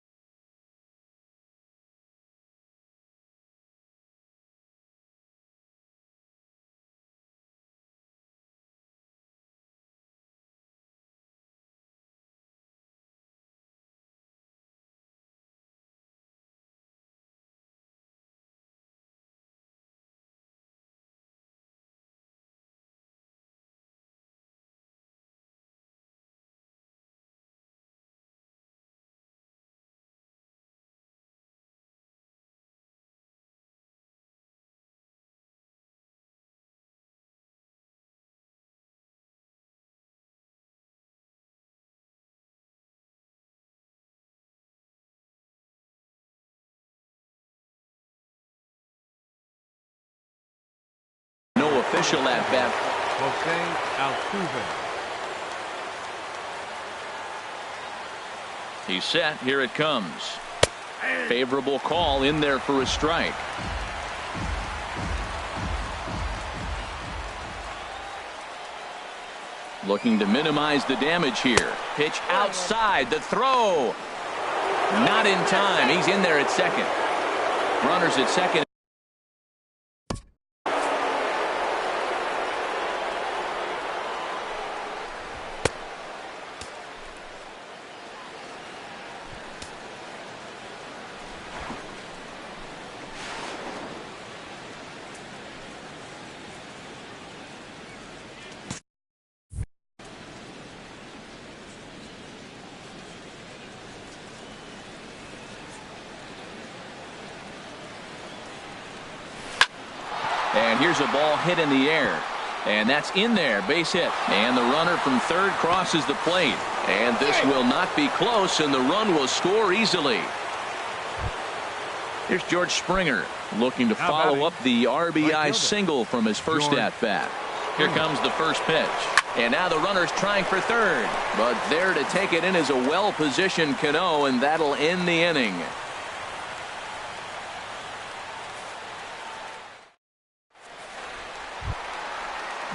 No official at bat. Jose Altuve. He's set. Here it comes. Favorable call in there for a strike. Looking to minimize the damage here. Pitch outside. The throw. Not in time. He's in there at second. Runners at second. And here's a ball hit in the air. And that's in there. Base hit. And the runner from third crosses the plate. And this will not be close, and the run will score easily. Here's George Springer looking to follow up the RBI single from his first at-bat. Here comes the first pitch. And now the runner's trying for third. But there to take it in is a well-positioned Cano, and that'll end the inning.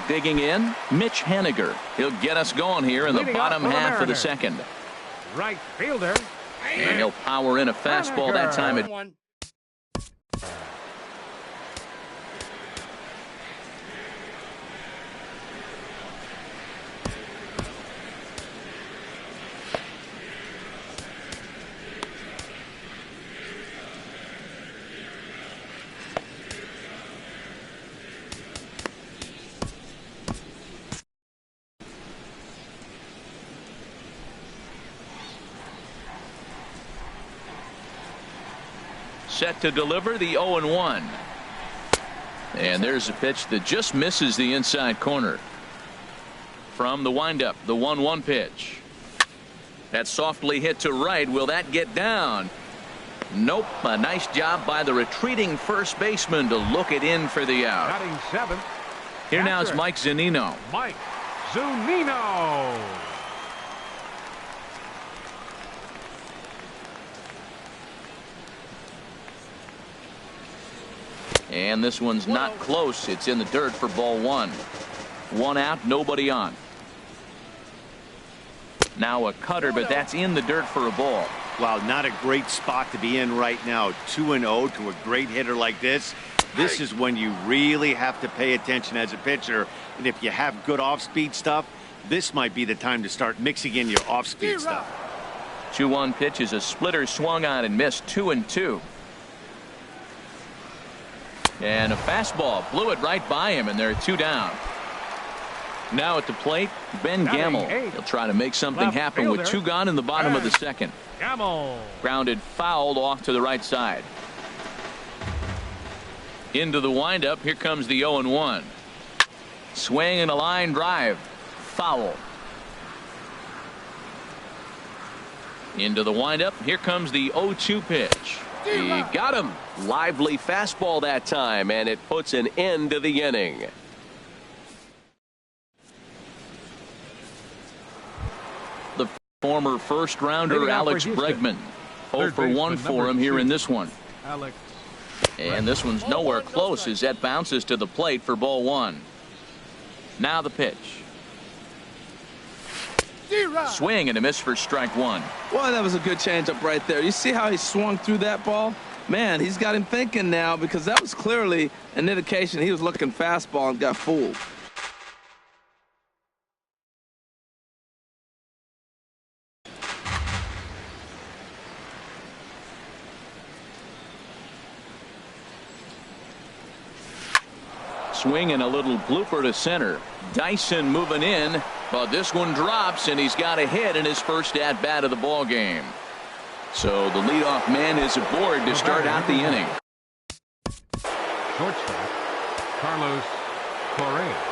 Digging in, Mitch Haniger. He'll get us going here in the bottom half of the second. Right fielder. And he'll power in a fastball that time. Set to deliver the 0-1. And there's a pitch that just misses the inside corner. From the windup, the 1-1 pitch. That's softly hit to right. Will that get down? Nope. A nice job by the retreating first baseman to look it in for the out. Batting seventh. Here now is Mike Zunino. Mike Zunino. And this one's not close. It's in the dirt for ball one. One out, nobody on. Now a cutter, but that's in the dirt for a ball. Wow, not a great spot to be in right now. 2-0 to a great hitter like this. This is when you really have to pay attention as a pitcher. And if you have good off-speed stuff, this might be the time to start mixing in your off-speed stuff. 2-1 pitch is a splitter swung on and missed. 2-2. And a fastball blew it right by him, and they're 2 down. Now at the plate, Ben Gamel. He'll try to make something happen with 2 gone in the bottom of the second. Gamel. Grounded fouled off to the right side. Into the windup. Here comes the 0-1. Swing and a line drive. Foul. Into the windup. Here comes the 0-2 pitch. He got him. Lively fastball that time, and it puts an end to the inning. The former first-rounder Alex Bregman. 0 for 1 for him here in this one. And this one's nowhere close as that bounces to the plate for ball 1. Now the pitch. Swing and a miss for strike 1. Well, that was a good changeup right there. You see how he swung through that ball? Man, he's got him thinking now, because that was clearly an indication he was looking fastball and got fooled. Swing and a little blooper to center. Dyson moving in, but this one drops, and he's got a hit in his first at-bat of the ball game. So the leadoff man is aboard to start out the inning. Shortstop, Carlos Correa.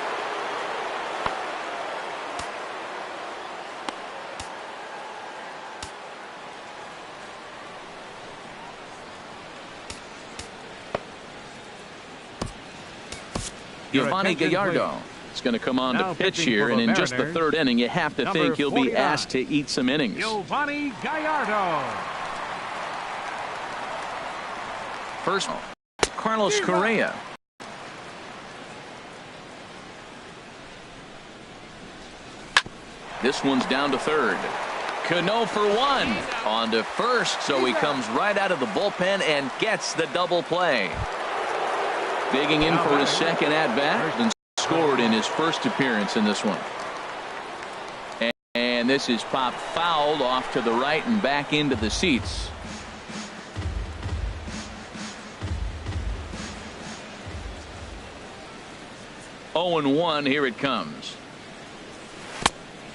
Yovani Gallardo is going to come on to pitch here, and in just the third inning, you have to think he'll be asked to eat some innings. Yovani Gallardo. First, Carlos Correa. This one's down to third. Cano for 1 on to first, so he comes right out of the bullpen and gets the double play. Digging in for his second at-bat and scored in his first appearance in this one. And this is popped fouled off to the right and back into the seats. Oh and 1, here it comes.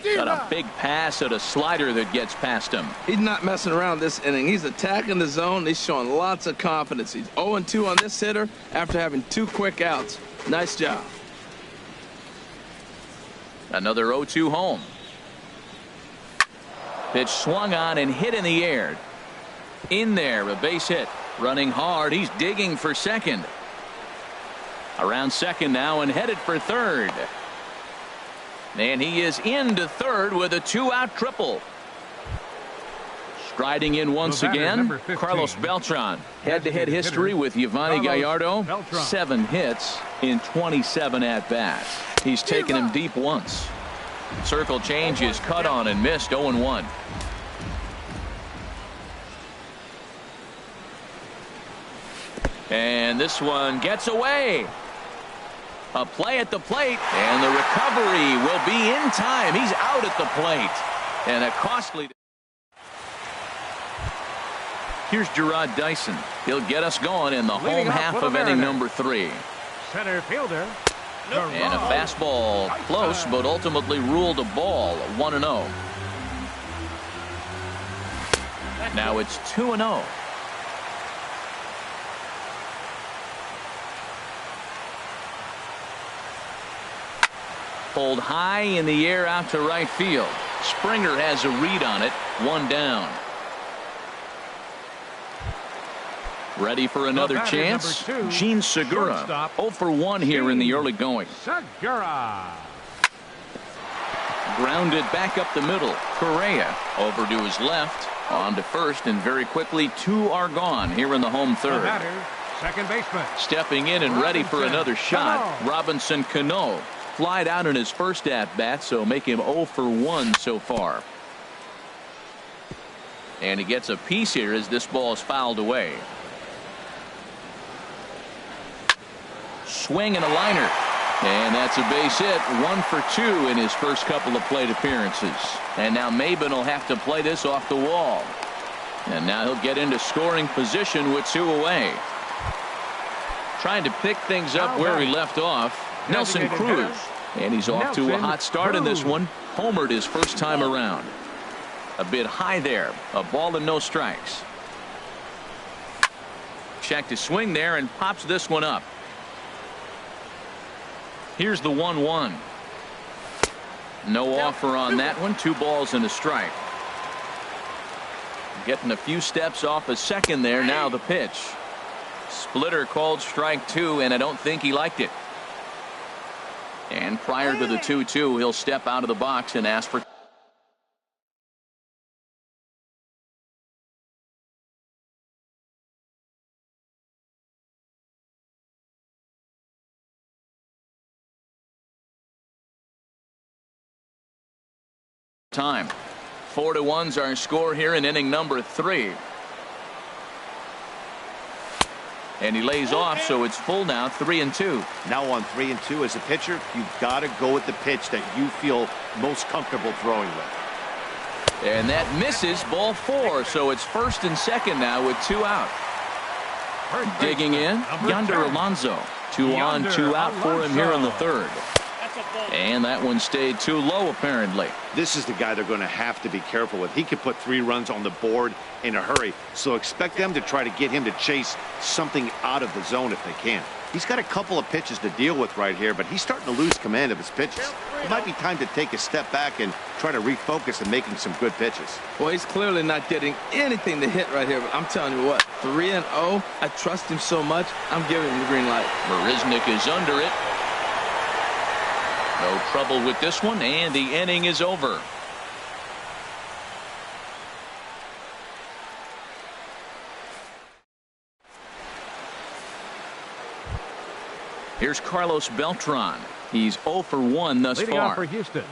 Got a big pass at a slider that gets past him. He's not messing around this inning. He's attacking the zone. He's showing lots of confidence. He's 0-2 on this hitter after having 2 quick outs. Nice job. Another 0-2 home. Pitch swung on and hit in the air. In there, a base hit. Running hard. He's digging for second. Around second now and headed for third. And he is into third with a 2-out triple. Striding in once again, Carlos Beltran. Head-to-head history with Yovani Gallardo. 7 hits in 27 at-bats. He's taken him deep once. Circle change is cut on and missed. 0-1. And this one gets away. A play at the plate, and the recovery will be in time. He's out at the plate. And a costly. Here's Gerard Dyson. He'll get us going in the home half of inning number 3. Center fielder. And a fastball close, but ultimately ruled a ball. 1-0. Now it's 2-0. Pulled high in the air out to right field. Springer has a read on it. 1 down. Ready for another chance. Gene Segura. 0 for 1 here in the early going. Segura. Grounded back up the middle. Correa over to his left. On to first, and very quickly 2 are gone here in the home third. Second baseman. Stepping in and ready for another shot. Robinson Cano. Flied out in his first at-bat, so make him 0 for 1 so far. And he gets a piece here as this ball is fouled away. Swing and a liner. And that's a base hit. 1 for 2 in his first couple of plate appearances. And now Maben will have to play this off the wall. And now he'll get into scoring position with 2 away. Trying to pick things up where he left off. Nelson Cruz, and he's off to a hot start in this one. Homered his first time around. A bit high there. A ball and no strikes. Checked his swing there and pops this one up. Here's the 1-1. No offer on that one. 2 balls and a strike. getting a few steps off a second there. Now the pitch. Splitter called strike 2, and I don't think he liked it. And prior to the 2-2, he'll step out of the box and ask for time. 4-1's our score here in inning number 3. And he lays off, so it's full now, 3-2. Now on 3-2 as a pitcher, you've got to go with the pitch that you feel most comfortable throwing with. And that misses, ball 4, so it's first and second now with 2 out. Digging in, Yonder Alonso. 2 on, 2 out for him here in the 3rd. And that one stayed too low, apparently. This is the guy they're going to have to be careful with. He could put 3 runs on the board in a hurry, so expect them to try to get him to chase something out of the zone if they can. He's got a couple of pitches to deal with right here, but he's starting to lose command of his pitches. It might be time to take a step back and try to refocus on making some good pitches. Well, he's clearly not getting anything to hit right here, but I'm telling you what, 3-0, I trust him so much, I'm giving him the green light. Marisnick is under it. No trouble with this one, and the inning is over. Here's Carlos Beltran. He's 0 for 1 thus Leading far. off for Houston.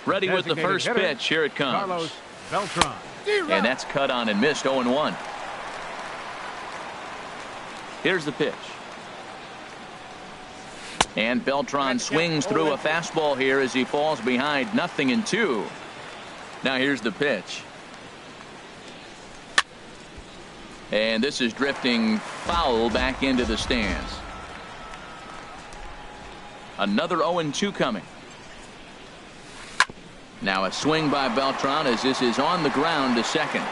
Ready with the first hitter, pitch. Here it comes. Carlos Beltran. And that's cut on and missed, 0-1. Here's the pitch. And Beltran swings through a fastball here as he falls behind 0-2. Now here's the pitch. And this is drifting foul back into the stands. Another 0-2 coming. Now a swing by Beltran as this is on the ground to second.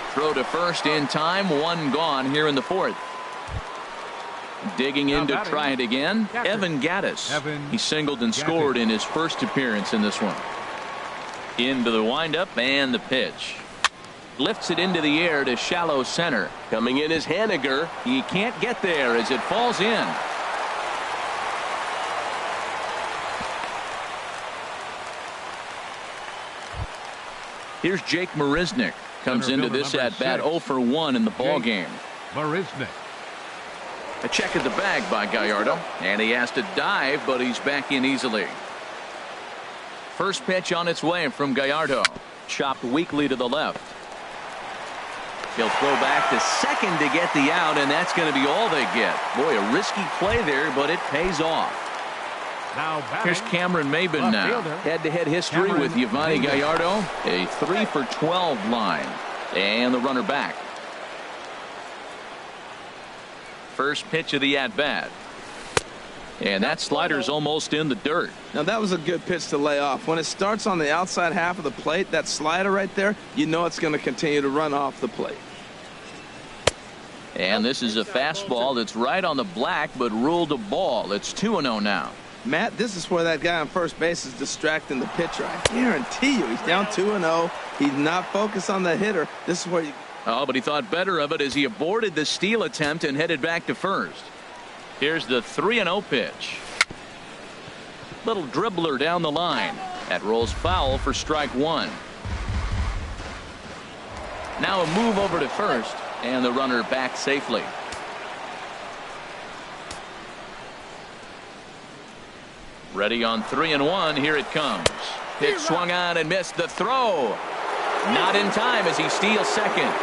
Throw to first in time. 1 gone here in the 4th. Digging in to try it again, Evan Gattis. He singled and scored in his first appearance in this one. Into the windup and the pitch. Lifts it into the air to shallow center. Coming in is Haniger. He can't get there as it falls in. Here's Jake Marisnick. Comes into this at bat 0 for 1 in the ball game. Marisnick. A check at the bag by Gallardo, and he has to dive, but he's back in easily. First pitch on its way from Gallardo. Chopped weakly to the left. He'll throw back to second to get the out, and that's going to be all they get. Boy, a risky play there, but it pays off. Now here's Cameron Maben now. Head-to-head history with Yovani Gallardo. A 3 for 12 line. And the runner back. First pitch of the at-bat. And that slider's almost in the dirt. Now that was a good pitch to lay off. When it starts on the outside half of the plate, that slider right there, you know it's going to continue to run off the plate. And this is a fastball that's right on the black, but ruled a ball. It's 2-0 now. Matt, this is where that guy on first base is distracting the pitcher. I guarantee you he's down 2-0. He's not focused on the hitter. This is where you... Oh, but he thought better of it as he aborted the steal attempt and headed back to first. Here's the 3-0 pitch. Little dribbler down the line. That rolls foul for strike 1. Now a move over to first, and the runner back safely. Ready on 3-1. Here it comes. Pitch swung on and missed the throw. Not in time as he steals second.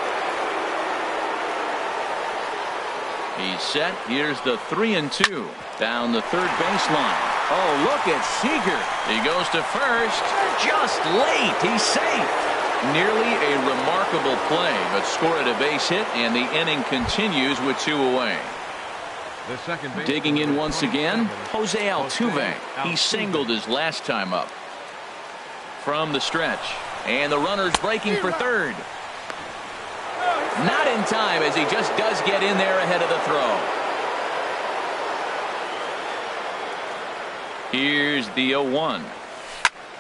He's set. Here's the 3-2 down the third baseline. Oh, look at Seager. He goes to first. Just late. He's safe. Nearly a remarkable play, but scored a base hit, and the inning continues with 2 away. The second base digging in once again, Jose Altuve. He singled his last time up. From the stretch, and the runner's breaking for third. Not in time as he just does get in there ahead of the throw. Here's the 0-1.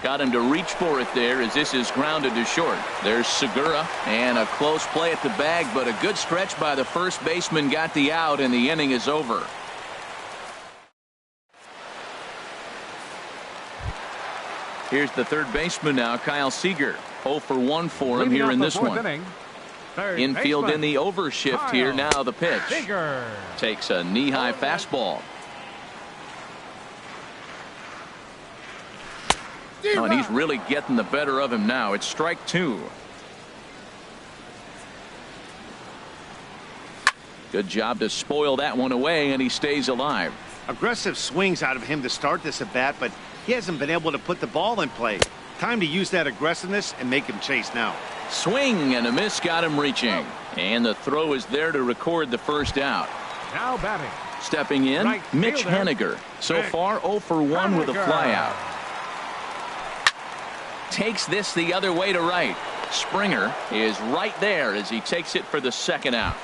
Got him to reach for it there as this is grounded to short. There's Segura, and a close play at the bag, but a good stretch by the first baseman got the out, and the inning is over. Here's the third baseman now, Kyle Seager. 0 for 1 for him here in this one. Infield in the overshift here. Now the pitch. Takes a knee-high fastball. Oh, and he's really getting the better of him now. It's strike 2. Good job to spoil that one away, and he stays alive. Aggressive swings out of him to start this at bat, but he hasn't been able to put the ball in play. Time to use that aggressiveness and make him chase now. Swing and a miss got him reaching. And the throw is there to record the first out. Now batting. Stepping in, Right Mitch fielder. Haniger. So far 0 for 1 with a flyout. Takes this the other way to right. Springer is right there as he takes it for the second out.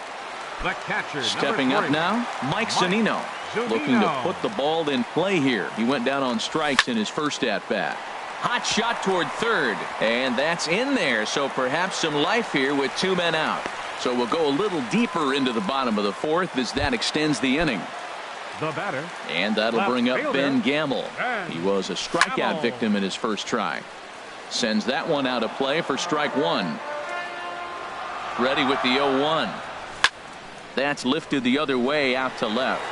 The catcher, Stepping up now, Mike Zunino. Looking to put the ball in play here. He went down on strikes in his first at-bat. Hot shot toward third, and that's in there, so perhaps some life here with 2 men out. So we'll go a little deeper into the bottom of the fourth as that extends the inning. The batter. And that'll Left bring up fielder, Ben Gamble. Ben He was a strikeout Gamble. victim in his first try. Sends that one out of play for strike 1. Ready with the 0-1. That's lifted the other way out to left.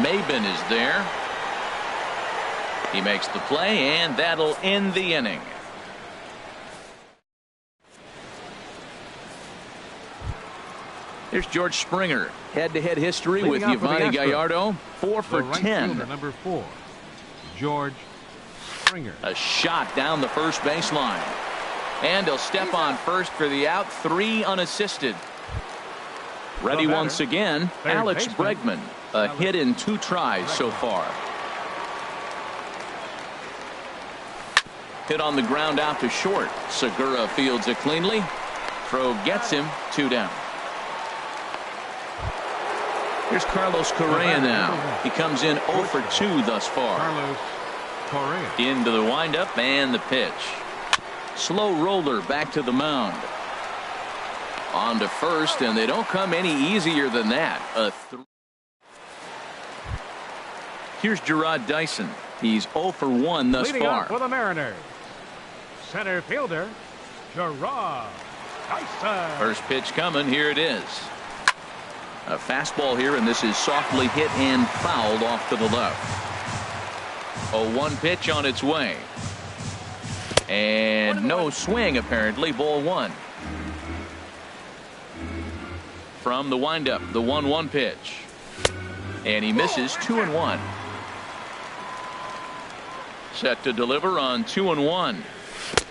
Maben is there. He makes the play, and that'll end the inning. Here's George Springer. Head-to-head history with Leading off for the Yovani Astros, Gallardo. 4 for The right 10. fielder, number 4, George Springer. A shot down the first baseline. And he'll step on first for the out. 3 unassisted. Ready batter, once again, third Alex baseman, Bregman. A hit in 2 tries so far. Hit on the ground out to short. Segura fields it cleanly. Throw gets him. 2 down. Here's Carlos Correa now. He comes in 0 for 2 thus far. Carlos Correa. Into the windup and the pitch. Slow roller back to the mound. On to first, and they don't come any easier than that. Here's Gerard Dyson. He's 0 for 1 thus Leading far. off for the Mariners, center fielder Gerard Dyson. First pitch coming. Here it is. A fastball here, and this is softly hit and fouled off to the left. 0-1 pitch on its way. And no swing, apparently. Ball 1. From the windup, the 1-1 pitch. And he misses. 2-1. Set to deliver on 2-1.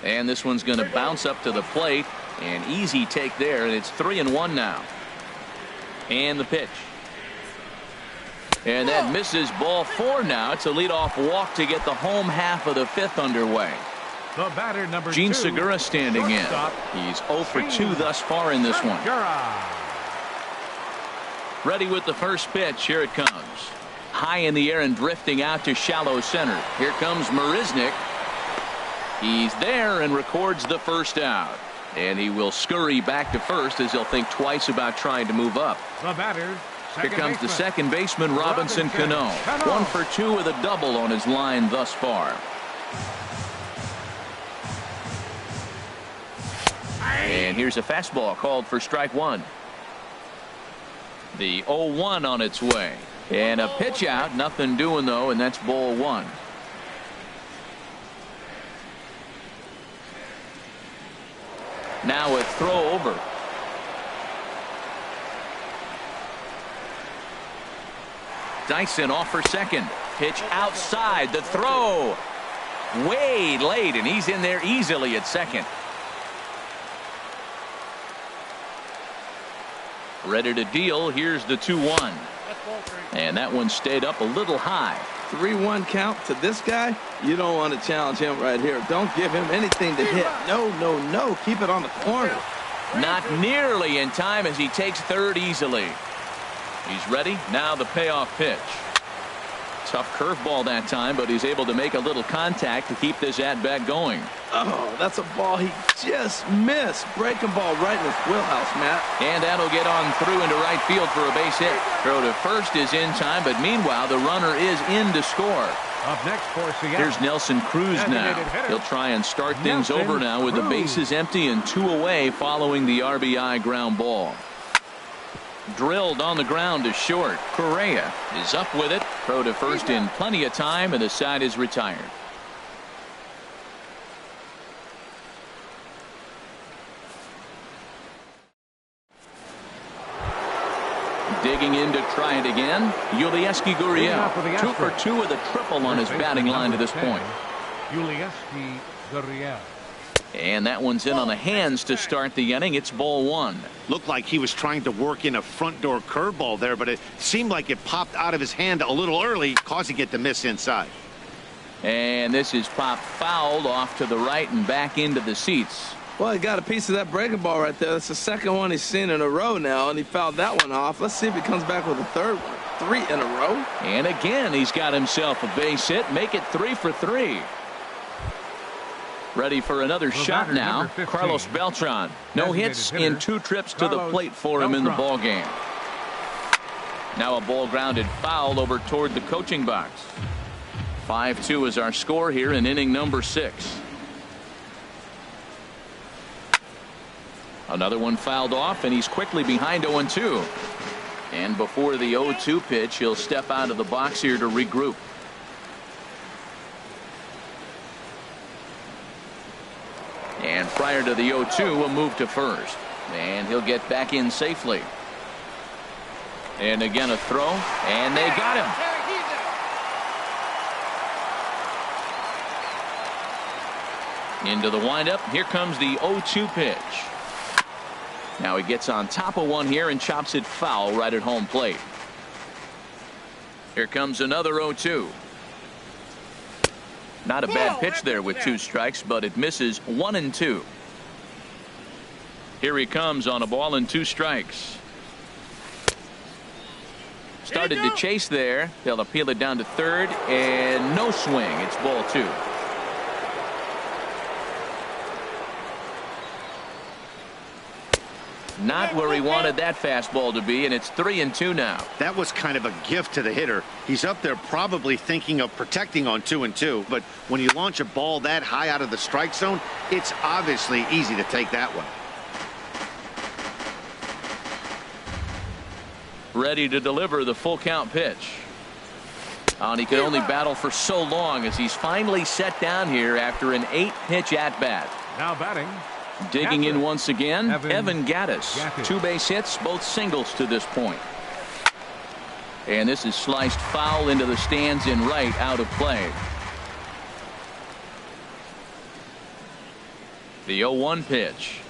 And this one's going to bounce up to the plate. An easy take there, and it's 3-1 now. And the pitch. And that misses. Ball 4 now. It's a leadoff walk to get the home half of the 5th underway. The batter, number Gene 2, Segura standing in. shortstop, He's 0 for 2 thus far in this one. Segura. Ready with the first pitch. Here it comes. High in the air and drifting out to shallow center. Here comes Marisnick. He's there and records the first out. And he will scurry back to first as he'll think twice about trying to move up. The batter, Here comes the baseman, second baseman, Robinson Cano. 1 for 2 with a double on his line thus far. And here's a fastball called for strike 1. The 0-1 on its way. And a pitch out. Nothing doing, though, and that's ball 1. Now a throw over. Dyson off for second. Pitch outside. The throw. Way late, and he's in there easily at second. Ready to deal. Here's the 2-1. And that one stayed up a little high. 3-1 count to this guy. You don't want to challenge him right here. Don't give him anything to hit. No, no, no. Keep it on the corner. Not nearly in time as he takes third easily. He's ready. Now the payoff pitch. Tough curveball that time, but he's able to make a little contact to keep this at-bat going. Oh, that's a ball he just missed. Breaking ball right in his wheelhouse, Matt. And that'll get on through into right field for a base hit. Throw to first is in time, but meanwhile, the runner is in to score. Up next for Seattle. Here's Nelson Cruz now. He'll try and start things over now with the bases empty and 2 away following the RBI ground ball. Drilled on the ground to short. Correa is up with it. Throw to first in plenty of time, and the side is retired. Digging in to try it again. Yulieski Gurriel. 2 for 2 with a triple on his batting line to this point. Yulieski Gurriel. And that one's in on the hands to start the inning. It's ball 1. Looked like he was trying to work in a front door curveball there, but it seemed like it popped out of his hand a little early, causing it to miss inside. And this is popped fouled off to the right and back into the seats. Well, he got a piece of that breaking ball right there. That's the second one he's seen in a row now, and he fouled that one off. Let's see if he comes back with a third one. 3 in a row. And again, he's got himself a base hit. Make it 3 for 3. Ready for another shot now. Carlos Beltran. No hits in 2 trips to the plate for him in the ball game. Now a ball grounded foul over toward the coaching box. 5-2 is our score here in inning number 6. Another one fouled off, and he's quickly behind 0-2. And before the 0-2 pitch, he'll step out of the box here to regroup. And prior to the 0-2, a move to first. And he'll get back in safely. And again a throw. And they got him. Into the windup. Here comes the 0-2 pitch. Now he gets on top of one here and chops it foul right at home plate. Here comes another 0-2. Not a bad pitch there with 2 strikes, but it misses 1-2. Here he comes on a ball and 2 strikes. Started to chase there. They'll appeal it down to third, and no swing. It's ball 2. Not where he wanted that fastball to be, and it's 3-2 now. That was kind of a gift to the hitter. He's up there probably thinking of protecting on 2-2, but when you launch a ball that high out of the strike zone, it's obviously easy to take that one. Ready to deliver the full count pitch. And he could only battle for so long as he's finally set down here after an 8-pitch at bat. Now batting. Digging in once again, Evan Gattis. 2 base hits, both singles to this point. And this is sliced foul into the stands in right, out of play. The 0-1 pitch.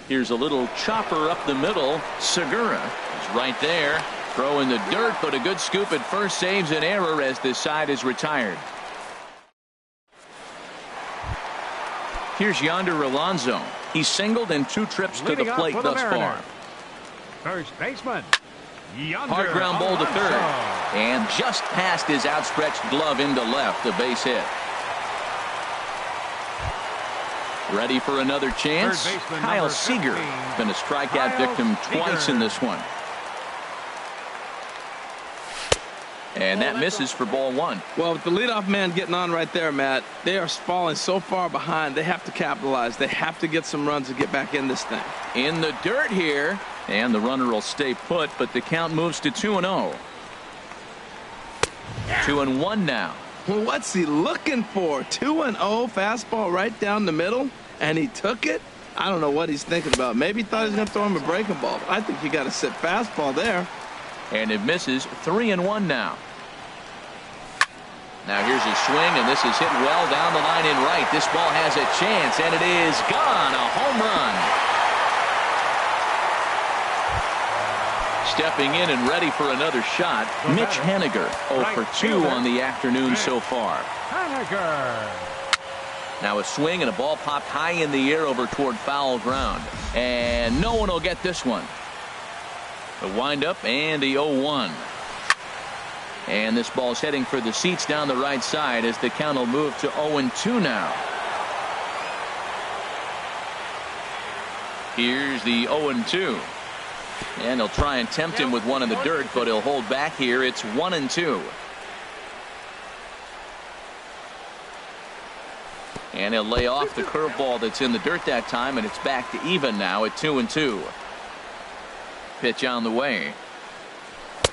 Here's a little chopper up the middle. Segura is right there. Throw in the dirt, but a good scoop at first saves an error as this side is retired. Here's Yonder Alonso. He's singled in 2 trips to the plate thus far. First baseman. Hard ground ball to third. And just past his outstretched glove into left, a base hit. Ready for another chance. Kyle Seager been a strikeout victim twice in this one. And that misses for ball 1. Well, with the leadoff man getting on right there, Matt, they are falling so far behind. They have to capitalize. They have to get some runs to get back in this thing. In the dirt here. And the runner will stay put, but the count moves to 2-0. 2-1 now. Well, what's he looking for? 2-0 fastball right down the middle, and he took it? I don't know what he's thinking about. Maybe he thought he was going to throw him a breaking ball. I think you got to sit fastball there. And it misses. 3-1 now. Now here's a swing, and this is hit well down the line in right. This ball has a chance, and it is gone. A home run. Stepping in and ready for another shot, Mitch Haniger. 0 for 2 on the afternoon so far. Haniger. Now a swing and a ball popped high in the air over toward foul ground. And no one will get this one. The windup and the 0-1. And this ball's heading for the seats down the right side as the count will move to 0-2 now. Here's the 0-2. And he'll try and tempt him with one in the dirt, but he'll hold back here. It's 1-2. And he'll lay off the curveball that's in the dirt that time, and it's back to even now at 2-2. Pitch on the way.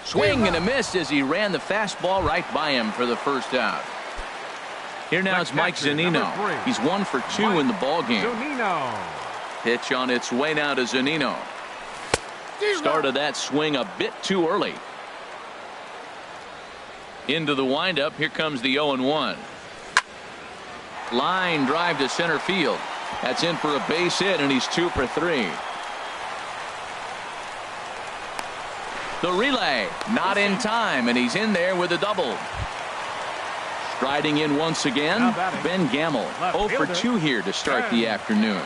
Swing and a miss as he ran the fastball right by him for the first out. Here now is Mike Zunino. He's 1 for 2 in the ball game. Pitch on its way now to Zunino. Started that swing a bit too early. Into the windup. Here comes the 0-1. Line drive to center field. That's in for a base hit, and he's 2 for 3. The relay not in time, and he's in there with a double. Striding in once again, Ben Gamel. 0 for 2 here to start the afternoon.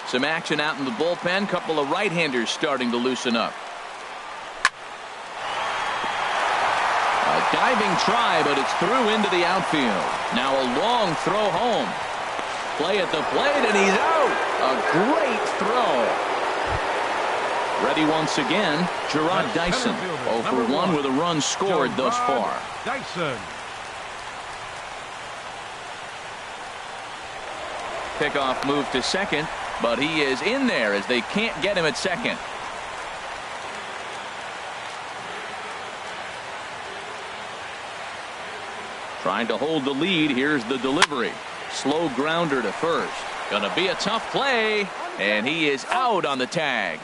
Some action out in the bullpen. Couple of right-handers starting to loosen up. A diving try, but it's through into the outfield. Now a long throw home. Play at the plate, and he's out. A great throw. Ready once again, Gerard Dyson. 0 for 1 with a run scored thus far. Dyson. Pickoff move to second, but he is in there as they can't get him at second. Trying to hold the lead. Here's the delivery. Slow grounder to first. Gonna be a tough play, and he is out on the tag.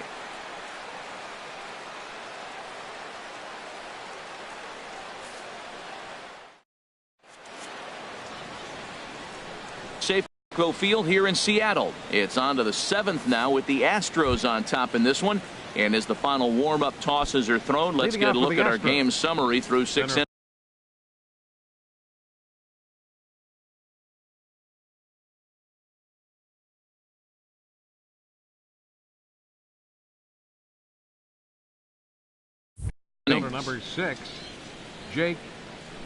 Safeco Field here in Seattle. It's on to the 7th now with the Astros on top in this one. And as the final warm-up tosses are thrown, let's get a look at our game summary through 6 innings. Number 6, Jake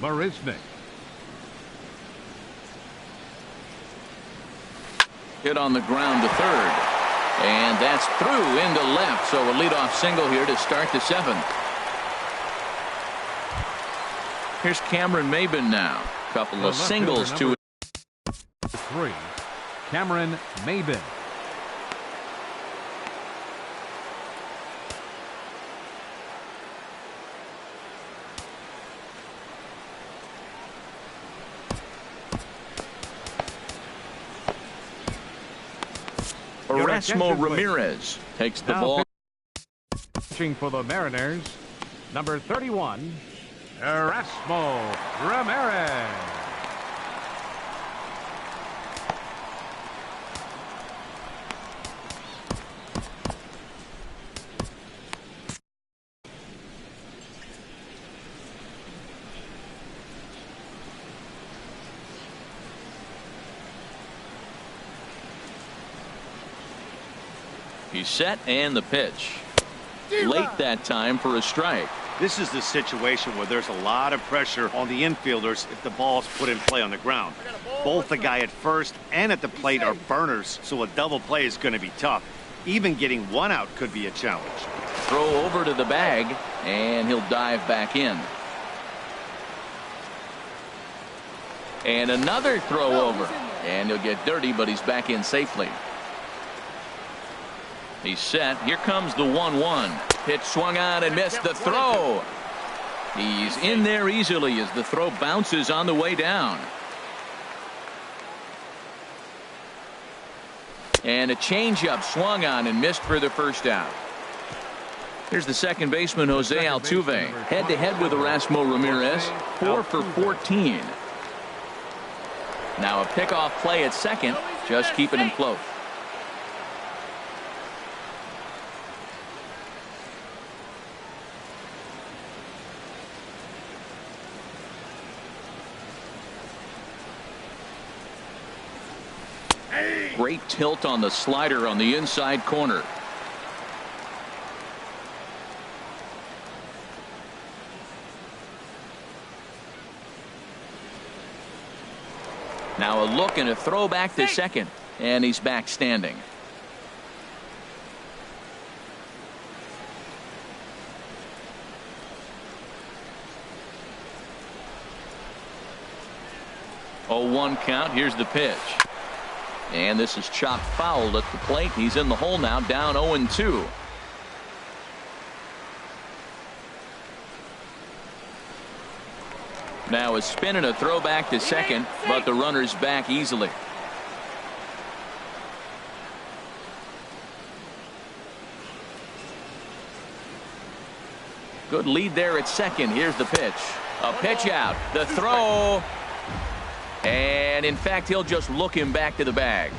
Marisnick. Hit on the ground to third. And that's through into left. So a leadoff single here to start the 7th. Here's Cameron Maben now. Couple of singles to 3, Cameron Maben. Erasmo Ramirez takes the ball. Pitching for the Mariners, number 31, Erasmo Ramirez. He's set, and the pitch. Late that time for a strike. This is the situation where there's a lot of pressure on the infielders if the ball's put in play on the ground. Both the guy at first and at the plate are burners, so a double play is going to be tough. Even getting one out could be a challenge. Throw over to the bag, and he'll dive back in. And another throw over, and he'll get dirty, but he's back in safely. He's set. Here comes the 1-1. Pitch swung on and missed the throw. He's in there easily as the throw bounces on the way down. And a changeup swung on and missed for the first out. Here's the second baseman, Jose Altuve. Head-to-head with Erasmo Ramirez. 4 for 14. Now a pickoff play at second. Just keeping him close. Great tilt on the slider on the inside corner. Now a look and a throw back to second, and he's back standing. Oh, 1 count. Here's the pitch. And this is chopped foul at the plate. He's in the hole now, down 0-2. Now a spin and a throw back to second, but the runner's back easily. Good lead there at second. Here's the pitch. A pitch out. The throw. And in fact, he'll just look him back to the bag.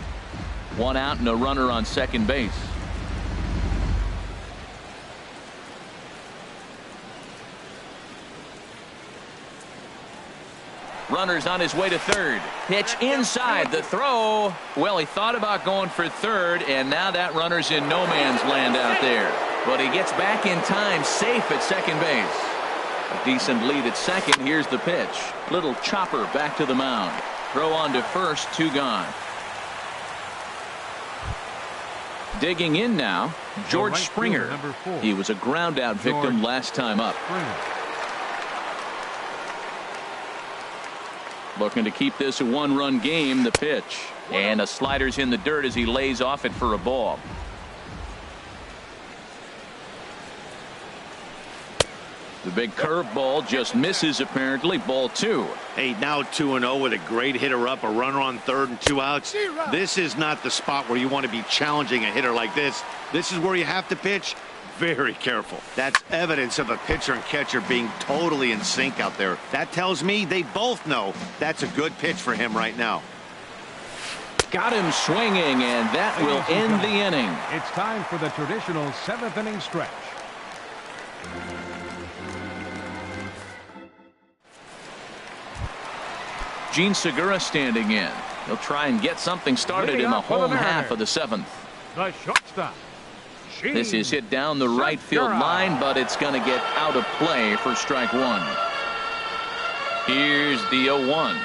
1 out and a runner on second base. Runner's on his way to third. Pitch inside. The throw. Well, he thought about going for third, and now that runner's in no man's land out there. But he gets back in time, safe at second base. A decent lead at second. Here's the pitch. Little chopper back to the mound. Throw on to first, 2 gone. Digging in now, George Springer. He was a ground out victim last time up. Looking to keep this a 1-run game. The pitch. And a slider's in the dirt as he lays off it for a ball. The big curveball just misses apparently. Ball 2. Hey, now 2-0 with a great hitter up, a runner on third and 2 outs. This is not the spot where you want to be challenging a hitter like this. This is where you have to pitch very careful. That's evidence of a pitcher and catcher being totally in sync out there. That tells me they both know that's a good pitch for him right now. Got him swinging, and that will end the inning. It's time for the traditional 7th inning stretch. Gene Segura standing in. He'll try and get something started in the home half of the 7th. The shortstop. This is hit down the right field line, but it's going to get out of play for strike 1. Here's the 0-1.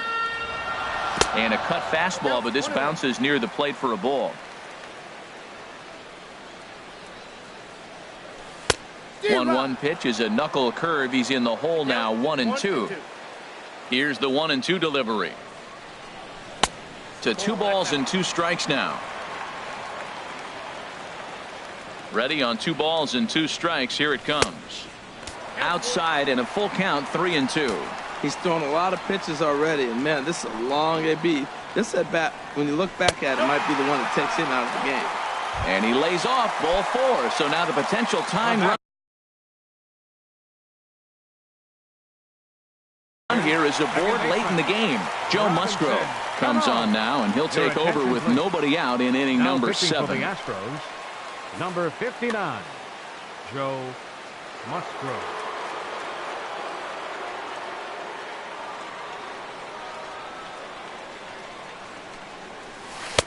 And a cut fastball, but this bounces near the plate for a ball. 1-1 pitch is a knuckle curve. He's in the hole now, 1-2. Here's the 1-2 delivery. To 2 balls and 2 strikes now. Ready on 2 balls and 2 strikes. Here it comes. Outside and a full count, 3-2. He's thrown a lot of pitches already, and man, this is a long AB. This at bat, when you look back at it, might be the one that takes him out of the game. And he lays off ball 4. So now the potential tying run here is aboard late in the game. Joe Musgrove comes on now, and he'll take over with nobody out in inning number 7. For the Astros, number 59, Joe Musgrove.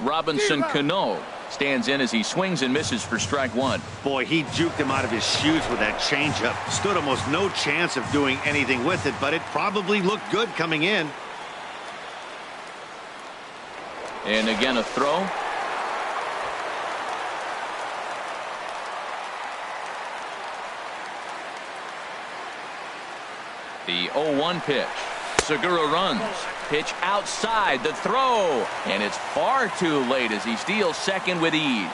Robinson Cano stands in as he swings and misses for strike 1. Boy, he juked him out of his shoes with that changeup. Stood almost no chance of doing anything with it, but it probably looked good coming in. And again a throw. The 0-1 pitch. Segura runs. Pitch outside. The throw. And it's far too late as he steals second with ease.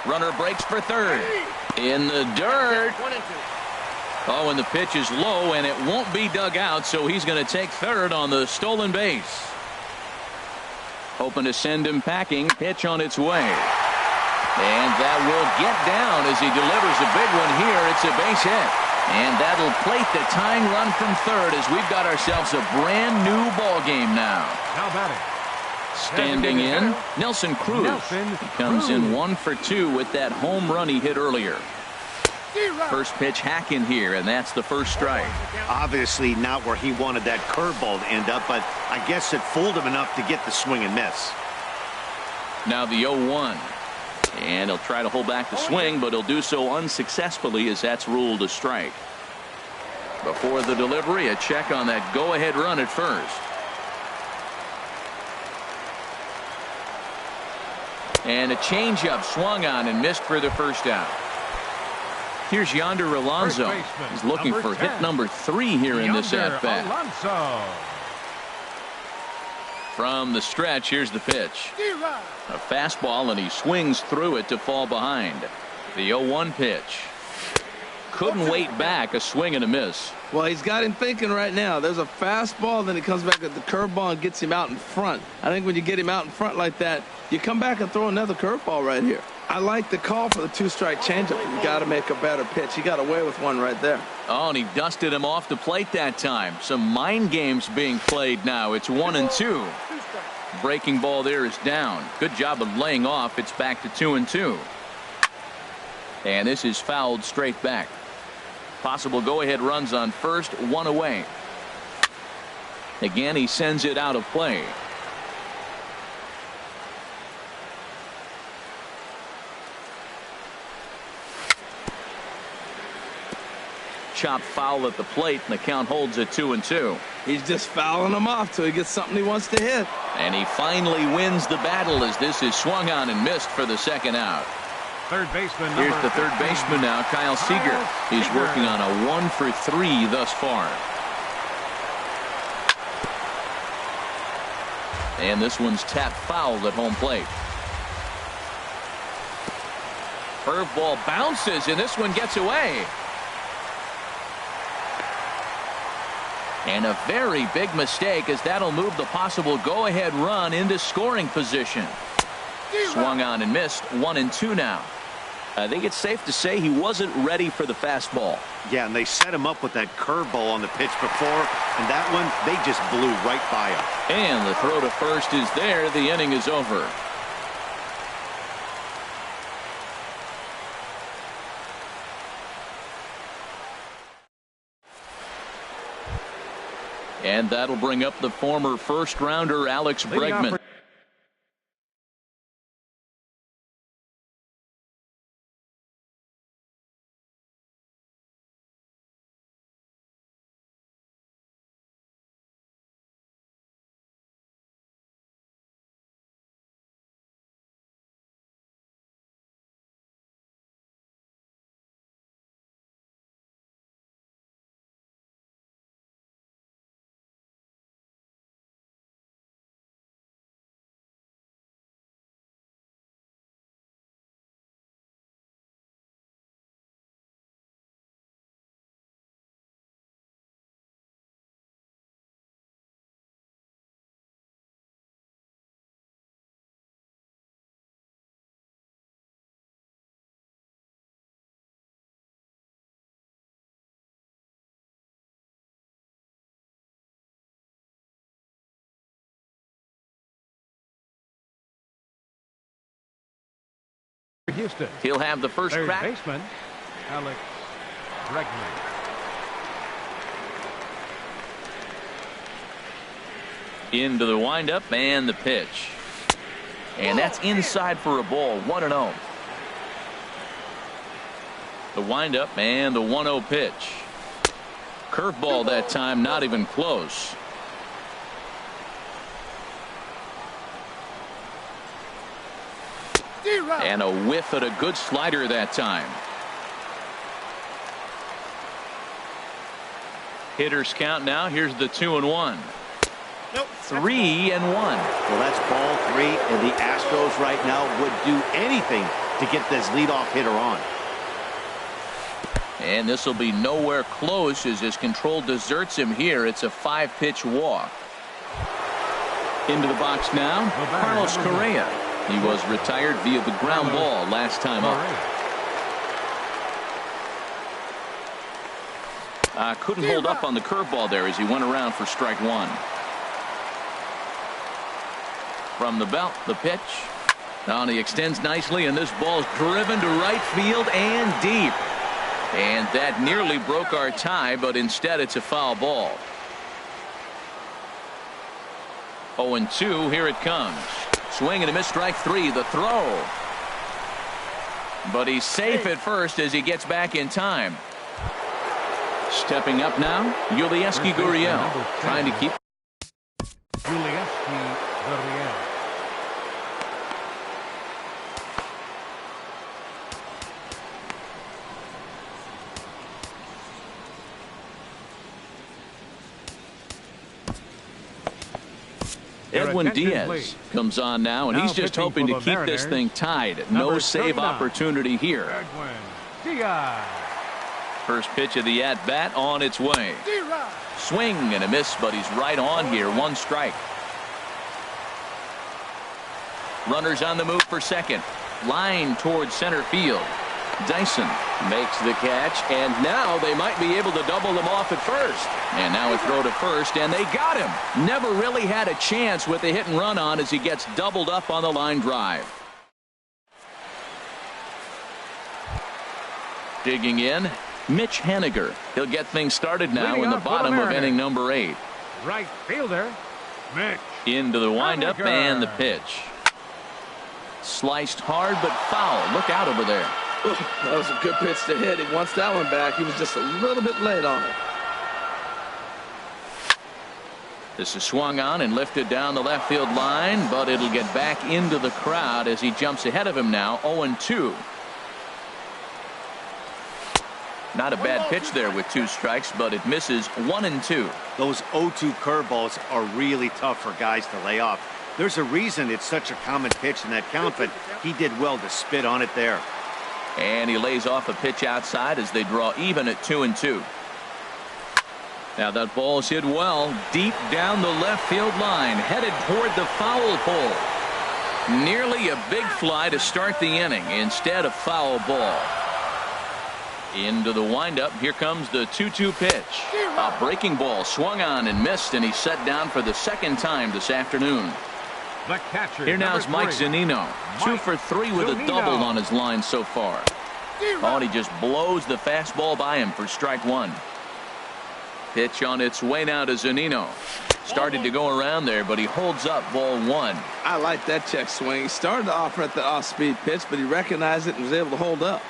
Runner breaks for third. In the dirt. Oh, and the pitch is low, and it won't be dug out, so he's going to take third on the stolen base. Hoping to send him packing. Pitch on its way. And that will get down as he delivers a big one here. It's a base hit. And that'll plate the tying run from third as we've got ourselves a brand new ball game now. Now batting. Standing in, Nelson Cruz. He comes in 1 for 2 with that home run he hit earlier. First pitch hacking here, and that's the first strike. Obviously not where he wanted that curveball to end up, but I guess it fooled him enough to get the swing and miss. Now the 0-1. And he'll try to hold back the swing, but he'll do so unsuccessfully as that's ruled a strike. Before the delivery, a check on that go-ahead run at first. And a changeup swung on and missed for the first out. Here's Yonder Alonso. He's looking for hit number 3 here in this at-bat. From the stretch, here's the pitch. A fastball, and he swings through it to fall behind. The 0-1 pitch. Couldn't wait back, a swing and a miss. Well, he's got him thinking right now. There's a fastball, then he comes back at the curveball and gets him out in front. I think when you get him out in front like that, you come back and throw another curveball right here. I like the call for the 2-strike changeup. You got to make a better pitch. He got away with one right there. Oh, and he dusted him off the plate that time. Some mind games being played now. It's 1-2. Breaking ball there is down. Good job of laying off. It's back to 2-2. And this is fouled straight back. Possible go-ahead runs on first, 1 away. Again, he sends it out of play. Chop foul at the plate, and the count holds at 2-2. He's just fouling him off till he gets something he wants to hit. And he finally wins the battle as this is swung on and missed for the second out. Third baseman. Here's the third baseman now, Kyle Seager. He's working on a 1 for 3 thus far. And this one's tapped foul at home plate. Curveball bounces, and this one gets away. And a very big mistake, as that'll move the possible go-ahead run into scoring position. Swung on and missed. 1-2 now. I think it's safe to say he wasn't ready for the fastball. Yeah, and they set him up with that curveball on the pitch before, and that one, they just blew right by him. And the throw to first is there. The inning is over. And that'll bring up the former first-rounder Alex Bregman. Houston. He'll have the first Third crack. Baseman, Alex Bregman. Into the windup and the pitch. And that's inside for a ball. 1-0. The windup and the 1-0 pitch. Curveball that time, not even close. And a whiff at a good slider that time. Hitters count now. Here's the 2-1. 3-1. Well, that's ball 3, and the Astros right now would do anything to get this leadoff hitter on. And this will be nowhere close as his control deserts him here. It's a 5-pitch walk. Into the box now, Carlos Correa. He was retired via the ground ball last time up. Couldn't hold up on the curveball there as he went around for strike 1. From the belt, the pitch. And he extends nicely, and this ball's driven to right field and deep. And that nearly broke our tie, but instead it's a foul ball. 0-2, here it comes. Swing and a miss, strike three, the throw. But he's safe at first as he gets back in time. Stepping up now, Yulieski Gurriel, trying to keep. Yulieski Gurriel. Edwin Diaz comes on now, and he's just hoping to keep this thing tied. No save opportunity here. Edwin Diaz. First pitch of the at-bat on its way. Swing and a miss, but he's right on here. One strike. Runners on the move for second. Line towards center field. Dyson makes the catch, and now they might be able to double them off at first. And now a throw to first, and they got him. Never really had a chance with the hit and run on as he gets doubled up on the line drive. Digging in, Mitch Haniger. He'll get things started now in the bottom of inning number 8. Right fielder, Mitch. Into the windup Haniger. And the pitch. Sliced hard but foul. Look out over there. Ooh, that was a good pitch to hit. He wants that one back. He was just a little bit late on it. This is swung on and lifted down the left field line, but it'll get back into the crowd as he jumps ahead of him now. 0-2. Not a bad pitch there with 2 strikes, but it misses. 1-2. Those 0-2 curveballs are really tough for guys to lay off. There's a reason it's such a common pitch in that count, but he did well to spit on it there. And he lays off a pitch outside as they draw even at 2-2. Now that ball's hit well deep down the left field line, headed toward the foul pole. Nearly a big fly to start the inning. Instead, a foul ball. Into the windup. Here comes the 2-2 pitch. A breaking ball swung on and missed, and he's set down for the second time this afternoon. The catcher, here now is Mike Zunino. 2 for 3 with a double on his line so far. Oh, and he just blows the fastball by him for strike 1. Pitch on its way now to Zunino. Started to go around there, but he holds up ball 1. I like that check swing. He started to offer at the off-speed pitch, but he recognized it and was able to hold up.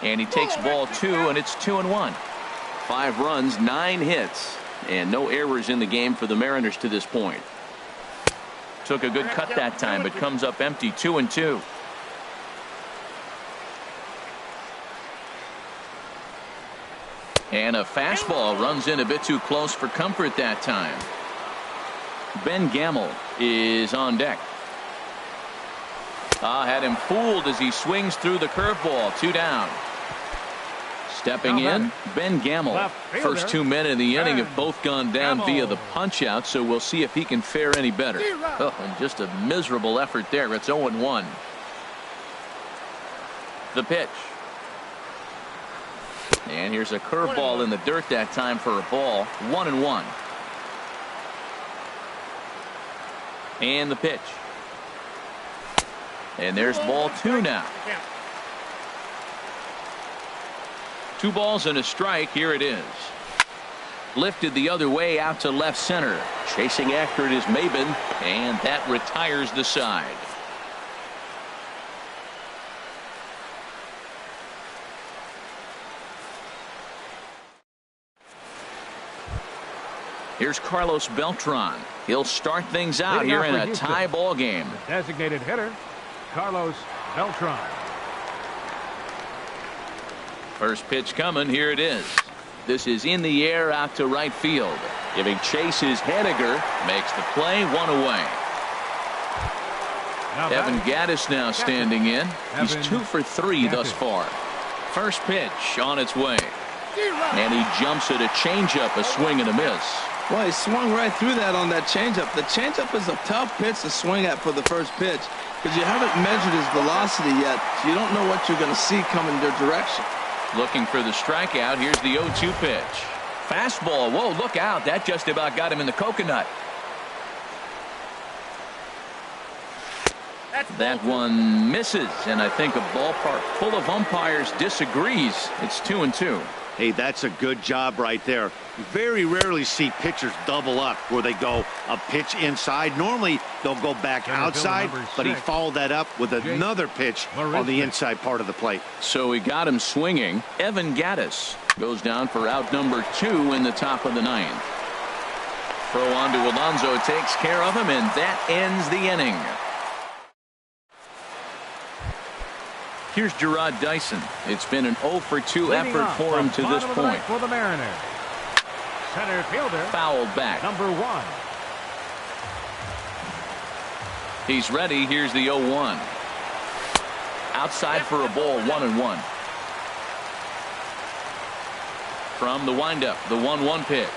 And he takes ball 2, and it's 2-1. 5 runs, 9 hits, and no errors in the game for the Mariners to this point. Took a good cut that time, but comes up empty. 2-2. And a fastball runs in a bit too close for comfort that time. Ben Gamel is on deck. Had him fooled as he swings through the curveball. 2 down. Stepping in, Ben Gamel. First 2 men in the inning have both gone down via the punch out, so we'll see if he can fare any better. Oh, and just a miserable effort there. It's 0-1. The pitch. And here's a curveball in the dirt that time for a ball. 1-1. And the pitch. And there's ball 2 now. 2 balls and a strike. Here it is. Lifted the other way out to left center. Chasing after it is Maben, and that retires the side. Here's Carlos Beltran. He'll start things out here in a tie ball game. The designated hitter, Carlos Beltran. First pitch coming. Here it is. This is in the air out to right field. Giving chase is Haniger. Makes the play. 1 away. Evan Gattis now standing in. He's 2 for 3 thus far. First pitch on its way. And he jumps at a changeup, a swing and a miss. Well, he swung right through that on that changeup. The changeup is a tough pitch to swing at for the first pitch because you haven't measured his velocity yet. So you don't know what you're going to see coming your direction. Looking for the strikeout. Here's the 0-2 pitch. Fastball. Whoa, look out. That just about got him in the coconut. That one misses, and I think a ballpark full of umpires disagrees. It's 2-2. Hey, that's a good job right there. You very rarely see pitchers double up where they go a pitch inside. Normally, they'll go back outside, but he followed that up with another pitch on the inside part of the plate. So he got him swinging. Evan Gattis goes down for out number 2 in the top of the 9th. Throw on to Alonso takes care of him, and that ends the inning. Here's Gerard Dyson. It's been an 0 for 2 effort for him to this point. For the Mariners, center fielder, fouled back. number 1. He's ready. Here's the 0-1. Outside for a ball, 1-1. From the windup, the 1-1 pitch.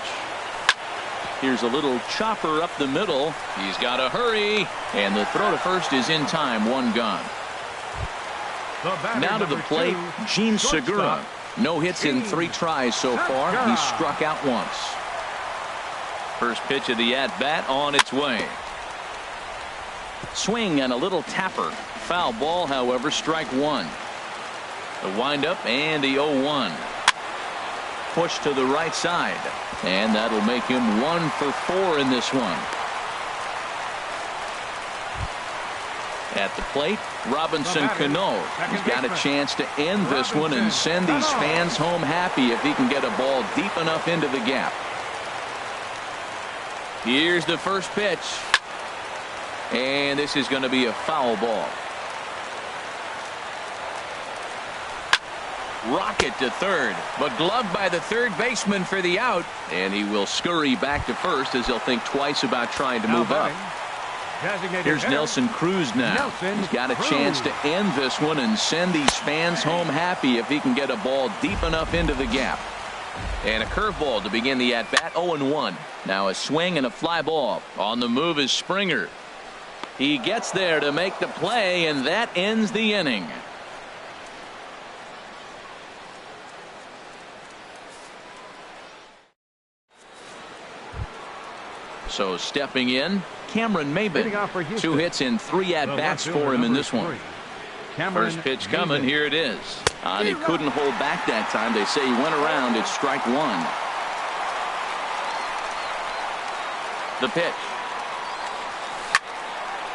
Here's a little chopper up the middle. He's got to hurry, and the throw to first is in time. 1 gone. Now to the plate, Gene Segura. No hits in 3 tries so far. He struck out once. First pitch of the at-bat on its way. Swing and a little tapper. Foul ball, however, strike 1. The windup and the 0-1. Push to the right side. And that'll make him 1 for 4 in this one. At the plate, Robinson Cano. He's got a chance to end this one and send these fans home happy if he can get a ball deep enough into the gap. Here's the first pitch. And this is going to be a foul ball. Rocket to third, but gloved by the third baseman for the out. And he will scurry back to first as he'll think twice about trying to move up. Here's Nelson Cruz now. He's got a chance to end this one and send these fans home happy if he can get a ball deep enough into the gap. And a curveball to begin the at-bat, 0-1. Now a swing and a fly ball. On the move is Springer. He gets there to make the play, and that ends the inning. So stepping in, Cameron Maybin. 2 hits in 3 at-bats for him in this one. First pitch coming. Here it is. And he couldn't hold back that time. They say he went around. It's strike 1. The pitch.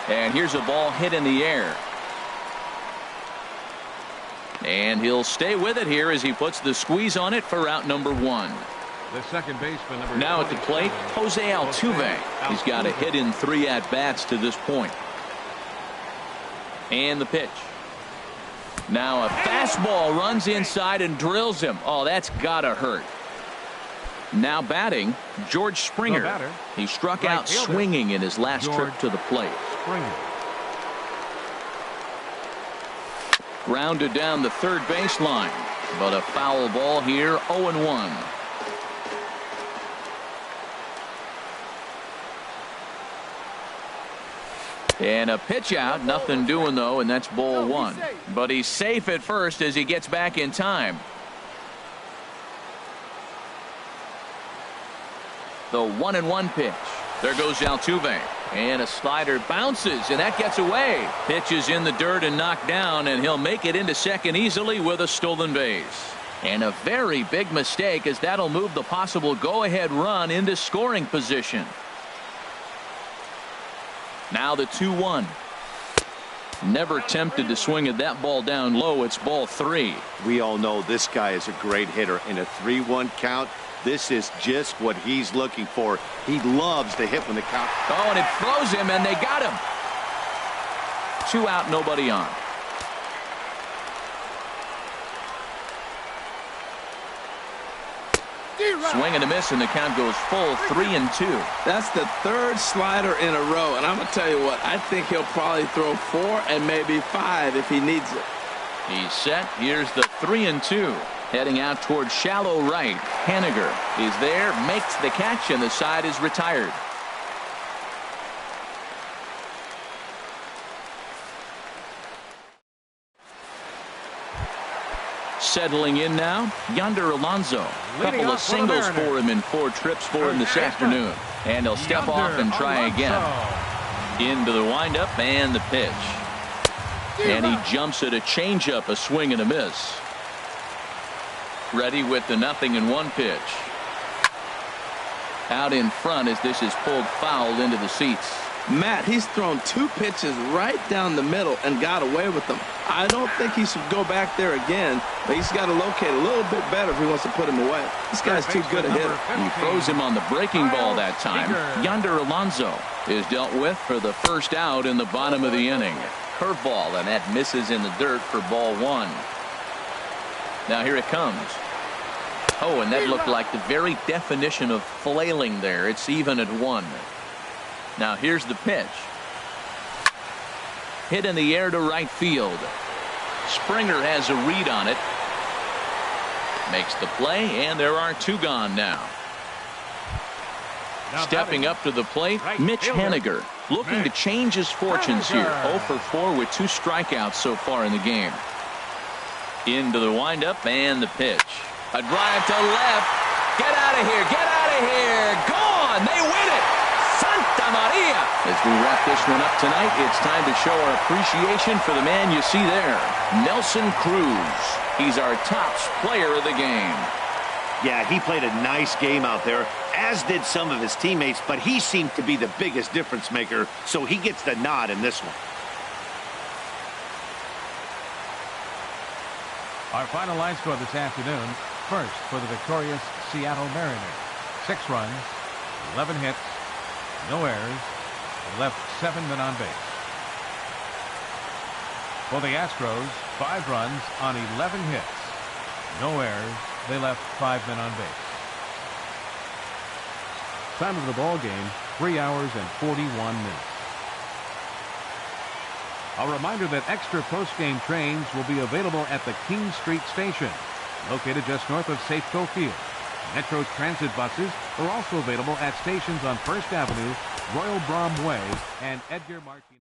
And here's a ball hit in the air. And he'll stay with it here as he puts the squeeze on it for out number 1. The second baseman, number now at the plate, Jose Altuve. He's got a hit in 3 at-bats to this point. And the pitch. Now a fastball runs inside and drills him. Oh, that's gotta hurt. Now batting, George Springer. He struck out swinging in his last trip to the plate. Grounded down the third baseline, but a foul ball here, 0-1. And a pitch out, nothing doing though, and that's ball 1. But he's safe at first as he gets back in time. The 1-1 pitch. There goes Altuve. And a slider bounces, and that gets away. Pitch is in the dirt and knocked down, and he'll make it into second easily with a stolen base. And a very big mistake, as that'll move the possible go-ahead run into scoring position. Now the 2-1. Never tempted to swing at that ball down low. It's ball 3. We all know this guy is a great hitter. In a 3-1 count, this is just what he's looking for. He loves to hit when the count. Oh, and it throws him, and they got him. 2 out, nobody on. Swing and a miss, and the count goes full 3-2. That's the 3rd slider in a row, and I'm going to tell you what, I think he'll probably throw 4 and maybe 5 if he needs it. He's set. Here's the 3-2. Heading out towards shallow right. Haniger is there, makes the catch, and the side is retired. Settling in now, Yonder Alonso. A couple of singles for him in 4 trips for him this afternoon. And he'll step off and try again. Into the windup and the pitch. And he jumps at a changeup, a swing and a miss. Ready with the 0-1 pitch. Out in front as this is pulled foul into the seats. Matt, he's thrown 2 pitches right down the middle and got away with them. I don't think he should go back there again, but he's got to locate a little bit better if he wants to put him away. This guy's too good a hitter. He throws him on the breaking ball that time. Yonder Alonso is dealt with for the first out in the bottom of the inning. Curveball, and that misses in the dirt for ball 1. Now here it comes. Oh, and that looked like the very definition of flailing there. It's even at 1. Now here's the pitch. Hit in the air to right field. Springer has a read on it. Makes the play, and there are 2 gone now. Stepping up to the plate, Mitch Haniger, looking to change his fortunes here. 0 for 4 with 2 strikeouts so far in the game. Into the windup and the pitch. A drive to left. Get out of here. Get out of here. Gone. They win it. Santa Maria. As we wrap this one up tonight, it's time to show our appreciation for the man you see there, Nelson Cruz. He's our tops player of the game. Yeah, he played a nice game out there, as did some of his teammates, but he seemed to be the biggest difference maker, so he gets the nod in this one. Our final line score this afternoon. First for the victorious Seattle Mariners. 6 runs, 11 hits, no errors. They left 7 men on base. For the Astros, 5 runs on 11 hits, no errors. They left 5 men on base. Time of the ball game, 3 hours and 41 minutes. A reminder that extra post-game trains will be available at the King Street Station, located just north of Safeco Field. Metro Transit buses are also available at stations on First Avenue, Royal Brom Way, and Edgar Martinez.